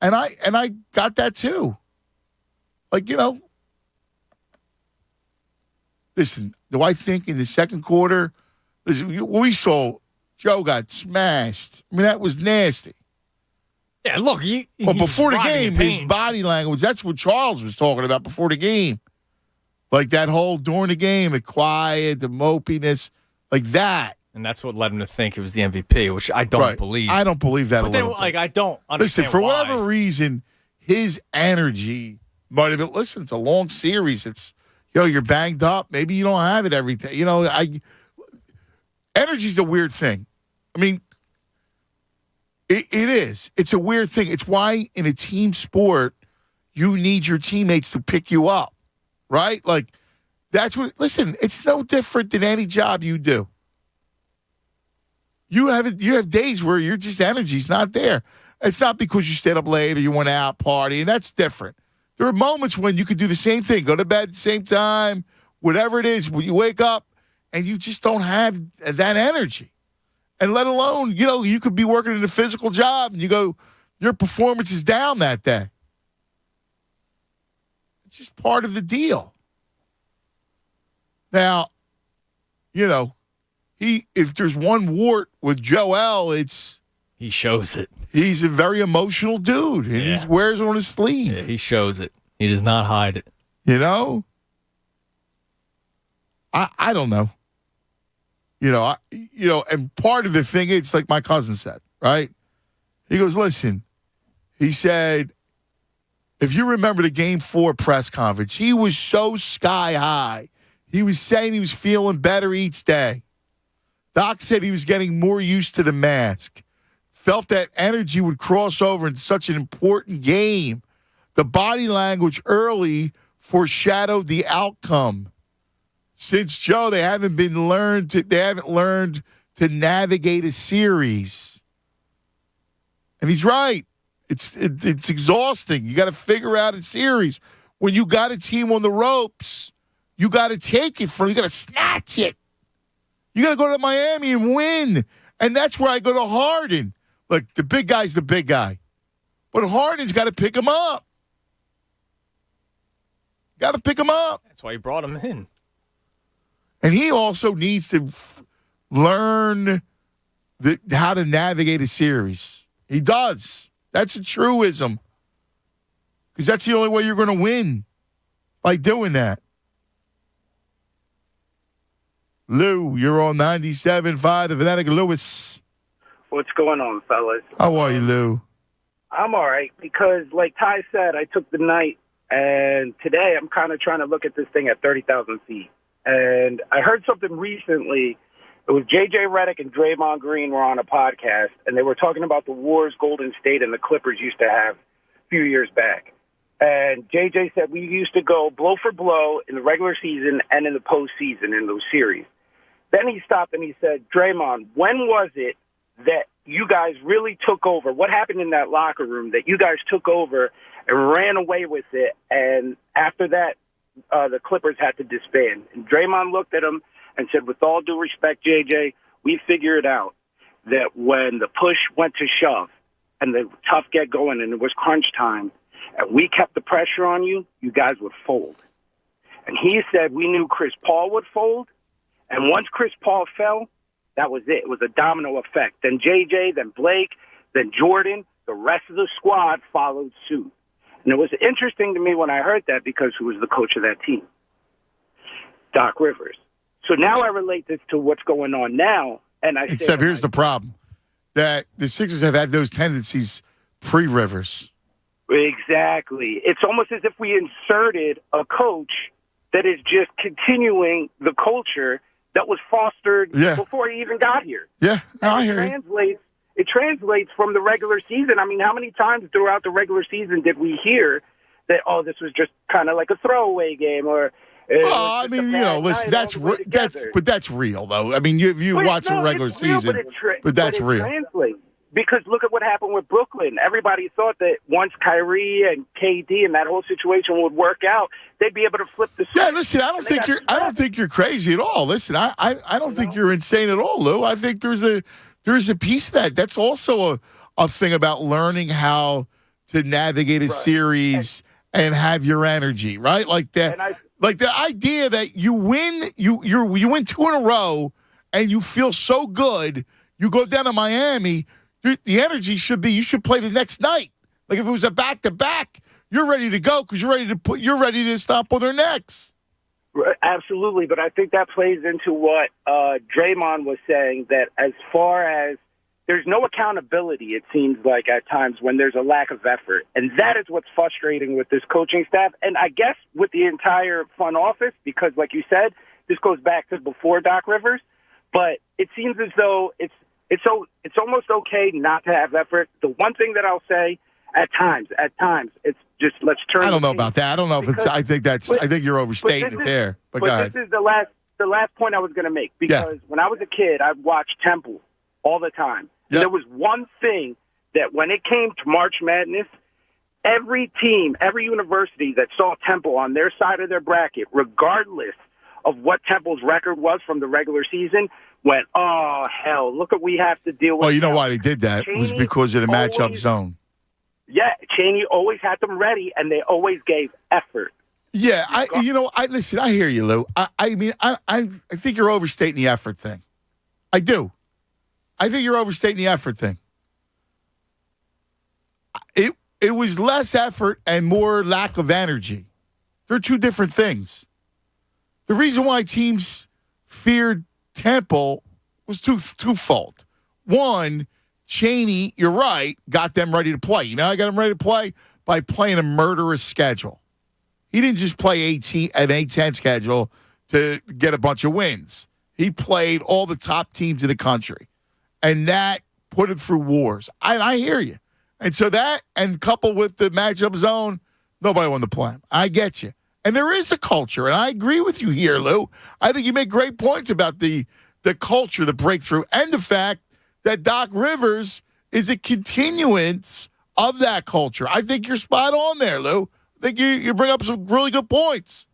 And I got that too. Like, you know, listen, do I think in the second quarter, listen, we saw Joe got smashed. I mean, that was nasty. Yeah, look, but before the game, his body language, that's what Charles was talking about before the game. Like that whole during the game, the quiet, the mopiness, like that. And that's what led him to think it was the MVP, which I don't believe. I don't believe that. But then, like, I don't understand. Listen, for why. whatever reason, his energy might have been. Listen, it's a long series. It's you're banged up. Maybe you don't have it every day. Energy's a weird thing. I mean, it is. It's a weird thing. It's why in a team sport you need your teammates to pick you up, right? Like that's what. Listen, it's no different than any job you do. You have days where your just energy's not there. It's not because you stayed up late or you went out partying. That's different. There are moments when you could do the same thing, go to bed at the same time, whatever it is, when you wake up and you just don't have that energy. And let alone, you could be working in a physical job and your performance is down that day. It's just part of the deal. Now, if there's one wart with Joel, he shows it. He's a very emotional dude, and he wears it on his sleeve. Yeah, he shows it. He does not hide it. I don't know. And part of the thing, it's like my cousin said, right? He goes, listen, he said, if you remember the Game 4 press conference, he was so sky high. He was saying he was feeling better each day. Doc said he was getting more used to the mask. Felt that energy would cross over in such an important game. The body language early foreshadowed the outcome. Since Joe, they haven't learned to navigate a series. And he's right. It's exhausting. You got to figure out a series. When you got a team on the ropes, you got to take it you got to snatch it. You got to go to Miami and win. And that's where I go to Harden. Look, the big guy's the big guy. But Harden's got to pick him up. Got to pick him up. That's why you brought him in. And he also needs to learn how to navigate a series. He does. That's a truism. Because that's the only way you're going to win, by doing that. Lou, you're on 97.5 The Fanatic. Lewis. What's going on, fellas? How are you, Lou? I'm all right because, like Ty said, I took the night, and today I'm kind of trying to look at this thing at 30,000 feet. And I heard something recently. It was J.J. Redick and Draymond Green were on a podcast, and they were talking about the wars Golden State and the Clippers used to have a few years back. And J.J. said we used to go blow for blow in the regular season and in the postseason in those series. Then he stopped and he said, Draymond, when was it that you guys really took over? What happened in that locker room that you guys took over and ran away with it? And after that, the Clippers had to disband. And Draymond looked at him and said, with all due respect, JJ, we figured out that when the push went to shove and the tough get going and it was crunch time and we kept the pressure on you, you guys would fold. And he said we knew Chris Paul would fold. And once Chris Paul fell, that was it. It was a domino effect. Then JJ, then Blake, then Jordan, the rest of the squad followed suit. And it was interesting to me when I heard that because who was the coach of that team? Doc Rivers. So now I relate this to what's going on now. And I Except here's the problem, that the Sixers have had those tendencies pre-Rivers. Exactly. It's almost as if we inserted a coach that is just continuing the culture that was fostered before he even got here. Yeah, I hear you. It translates from the regular season. I mean, how many times throughout the regular season did we hear that, this was just kind of like a throwaway game or I mean, listen, that's real though. I mean, you watch the regular season, but that's real. Translates. Because look at what happened with Brooklyn. Everybody thought that once Kyrie and KD and that whole situation would work out, they'd be able to flip the switch. Yeah, listen, I don't think you're crazy at all. Listen, I don't think you're insane at all, Lou. I think there's a piece of that. That's also a thing about learning how to navigate a series and have your energy, right? Like that. Like the idea that you win, you win 2 in a row, and you feel so good. You go down to Miami. The energy should be you should play the next night. Like if it was a back-to-back, you're ready to go because you're ready to stomp on their necks. Absolutely, but I think that plays into what Draymond was saying, that as far as there's no accountability, it seems like at times when there's a lack of effort. And that is what's frustrating with this coaching staff. And I guess with the entire front office, because like you said, this goes back to before Doc Rivers, but it seems as though it's almost okay not to have effort. The one thing that I'll say, at times, it's just let's turn. I don't know about that. I don't know if it's. I think you're overstating it there. But go ahead. This is the last point I was going to make because when I was a kid, I watched Temple, all the time. Yep. There was one thing that when it came to March Madness, every team, every university that saw Temple on their side of their bracket, regardless of what Temple's record was from the regular season, went, oh, hell, look what we have to deal with. Well, you know now. why they did that? It was because of the matchup zone. Yeah, Chaney always had them ready, and they always gave effort. Yeah, listen, I hear you, Lou. I mean, I think you're overstating the effort thing. I do. I think you're overstating the effort thing. It was less effort and more lack of energy. They're two different things. The reason why teams feared Temple was twofold. One, Chaney, you're right, got them ready to play. You know how I got them ready to play? By playing a murderous schedule. He didn't just play an A-10 schedule to get a bunch of wins. He played all the top teams in the country. And that put him through wars. I hear you. And so that, and coupled with the matchup zone, nobody wanted to play him. I get you. And there is a culture, and I agree with you here, Lou. I think you make great points about the culture, the breakthrough, and the fact that Doc Rivers is a continuance of that culture. I think you're spot on there, Lou. I think you bring up some really good points.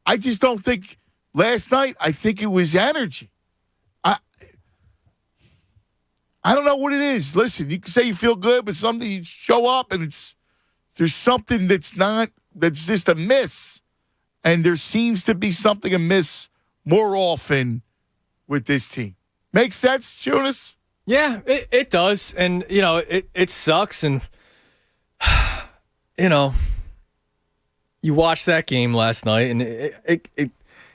I just don't think last night, I think it was energy. I don't know what it is. Listen, you can say you feel good, but something you show up and there's something that's just amiss. And there seems to be something amiss more often with this team. Make sense, Jonas? Yeah, it does. And, it sucks. And, you watched that game last night, and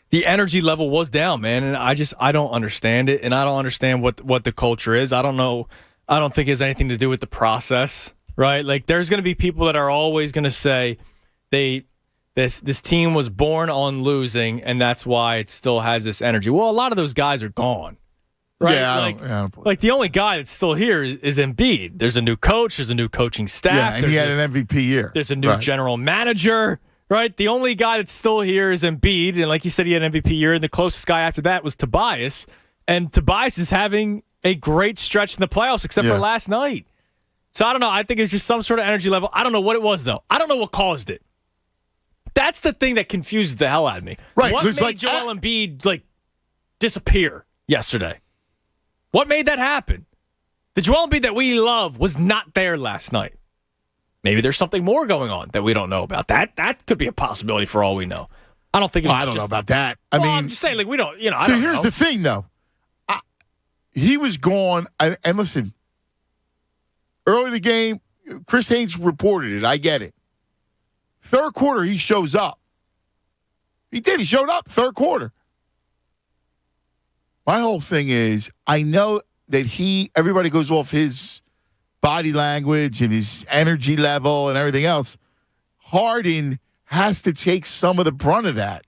the energy level was down, man. And I don't understand it, and I don't understand what the culture is. I don't know. I don't think it has anything to do with the process, right? Like, there's going to be people that are always going to say this team was born on losing, and that's why it still has this energy. Well, a lot of those guys are gone. Right? Yeah, like the only guy that's still here is Embiid. There's a new coach. There's a new coaching staff. Yeah, and he had an MVP year. There's a new general manager. Right? The only guy that's still here is Embiid. And like you said, he had an MVP year. And the closest guy after that was Tobias. And Tobias is having a great stretch in the playoffs, except for last night. So I don't know. I think it's just some sort of energy level. I don't know what it was, though. I don't know what caused it. That's the thing that confuses the hell out of me. Right. What made Joel Embiid disappear yesterday? What made that happen? The Joel Embiid that we love was not there last night. Maybe there's something more going on that we don't know about. That could be a possibility for all we know. I don't think. I don't know about that. I mean, I'm just saying, we don't. I so don't here's know. the thing, though. He was gone, and listen. Early in the game, Chris Haynes reported it. I get it. Third quarter, he shows up. He did. He showed up third quarter. My whole thing is, I know that everybody goes off his body language and his energy level and everything else. Harden has to take some of the brunt of that.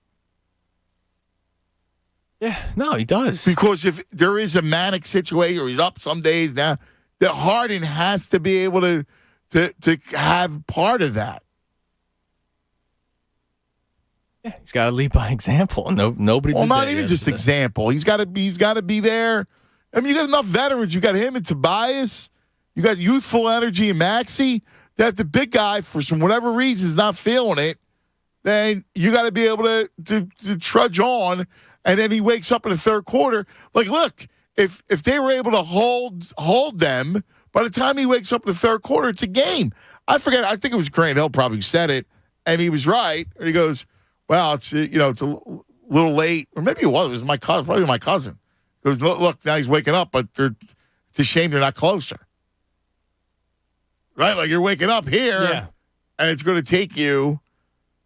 Yeah, no, he does. Because if there is a manic situation or he's up some days now, that Harden has to be able to have part of that. Yeah, he's got to lead by example. Nobody. Well, did not that even just yesterday. example. He's got to be there. I mean, you got enough veterans. You got him and Tobias. You got youthful energy and Maxey. That the big guy, for some whatever reason, is not feeling it. Then you got to be able to trudge on. And then he wakes up in the third quarter. Like, look, if they were able to hold them, by the time he wakes up in the third quarter, it's a game. I forget. I think it was Grant Hill probably said it, and he was right. And he goes, "Well, it's a little late, or maybe it was. It was my cousin, probably my cousin." He goes, "Look, now he's waking up, but it's a shame they're not closer." Right? Like, you're waking up here, and it's going to take you,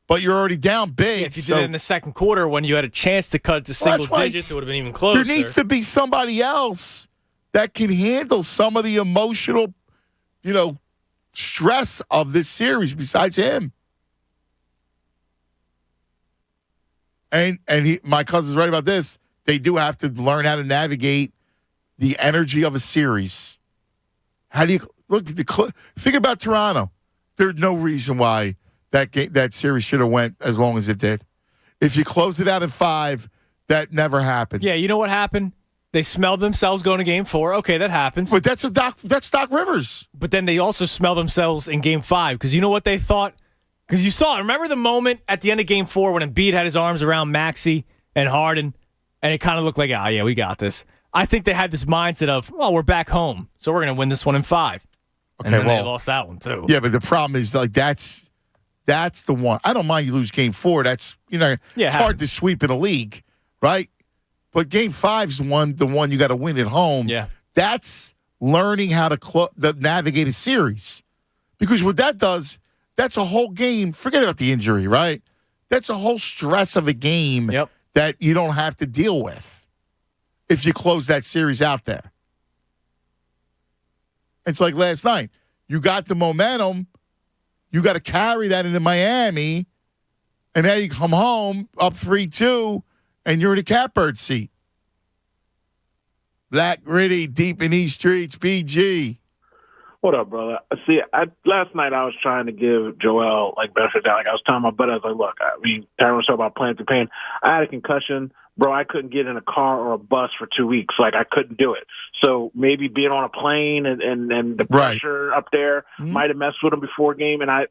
but you're already down big. Yeah, if you did it in the second quarter when you had a chance to cut to single digits, it would have been even closer. There needs to be somebody else that can handle some of the emotional, stress of this series besides him. And my cousin's right about this. They do have to learn how to navigate the energy of a series. How do you look at think about Toronto? There's no reason why that series should have went as long as it did. If you close it out at 5, that never happens. Yeah, you know what happened? They smelled themselves going to Game 4. Okay, that happens. But that's Doc Rivers. But then they also smelled themselves in Game 5 because you know what they thought? Because you saw it. Remember the moment at the end of Game 4 when Embiid had his arms around Maxey and Harden, and it kind of looked like, yeah, we got this. I think they had this mindset of, well, we're back home, so we're going to win this one in 5. And then they lost that one too. Yeah, but the problem is like that's the one. I don't mind you lose Game 4. That's it's hard to sweep in a league, right? But Game 5's the one you got to win at home. Yeah, that's learning how to navigate a series, because what that does, that's a whole game. Forget about the injury, right? That's a whole stress of a game that you don't have to deal with if you close that series out there. It's like last night. You got the momentum. You got to carry that into Miami, and then you come home up 3-2, and you're in a catbird seat. Black Gritty, deep in these streets, BG. What up, brother? See, last night I was trying to give Joel benefit down. I was telling my buddy, I was like, look, Tyron was talking about playing through pain. I had a concussion. Bro, I couldn't get in a car or a bus for 2 weeks. I couldn't do it. So maybe being on a plane and the pressure up there might have messed with him before game. And I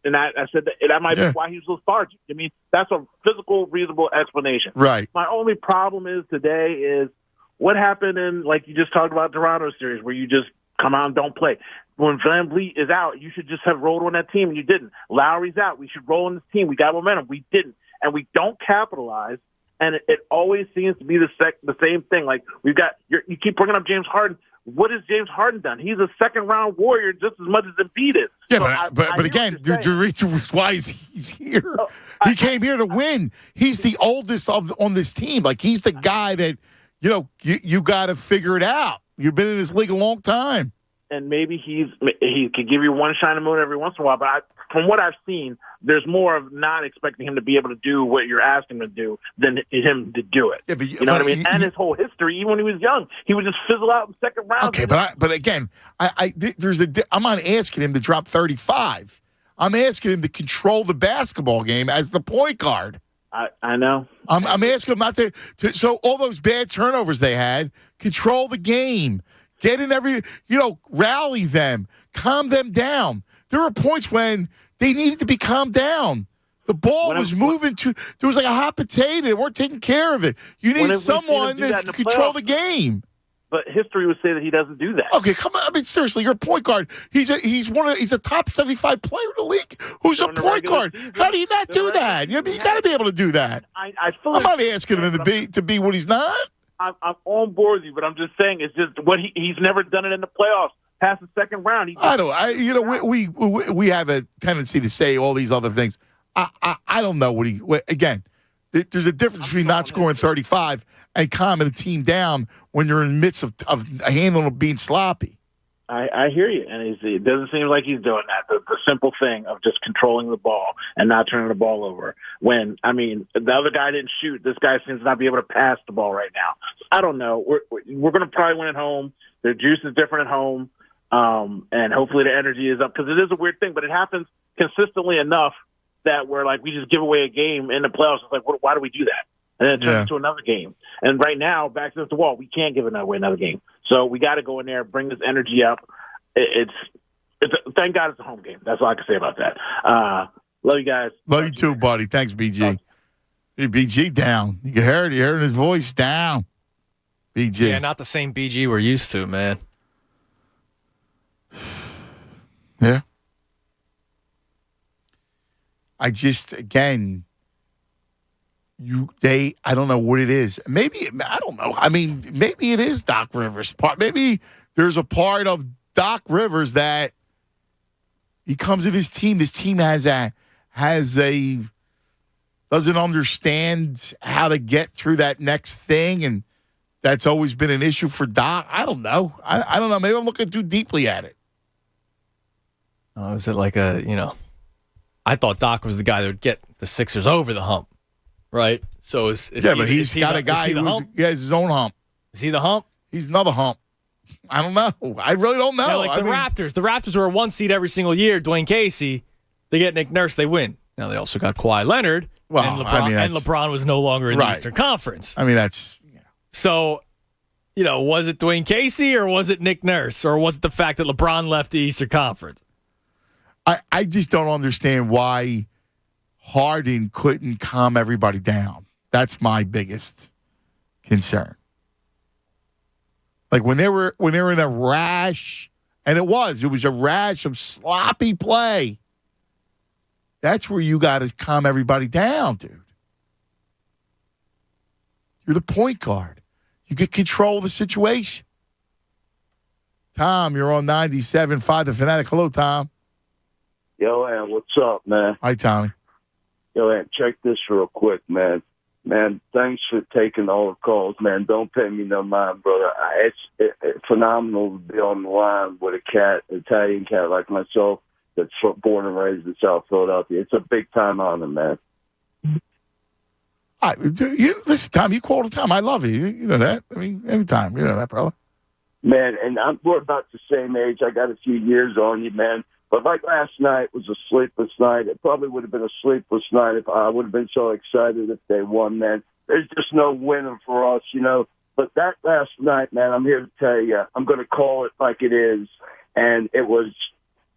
said that might be why he was lethargic. I mean, that's a physical, reasonable explanation. Right. My only problem is today is what happened in, you just talked about Toronto series, where you just come out and don't play. When Van Vliet is out, you should just have rolled on that team, and you didn't. Lowry's out. We should roll on this team. We got momentum. We didn't. And we don't capitalize. And it always seems to be the same thing. You keep bringing up James Harden. What has James Harden done? He's a second-round warrior just as much as Embiid is. Yeah, so but again, the reason why he's here. He came here to win. He's the oldest on this team. He's the guy that, you got to figure it out. You've been in this league a long time. And maybe he could give you one shining moon every once in a while. But from what I've seen, there's more of not expecting him to be able to do what you're asking him to do than him to do it. Yeah, but, you know what I mean? And his whole history, even when he was young, he would just fizzle out in second round. Okay, but again, I'm not asking him to drop 35. I'm asking him to control the basketball game as the point guard. I know. I'm asking him not to. So all those bad turnovers they had, control the game. Get in rally them, calm them down. There were points when they needed to be calmed down. The ball was moving there was like a hot potato. They weren't taking care of it. You need someone to control the game. But history would say that he doesn't do that. Okay, come on. I mean, seriously, you're a point guard. He's a top 75 player in the league. Who's a point guard? How do you not do that? You got to be able to do that. I'm not asking him to be what he's not. I'm on board with you, but I'm just saying it's just what he's never done it in the playoffs. Past the second round, we have a tendency to say all these other things. I don't know again. There's a difference between not scoring 35 and calming a team down when you're in the midst of handling being sloppy. I hear you, and it doesn't seem like he's doing that. The simple thing of just controlling the ball and not turning the ball over. When, the other guy didn't shoot, this guy seems to not be able to pass the ball right now. I don't know. We're going to probably win at home. Their juice is different at home, and hopefully the energy is up, because it is a weird thing, but it happens consistently enough that we just give away a game in the playoffs. It's why do we do that? And then it turns into another game. And right now, back against the wall, we can't give away another game. So we got to go in there, bring this energy up. Thank God it's a home game. That's all I can say about that. Love you guys. Love you too, buddy. Thanks, BG. Hey, BG down. You can hear it. You're hearing his voice down. BG. Yeah, not the same BG we're used to, man. Yeah. I just, again, I don't know what it is. Maybe, I don't know. Maybe it is Doc Rivers' part. Maybe there's a part of Doc Rivers that he comes in his team. This team doesn't understand how to get through that next thing, and that's always been an issue for Doc. I don't know. I don't know. Maybe I'm looking too deeply at it. Oh, is it I thought Doc was the guy that would get the Sixers over the hump, right? So but he's got a guy who has his own hump. Is he the hump? He's another hump. I don't know. I really don't know. Raptors. The Raptors were a 1 seed every single year. Dwayne Casey, they get Nick Nurse, they win. Now they also got Kawhi Leonard. Well, and LeBron was no longer in the Eastern Conference. That's so. was it Dwayne Casey or was it Nick Nurse or was it the fact that LeBron left the Eastern Conference? I just don't understand why Harden couldn't calm everybody down. That's my biggest concern. Like when they were in a rash, and it was a rash of sloppy play. That's where you got to calm everybody down, dude. You're the point guard. You get control of the situation. Tom, you're on 97.5 The Fanatic. Hello, Tom. Yo, man, what's up, man? Hi, Tommy. Yo, man, check this real quick, man. Man, thanks for taking all the calls, man. Don't pay me no mind, brother. It's phenomenal to be on the line with a Italian cat like myself that's born and raised in South Philadelphia. It's a big-time honor, man. Listen, Tom, you call all the time. I love you. You know that. I mean, anytime. You know that, brother. Man, and we're about the same age. I got a few years on you, man. But like last night was a sleepless night. It probably would have been a sleepless night if I would have been so excited if they won, man. There's just no winning for us, But that last night, man, I'm here to tell you, I'm going to call it like it is. And it was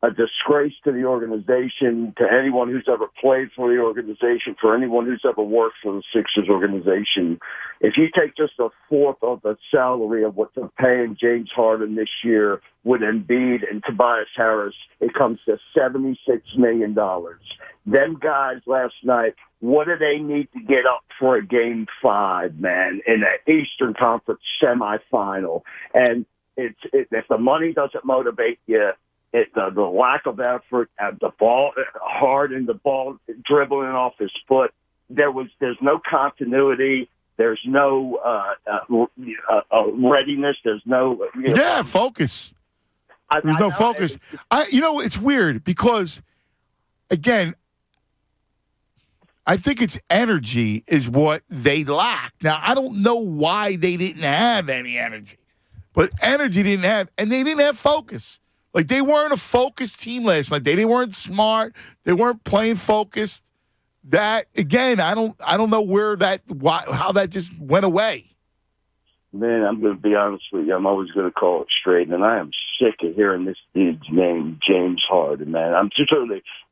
a disgrace to the organization, to anyone who's ever played for the organization, for anyone who's ever worked for the Sixers organization. If you take just a fourth of the salary of what they're paying James Harden this year with Embiid and Tobias Harris, it comes to $76 million. Them guys last night, what do they need to get up for a Game 5, man, in the Eastern Conference semifinal? And if the money doesn't motivate you, the lack of effort, the ball hard and the ball dribbling off his foot. There's no continuity. There's no readiness. There's no focus. There's no focus. It's weird because, again, I think it's energy is what they lack. Now I don't know why they didn't have any energy, but energy didn't have, and they didn't have focus. Like, they weren't a focused team last night. They weren't smart. They weren't playing focused. That, again, I don't know how that just went away. Man, I'm going to be honest with you. I'm always going to call it straight, and I am sick of hearing this dude's name, James Harden, man.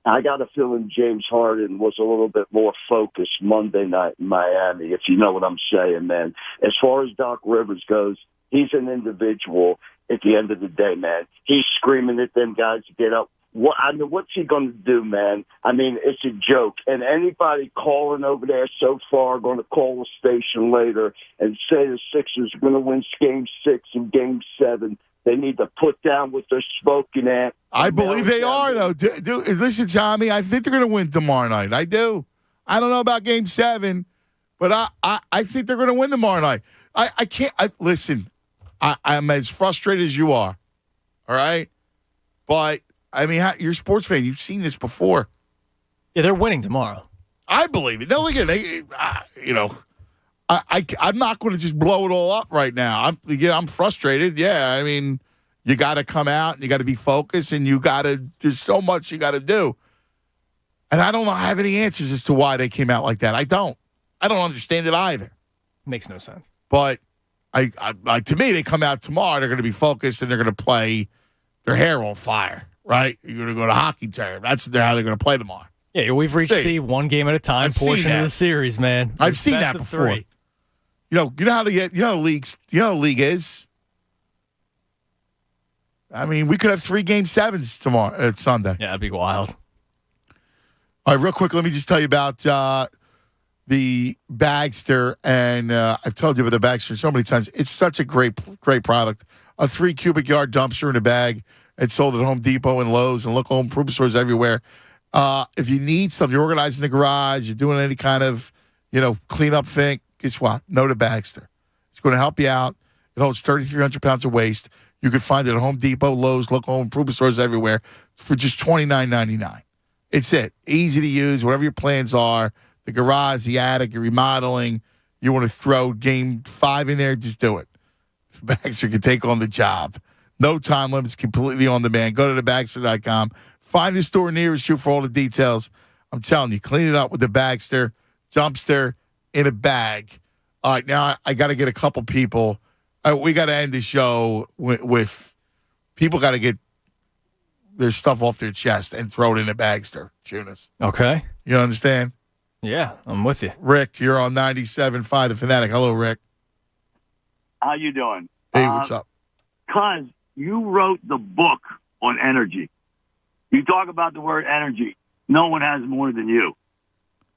I got a feeling James Harden was a little bit more focused Monday night in Miami, if you know what I'm saying, man. As far as Doc Rivers goes, he's an individual. At the end of the day, man, he's screaming at them guys to get up. What's he going to do, man? I mean, it's a joke. And anybody calling over there so far going to call the station later and say the Sixers are going to win Game 6 and Game 7. They need to put down what they're smoking at. I believe they are, though. Listen, Tommy, I think they're going to win tomorrow night. I do. I don't know about Game 7, but I think they're going to win tomorrow night. I can't. Listen. I'm as frustrated as you are, all right? But, I mean, you're a sports fan. You've seen this before. Yeah, they're winning tomorrow. I believe it. They'll again, I'm not going to just blow it all up right now. I'm frustrated. Yeah, I mean, you got to come out and you got to be focused and there's so much you got to do. And I don't have any answers as to why they came out like that. I don't understand it either. Makes no sense. But to me, they come out tomorrow, they're going to be focused, and they're going to play their hair on fire, right? You're going to go to hockey term. That's how they're going to play tomorrow. Yeah, we've reached the one game at a time portion of the series, man. I've seen that before. 3. You know how the league is. I mean, we could have 3 Game 7s tomorrow, Sunday. Yeah, that'd be wild. All right, real quick, let me just tell you about the Bagster, and I've told you about the Bagster so many times. It's such a great product. A 3 cubic yard dumpster in a bag. It's sold at Home Depot and Lowe's and local home improvement stores everywhere. If you need something, you're organizing the garage, you're doing any kind of, cleanup thing, guess what? Know the Bagster. It's going to help you out. It holds 3,300 pounds of waste. You can find it at Home Depot, Lowe's, local home improvement stores everywhere for just $29.99. It's it. Easy to use, whatever your plans are. The garage, the attic, you're remodeling. You want to throw Game 5 in there, just do it. Baxter can take on the job. No time limits, completely on demand. Go to thebagster.com. Find the store nearest you for all the details. I'm telling you, clean it up with the Bagster dumpster in a bag. All right, now I got to get a couple people We got to end the show with people got to get their stuff off their chest and throw it in the bagster, Tunis. Okay. You understand? Yeah, I'm with you. Rick, you're on 97.5 The Fanatic. Hello, Rick. How you doing? Hey, what's up? Cuz, you wrote the book on energy. You talk about the word energy. No one has more than you.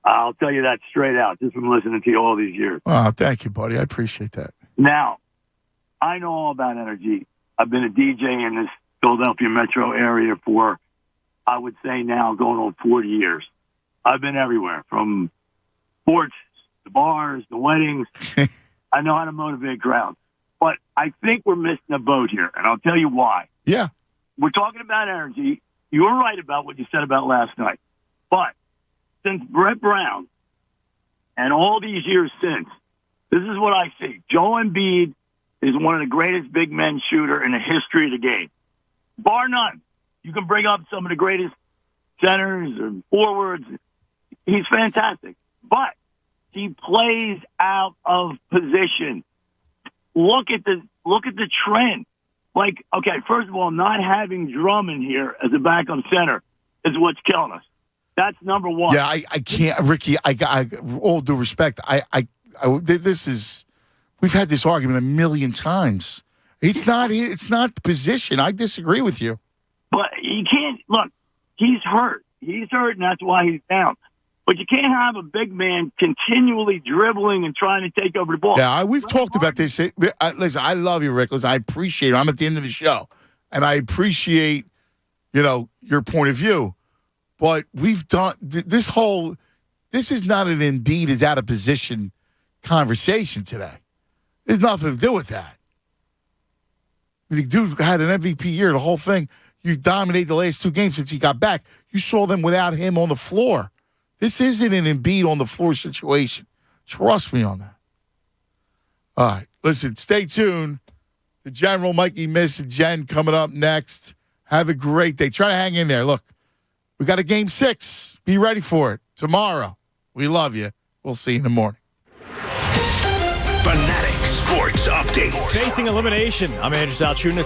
I'll tell you that straight out, just from listening to you all these years. Oh, thank you, buddy. I appreciate that. Now, I know all about energy. I've been a DJ in this Philadelphia metro area for, I would say now, going on 40 years. I've been everywhere, from sports, to bars, to weddings. I know how to motivate crowds. But I think we're missing a boat here, and I'll tell you why. Yeah. We're talking about energy. You were right about what you said about last night. But since Brett Brown and all these years since, this is what I see. Joel Embiid is one of the greatest big men shooter in the history of the game. Bar none. You can bring up some of the greatest centers or forwards. He's fantastic. But he plays out of position. Look at the trend. Like, okay, first of all, not having Drummond here as a backup center is what's killing us. That's number one. Yeah, I can't, Ricky. I all due respect. This is, we've had this argument a million times. It's not position. I disagree with you. But you can't look. He's hurt. He's hurt, and that's why he's down. But you can't have a big man continually dribbling and trying to take over the ball. Yeah, we've talked about this. Listen, I love you, Rick. Listen, I appreciate it. I'm at the end of the show, and I appreciate, your point of view. But we've done this whole. This is not an Embiid is out of position conversation today. There's nothing to do with that. The dude had an MVP year. The whole thing. You dominated the last two games since he got back. You saw them without him on the floor. This isn't an Embiid on the floor situation. Trust me on that. All right. Listen, stay tuned. The General Mikey Miss and Jen coming up next. Have a great day. Try to hang in there. Look, we got a game 6. Be ready for it tomorrow. We love you. We'll see you in the morning. Fanatic Sports Update. Facing elimination, I'm Andrew Salchunas.